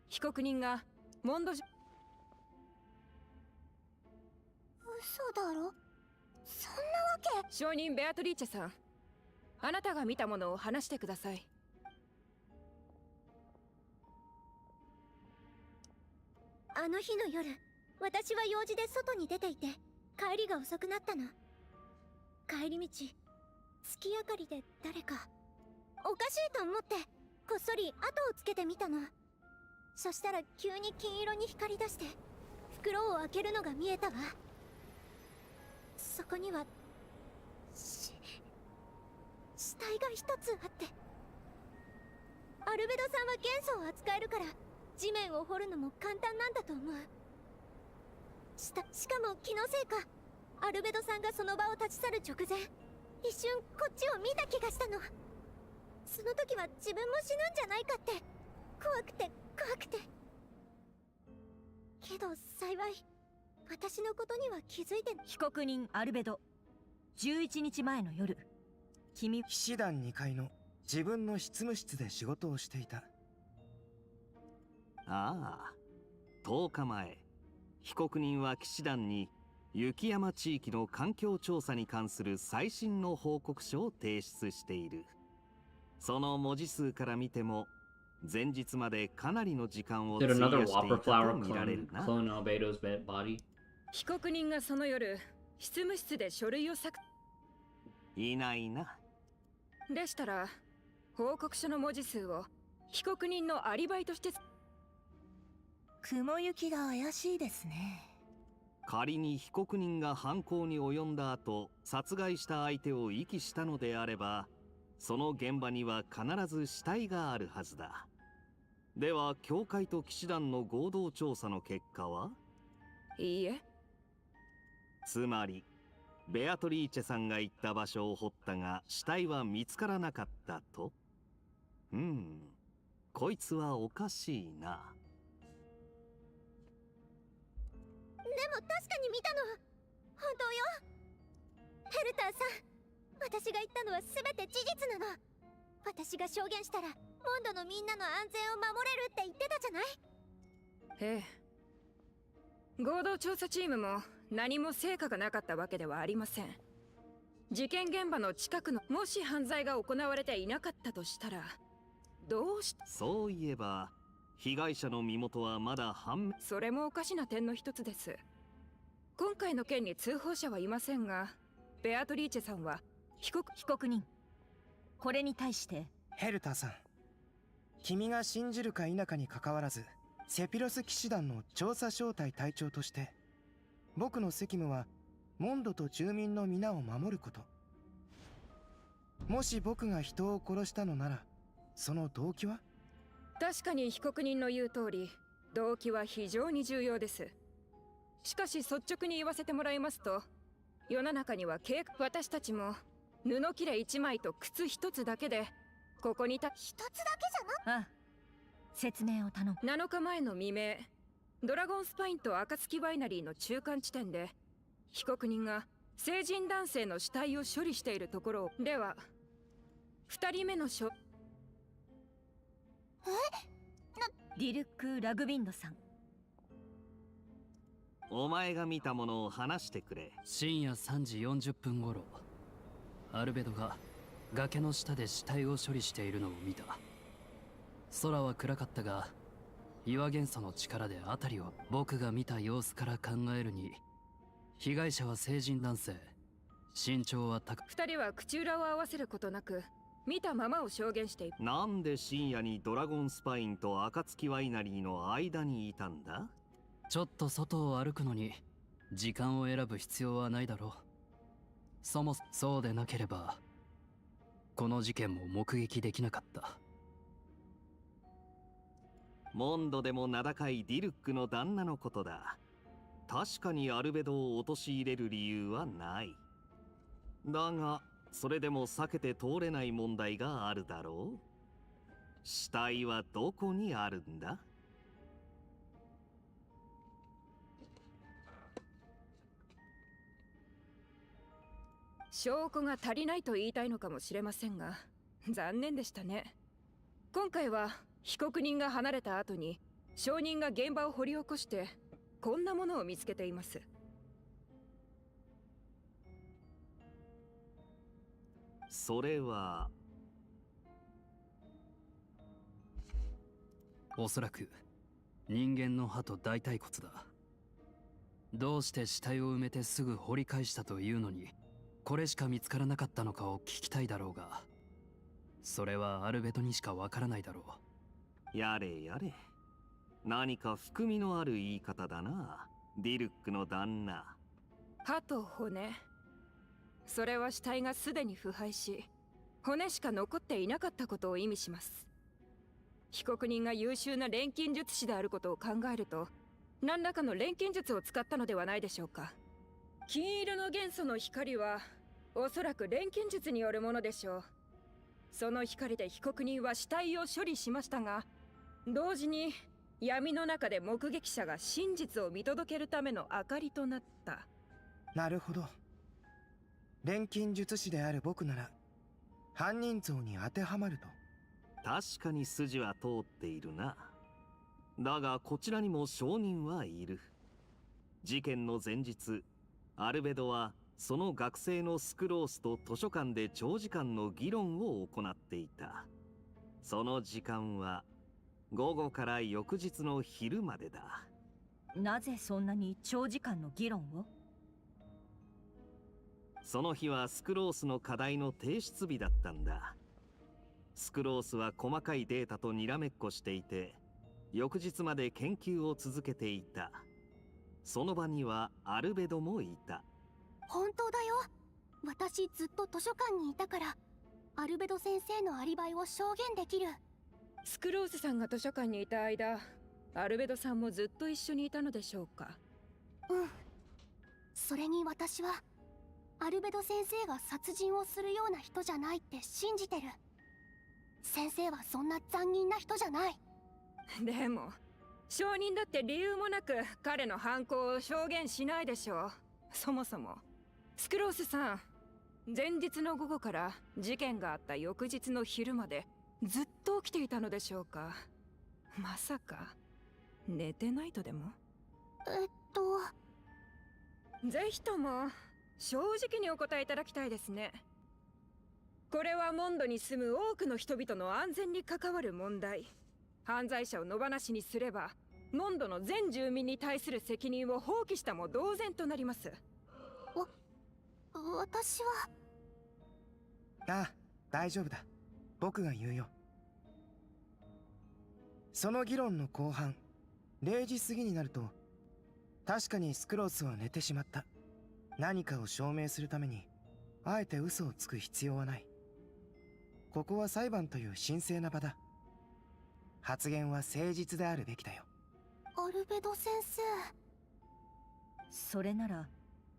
被告人がモンド嘘だろ、そんなわけ。証人ベアトリーチェさん、あなたが見たものを話してください。あの日の夜、私は用事で外に出ていて帰りが遅くなったの。帰り道、月明かりで誰かおかしいと思ってこっそり後をつけてみたの。そしたら急に金色に光り出して袋を開けるのが見えたわ。そこには死体が一つあって。アルベドさんは元素を扱えるから地面を掘るのも簡単なんだと思う。しかも気のせいか、アルベドさんがその場を立ち去る直前、一瞬こっちを見た気がしたの。その時は自分も死ぬんじゃないかって怖くて。けど幸い私のことには気づいて。被告人アルベド、11日前の夜、君騎士団2階の自分の執務室で仕事をしていた。ああ、10日前、被告人は騎士団に雪山地域の環境調査に関する最新の報告書を提出している。その文字数から見ても前日までかなりの時間を費やしていたと見られるな。被告人がその夜執務室で書類をいないな。でしたら報告書の文字数を被告人のアリバイとして雲行きが怪しいですね。仮に被告人が犯行に及んだ後殺害した相手を遺棄したのであれば、その現場には必ず死体があるはずだ。では教会と騎士団の合同調査の結果は？いいえ。つまりベアトリーチェさんが行った場所を掘ったが死体は見つからなかったと？こいつはおかしいな。でも確かに見たの。本当よ。ヘルターさん、私が言ったのは全て事実なの。私が証言したらモンドのみんなの安全を守れるって言ってたじゃない。ええ。合同調査チームも何も成果がなかったわけではありません。事件現場の近くのもし犯罪が行われていなかったとしたらどうして。そういえば被害者の身元はまだ判明。それもおかしな点の一つです。今回の件に通報者はいませんが、ベアトリーチェさんは被告人。これに対してヘルターさん、君が信じるか否かにかかわらずセピロス騎士団の調査小隊隊長として僕の責務はモンドと住民の皆を守ること。もし僕が人を殺したのならその動機は？確かに被告人の言う通り、動機は非常に重要です。しかし率直に言わせてもらいますと、世の中には私たちも布切れ1枚と靴1つだけでここに1つだけじゃな。ああ、説明を頼む。7日前の未明、ドラゴンスパインと暁ワイナリーの中間地点で被告人が成人男性の死体を処理しているところを。では2人目のディルック・ラグビンドさん、お前が見たものを話してくれ。深夜3時40分頃、アルベドが崖の下で死体を処理しているのを見た。空は暗かったが岩元素の力で辺りを。僕が見た様子から考えるに、被害者は成人男性、身長は高く。2人は口裏を合わせることなく見たままを証言している。なんで深夜にドラゴンスパインと暁ワイナリーの間にいたんだ？ちょっと外を歩くのに時間を選ぶ必要はないだろう。そうでなければこの事件も目撃できなかった。モンドでも名高いディルックの旦那のことだ。確かにアルベドを陥れる理由はない。だがそれでも避けて通れない問題があるだろう。死体はどこにあるんだ？証拠が足りないと言いたいのかもしれませんが、残念でしたね。今回は被告人が離れた後に証人が現場を掘り起こしてこんなものを見つけています。それはおそらく人間の歯と大腿骨だ。どうして死体を埋めてすぐ掘り返したというのにこれしか見つからなかったのかを聞きたいだろうが、それはアルベドにしかわからないだろう。やれやれ、何か含みのある言い方だな、ディルックの旦那。歯と骨、それは死体がすでに腐敗し骨しか残っていなかったことを意味します。被告人が優秀な錬金術師であることを考えると、何らかの錬金術を使ったのではないでしょうか。金色の元素の光はおそらく錬金術によるものでしょう。その光で被告人は死体を処理しましたが、同時に闇の中で目撃者が真実を見届けるための明かりとなった。なるほど。錬金術師である僕なら犯人像に当てはまると。確かに筋は通っているな。だがこちらにも証人はいる。事件の前日、アルベドはその学生のスクロースと図書館で長時間の議論を行っていた。その時間は午後から翌日の昼までだ。なぜそんなに長時間の議論を？その日はスクロースの課題の提出日だったんだ。スクロースは細かいデータとにらめっこしていて、翌日まで研究を続けていた。その場にはアルベドもいた。本当だよ。私ずっと図書館にいたからアルベド先生のアリバイを証言できる。スクロースさんが図書館にいた間、アルベドさんもずっと一緒にいたのでしょうか。うん。それに私はアルベド先生が殺人をするような人じゃないって信じてる。先生はそんな残忍な人じゃない。でも証人だって理由もなく彼の犯行を証言しないでしょう。そもそもスクロースさん、前日の午後から事件があった翌日の昼までずっと起きていたのでしょうか。まさか寝てないとでも？ぜひとも正直にお答えいただきたいですね。これはモンドに住む多くの人々の安全に関わる問題。犯罪者を野放しにすればモンドの全住民に対する責任を放棄したも同然となります。私は。ああ、大丈夫だ。僕が言うよ。その議論の後半、0時過ぎになると、確かにスクロースは寝てしまった。何かを証明するために、あえて嘘をつく必要はない。ここは裁判という神聖な場だ。発言は誠実であるべきだよ。アルベド先生。それなら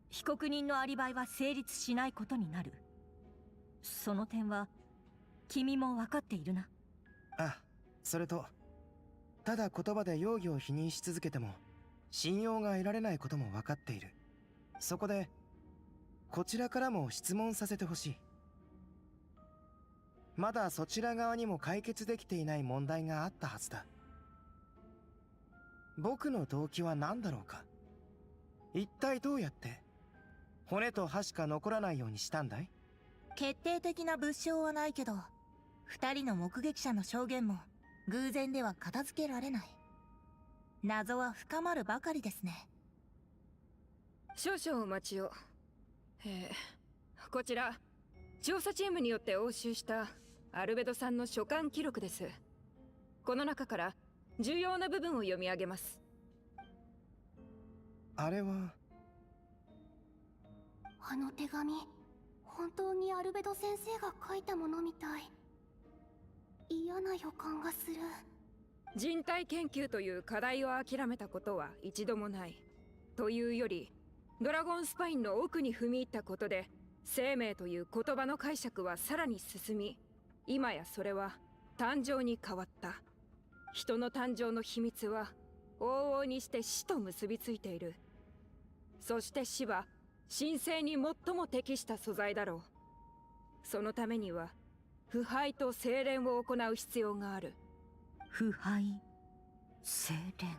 被告人のアリバイは成立しないことになる。その点は君も分かっているな。あ、それとただ言葉で容疑を否認し続けても信用が得られないことも分かっている。そこでこちらからも質問させてほしい。まだそちら側にも解決できていない問題があったはずだ。僕の動機は何だろうか。一体どうやって骨と歯しか残らないようにしたんだい？決定的な物証はないけど、二人の目撃者の証言も偶然では片付けられない。謎は深まるばかりですね。少々お待ちを。こちら調査チームによって押収したアルベドさんの書簡記録です。この中から重要な部分を読み上げます。あれはあの手紙、本当にアルベド先生が書いたものみたい。嫌な予感がする。人体研究という課題を諦めたことは一度もない。というより、ドラゴンスパインの奥に踏み入ったことで、生命という言葉の解釈はさらに進み、今やそれは誕生に変わった。人の誕生の秘密は往々にして死と結びついている。そして死は神聖に最も適した素材だろう。そのためには腐敗と精錬を行う必要がある。腐敗、精錬。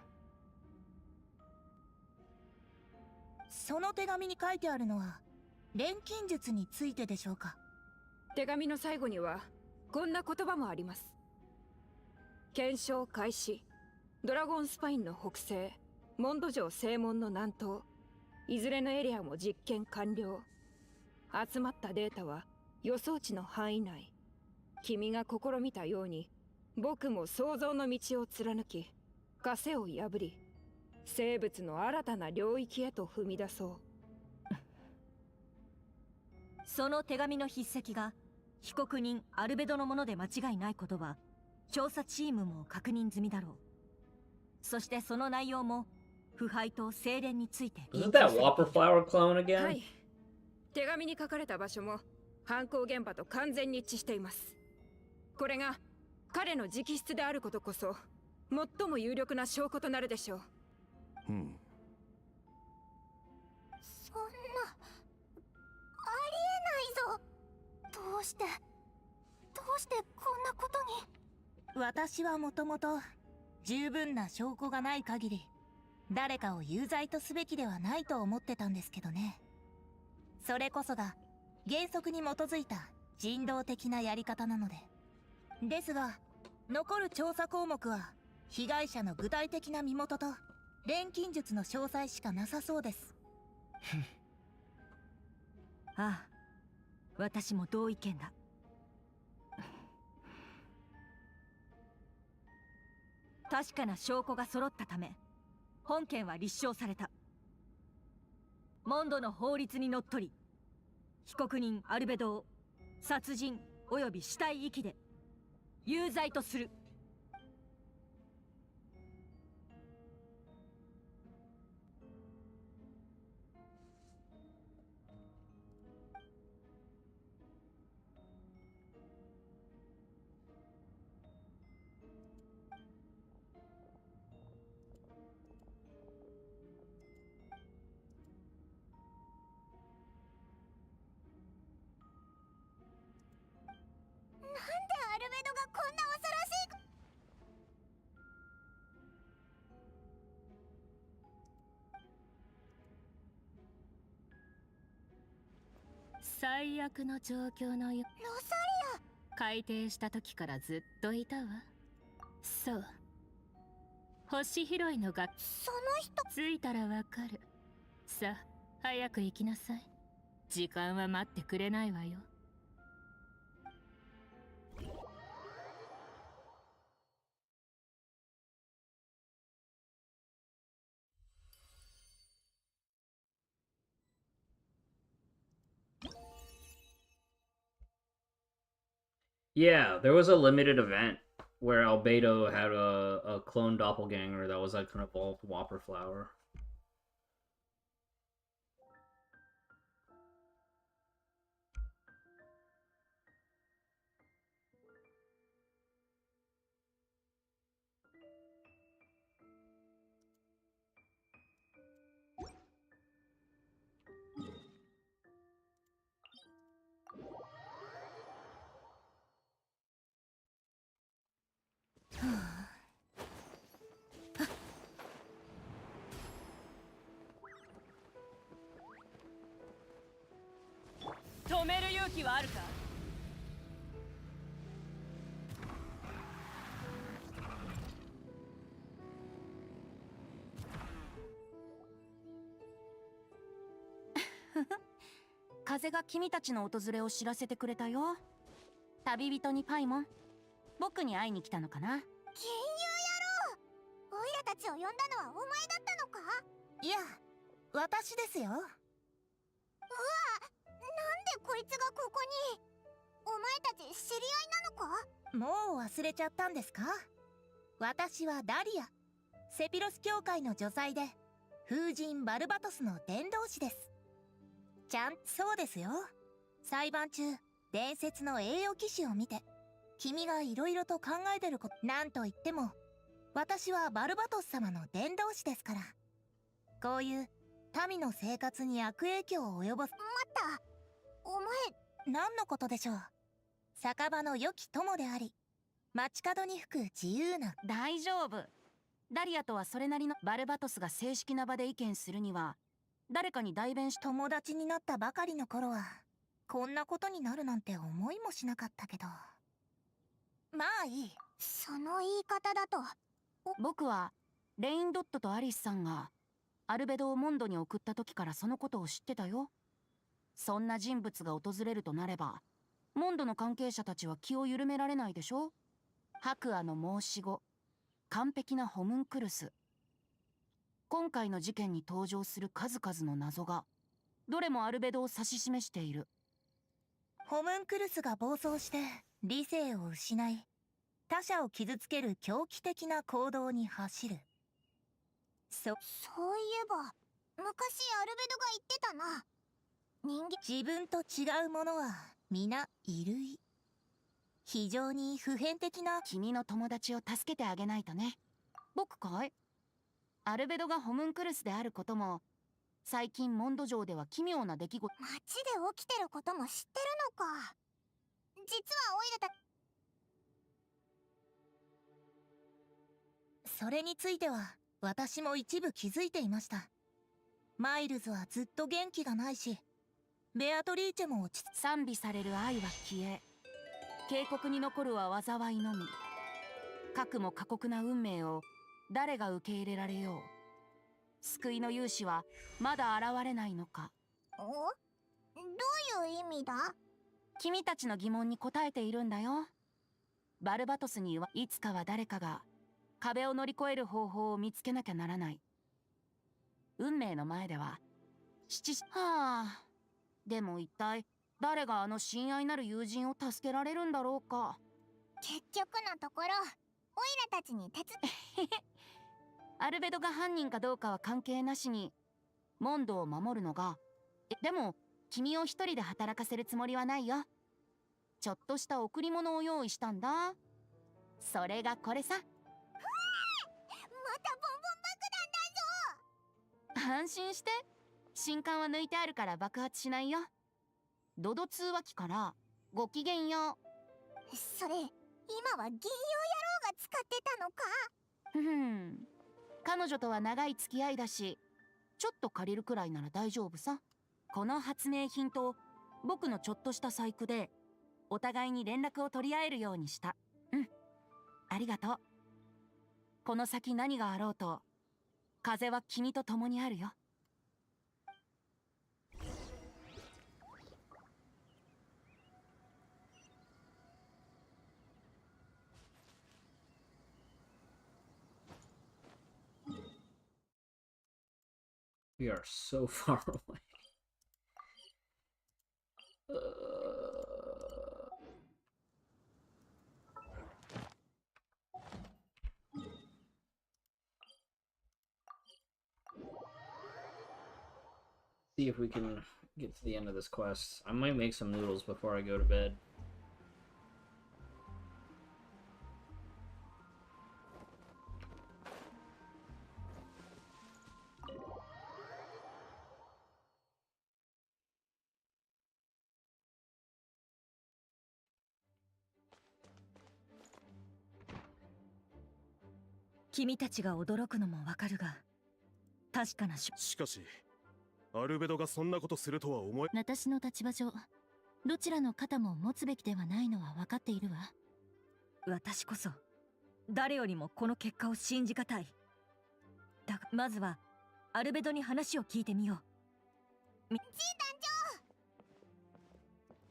その手紙に書いてあるのは錬金術についてでしょうか？手紙の最後にはこんな言葉もあります。検証開始。ドラゴンスパインの北西、モンド城正門の南東、いずれのエリアも実験完了。集まったデータは予想値の範囲内。君が試みたように、僕も想像の道を貫き、枷を破り、生物の新たな領域へと踏み出そう。その手紙の筆跡が被告人アルベドのもので間違いないことは調査チームも確認済みだろう。そしてその内容も腐敗と精錬について。 Isn't that Whopperflower clone again? はい。手紙に書かれた場所も犯行現場と完全に一致しています。これが彼の直筆であることこそ最も有力な証拠となるでしょう。そんな、ありえないぞ。どうしてこんなことに。私はもともと十分な証拠がない限り誰かを有罪とすべきではないと思ってたんですけどね。それこそが原則に基づいた人道的なやり方なので。ですが残る調査項目は被害者の具体的な身元と錬金術の詳細しかなさそうです。ああ、私も同意見だ。確かな証拠が揃ったため本件は立証された。モンドの法律にのっとり被告人アルベドを殺人及び死体遺棄で有罪とする。なんでアルベドがこんな恐ろしい最悪の状況のよ。ロサリア。改定した時からずっといたわ。そう。星拾いのがその人着いたらわかる。さあ早く行きなさい。時間は待ってくれないわよ。Yeah, there was a limited event where Albedo had a clone doppelganger that was like an evolved Whopper flower. Huh? 風が君たちの訪れを知らせてくれたよ。旅人にパイモン、僕に会いに来たのかな。金融野郎、オイラたちを呼んだのはお前だったのか。いや、私ですよ。うわ、なんでこいつがここに。お前たち知り合いなのか。もう忘れちゃったんですか。私はダリア、セピロス教会の女祭で風神バルバトスの伝道師です。そうですよ。裁判中伝説の栄誉騎士を見て、君がいろいろと考えてること、なんといっても私はバルバトス様の伝道師ですから。こういう民の生活に悪影響を及ぼす。待った、お前何のことでしょう。酒場の良き友であり、街角に吹く自由な。大丈夫。ダリアとはそれなりの。バルバトスが正式な場で意見するには誰かに代弁し。友達になったばかりの頃はこんなことになるなんて思いもしなかったけど、まあいい。その言い方だと。僕はレインドットとアリスさんがアルベドをモンドに送った時からそのことを知ってたよ。そんな人物が訪れるとなればモンドの関係者たちは気を緩められないでしょ。白亜の申し子、完璧なホムンクルス。今回の事件に登場する数々の謎がどれもアルベドを指し示している。ホムンクルスが暴走して理性を失い、他者を傷つける狂気的な行動に走る。そういえば昔アルベドが言ってたな。自分と違うものは皆異類。非常に普遍的な。君の友達を助けてあげないとね。僕かい？アルベドがホムンクルスであることも、最近モンド城では奇妙な出来事。街で起きてることも知ってるのか。実はオイラた。それについては私も一部気づいていました。マイルズはずっと元気がないし、ベアトリーチェも落ち。賛美される愛は消え、警告に残るは災いのみ。かくも過酷な運命を誰が受け入れられよう。救いの勇士はまだ現れないのか。どういう意味だ？君たちの疑問に答えているんだよ。バルバトスにはいつかは誰かが壁を乗り越える方法を見つけなきゃならない。運命の前でははあ。でも一体誰があの親愛なる友人を助けられるんだろうか。結局のところオイラたちに手伝アルベドが犯人かどうかは関係なしにモンドを守るのが。でも君を一人で働かせるつもりはないよ。ちょっとした贈り物を用意したんだ。それがこれさ。またボンボン爆弾だぞ。安心して、信管は抜いてあるから爆発しないよ。ドド通話機からごきげんよう。それ今は銀葉野郎が使ってたのか。彼女とは長い付き合いだし、ちょっと借りるくらいなら大丈夫さ。この発明品と僕のちょっとした細工でお互いに連絡を取り合えるようにした。ありがとう。この先何があろうと風は君と共にあるよ。We are so far away. See if we can get to the end of this quest. I might make some noodles before I go to bed.君たちが驚くのもわかるが、確かなしかし、アルベドがそんなことするとは思え。私の立場上、どちらの肩も持つべきではないのは分かっているわ。私こそ誰よりもこの結果を信じがたい。だがまずはアルベドに話を聞いてみよう。ジン団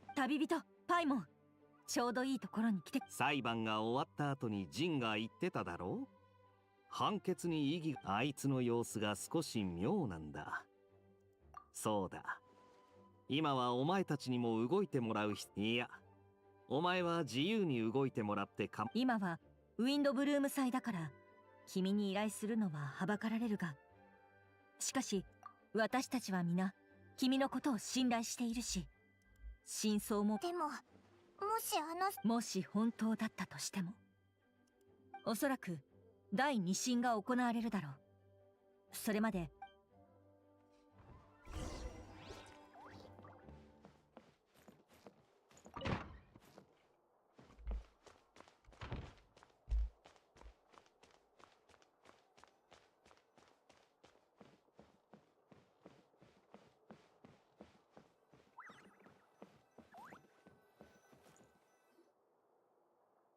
長。旅人パイモン、ちょうどいいところに来て。裁判が終わった後にジンが言ってただろう。判決に異議。あいつの様子が少し妙なんだ。そうだ、今はお前たちにも動いてもらう。いや、お前は自由に動いてもらってか。今はウィンドブルーム祭だから君に依頼するのははばかられるが、しかし私たちは皆君のことを信頼しているし、真相も。でも、もし本当だったとしても、おそらく第2審が行われるだろう。それまで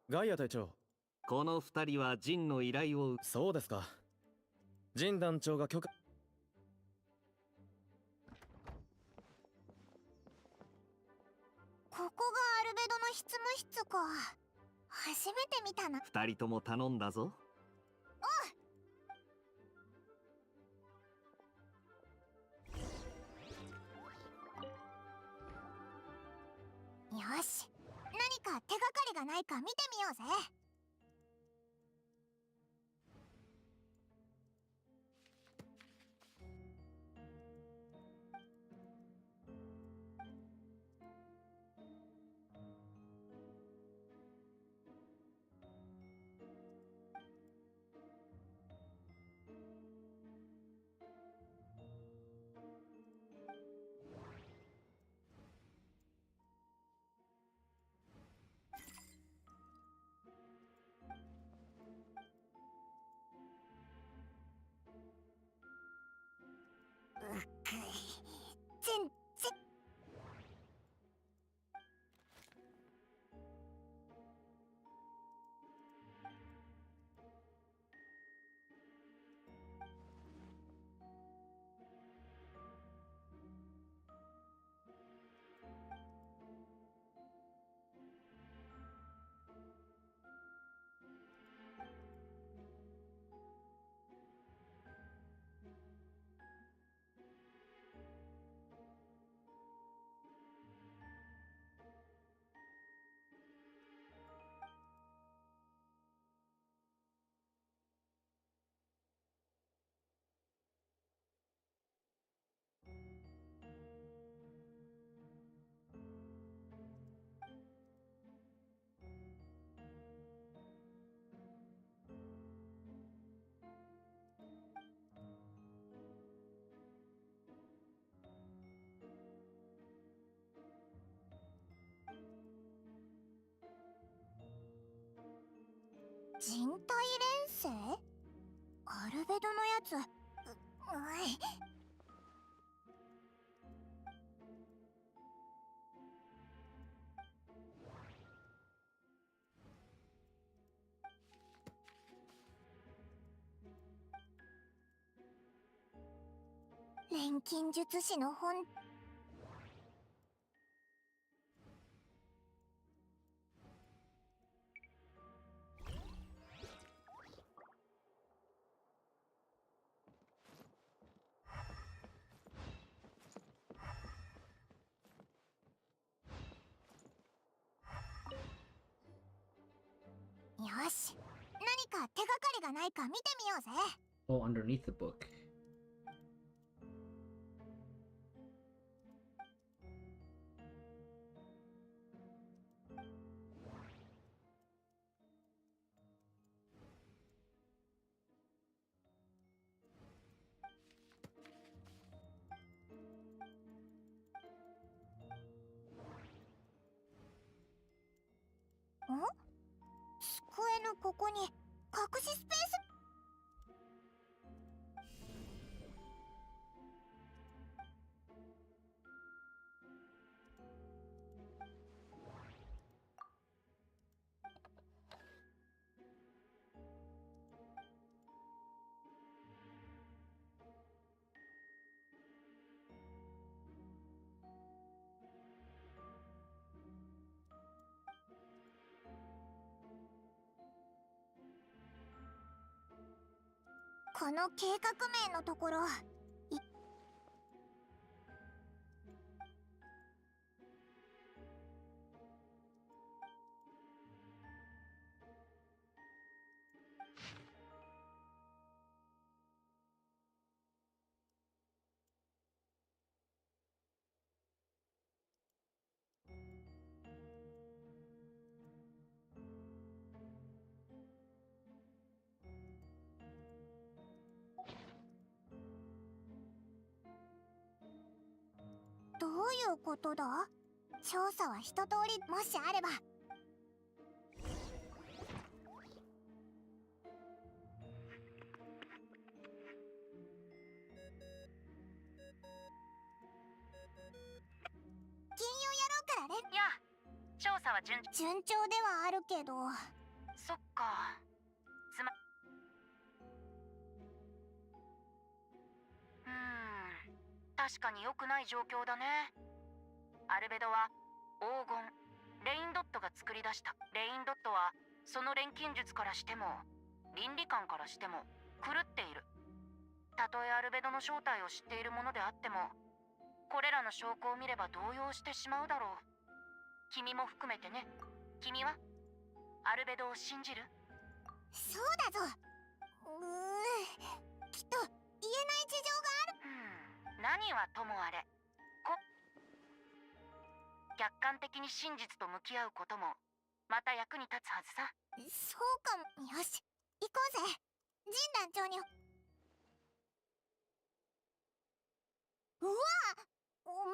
ガイア隊長、この2人はジンの依頼を。そうですか。ジン団長が許可。ここがアルベドの執務室か。初めて見たな。2人とも頼んだぞ。よし、何か手がかりがないか見てみようぜ。全然。人体錬成？アルベドのやつ。錬金術師の本。よし、何か手がかりがないか見てみようぜ。 Oh, underneath the book.ん？机のここに隠しスペース。この計画名のところ、どういうことだ？調査は一通り、もしあれば。金曜やろうからね。いや、調査は順調ではあるけど。そっか。確かに良くない状況だね。アルベドは黄金レインドットが作り出した。レインドットはその錬金術からしても倫理観からしても狂っている。たとえアルベドの正体を知っているものであっても、これらの証拠を見れば動揺してしまうだろう。君も含めてね。君はアルベドを信じる？そうだぞ。きっと言えない事情がある。何はともあれ、客観的に真実と向き合うこともまた役に立つはずさ。そうかも。よし、行こうぜ。神団長に。うわ、お前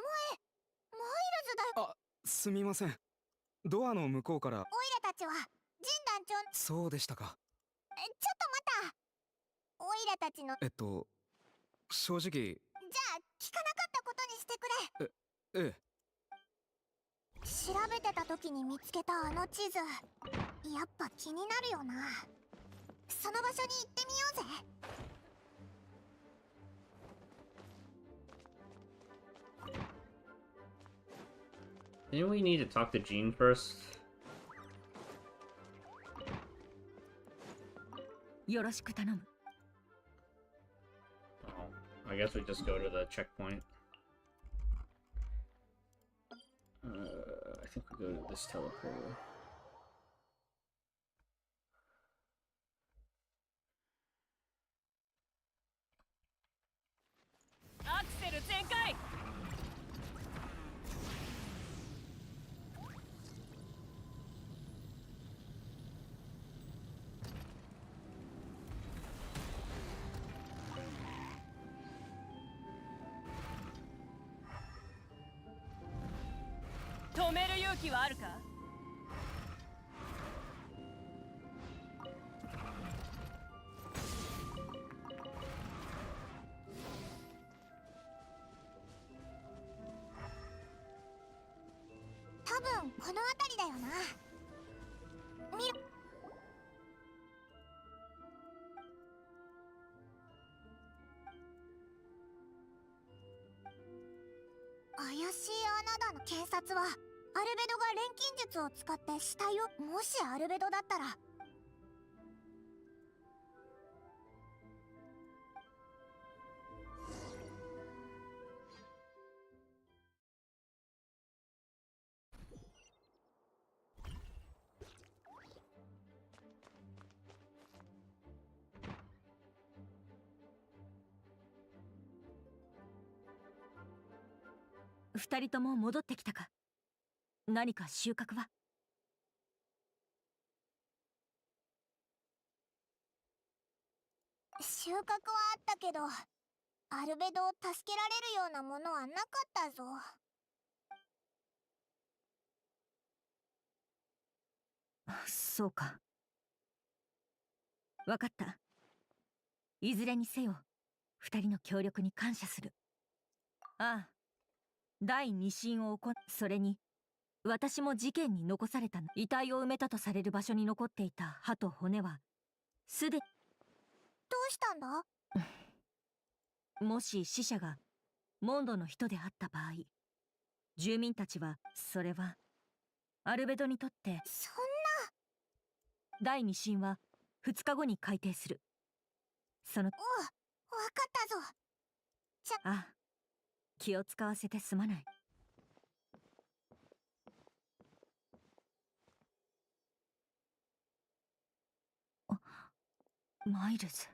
マイルズだよ。あ、すみません。ドアの向こうから。オイラたちは神団長。そうでしたか。ちょっと待った。オイラたちの。正直。じゃあ聞かなかったことにしてくれ。ええ。調べてた時に見つけたあの地図、やっぱ気になるよな。その場所に行ってみようぜ。Didn't we need to talk to Jean first? よろしく頼む。I guess we just go to the checkpoint. I think we go to this teleporter. アクセル全開。止める勇気はあるか？多分この辺りだよな。見る。ナダの検察はアルベドが錬金術を使って死体を、もしアルベドだったら二人とも戻ってきたか。何か収穫は？収穫はあったけど、アルベドを助けられるようなものはなかったぞ。そうか。わかった。いずれにせよ、二人の協力に感謝する。ああ、第二審をそれに、私も事件に残された遺体を埋めたとされる場所に残っていた歯と骨は、すでに。どうしたんだ？もし死者がモンドの人であった場合、住民たちは、それは、アルベドにとって、そんな。第二審は2日後に改定する。その。わかったぞ。ああ、気を使わせてすまない。マイルズ。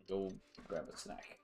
Go grab a snack.